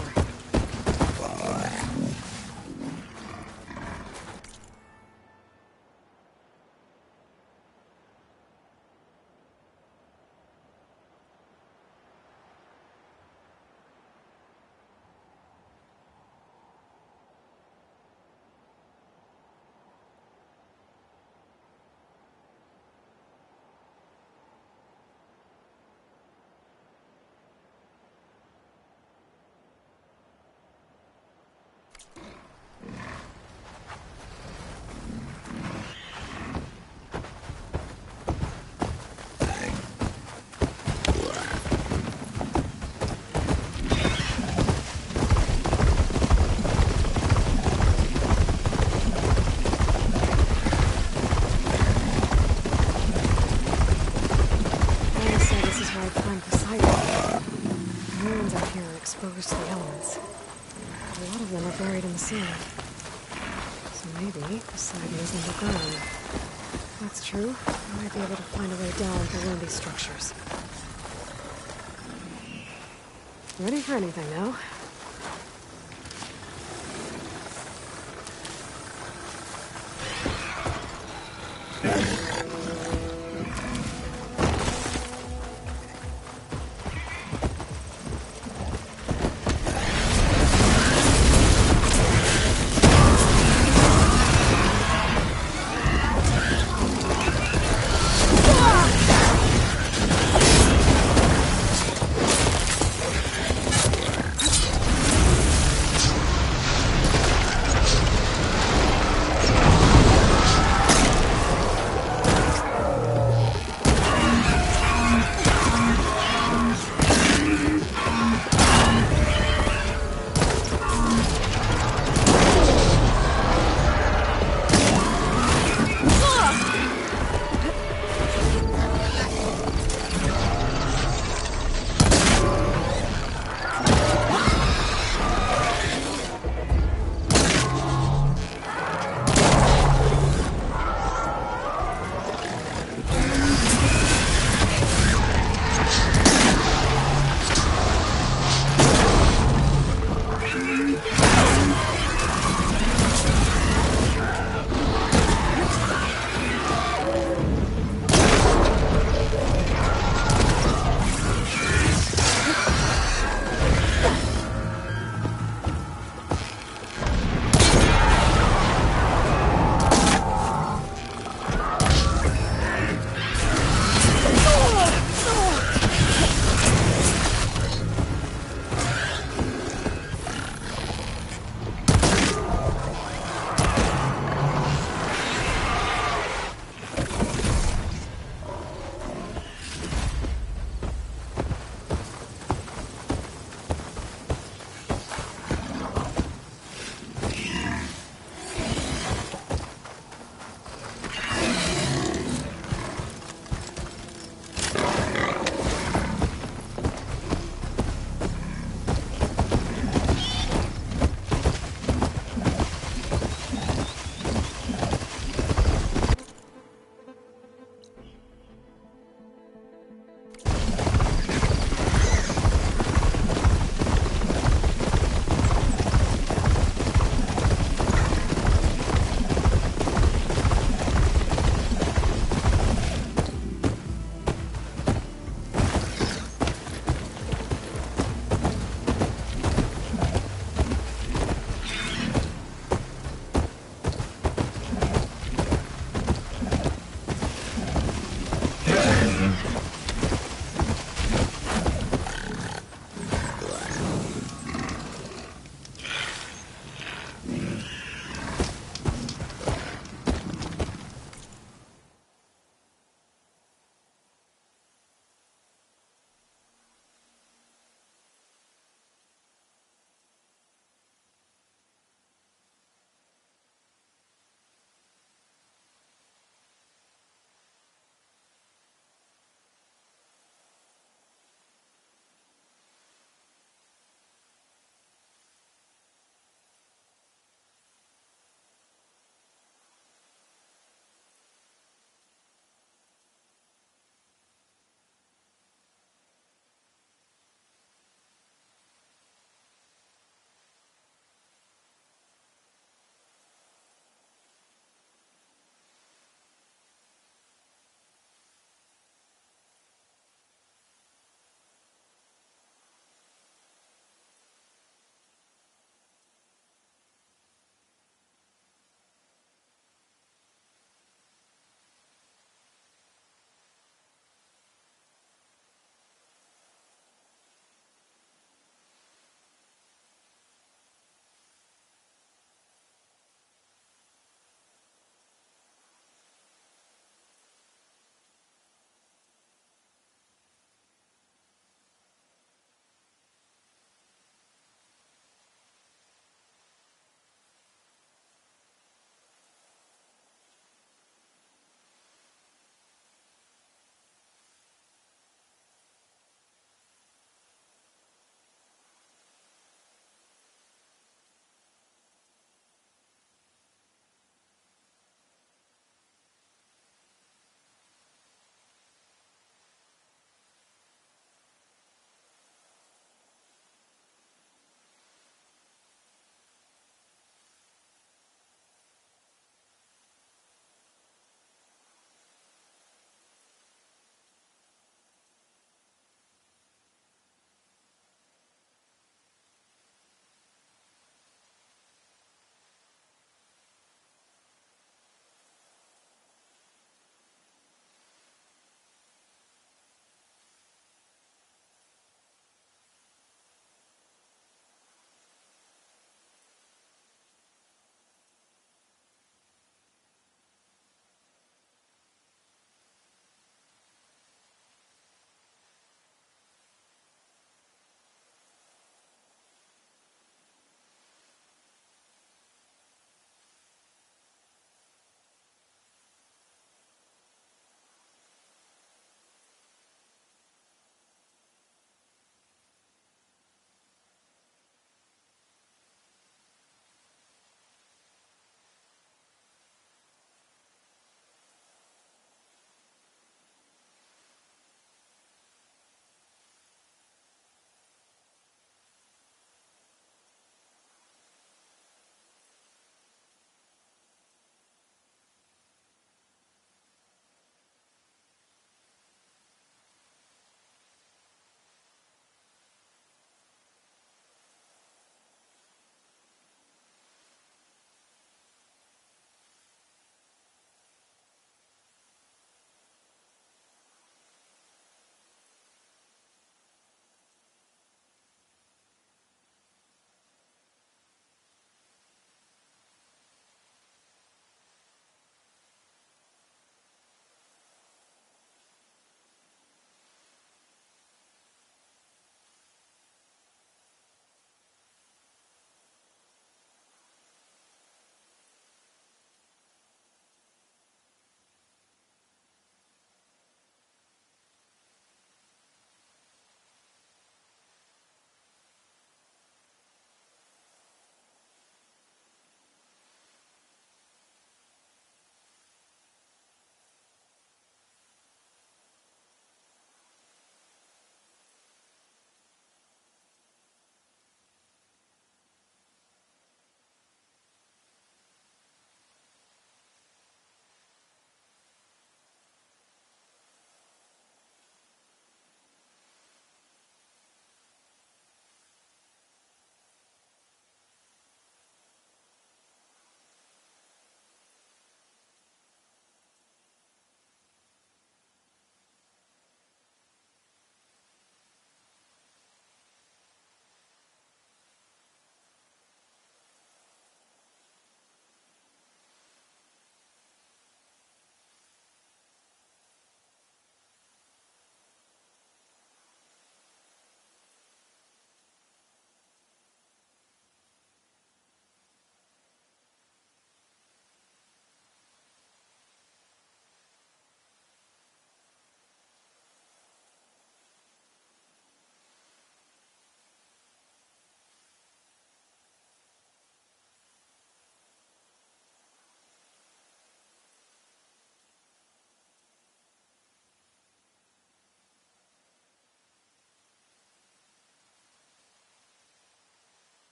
Exposed to the elements. A lot of them are buried in the sand. So maybe Poseidon is underground. If that's true, I might be able to find a way down below these structures. Ready for anything now.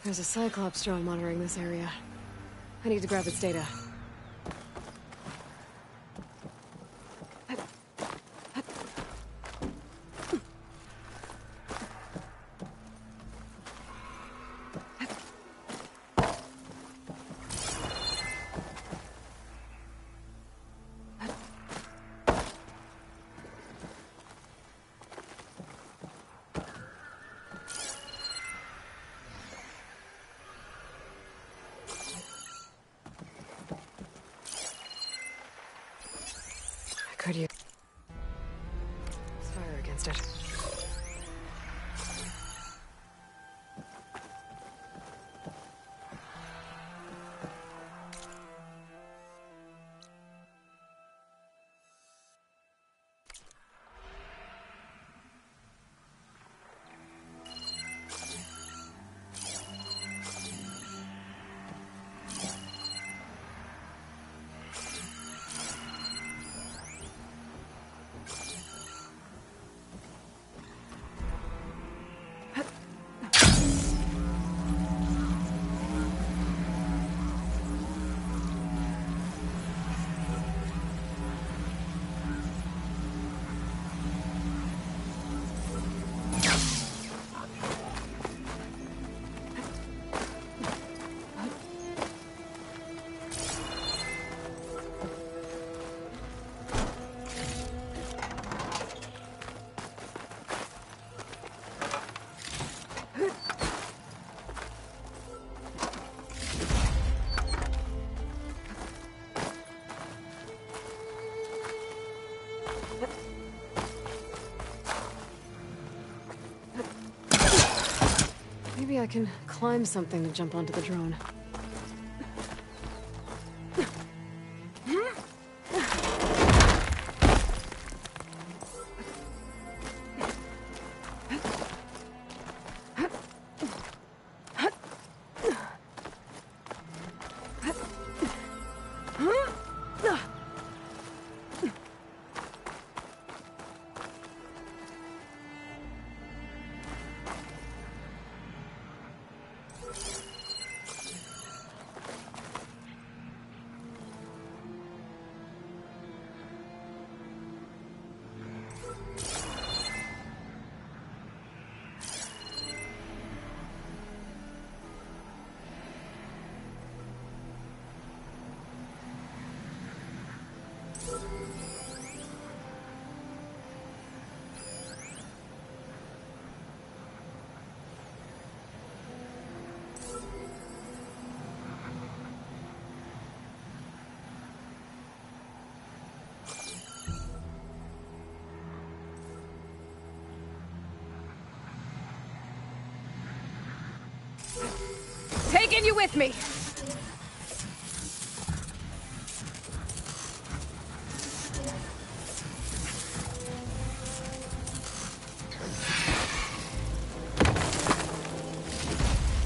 There's a Cyclops drone monitoring this area. I need to grab its data. Could you fire against it? Maybe I can climb something to jump onto the drone. Taking you with me!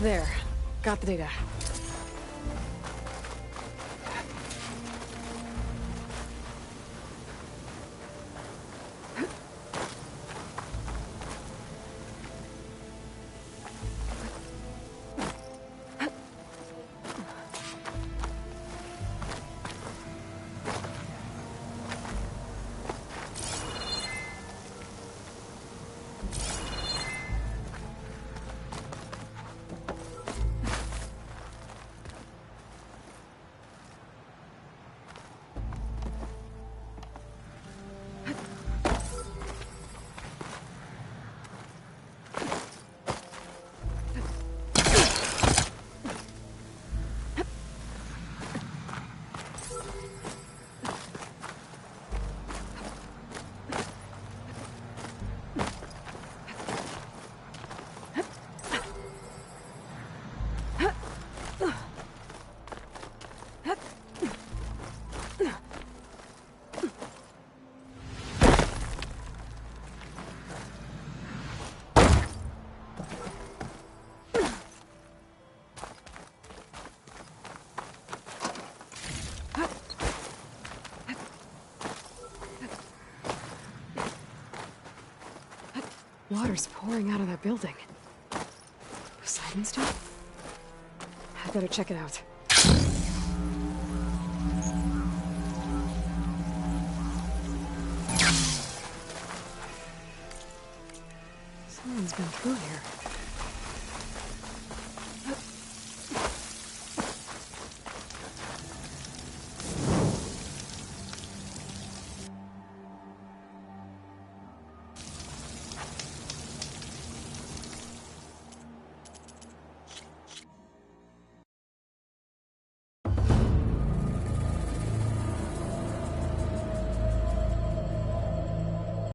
There. Got the data. Water's pouring out of that building. Poseidon's doing? I better check it out. Someone's been through here.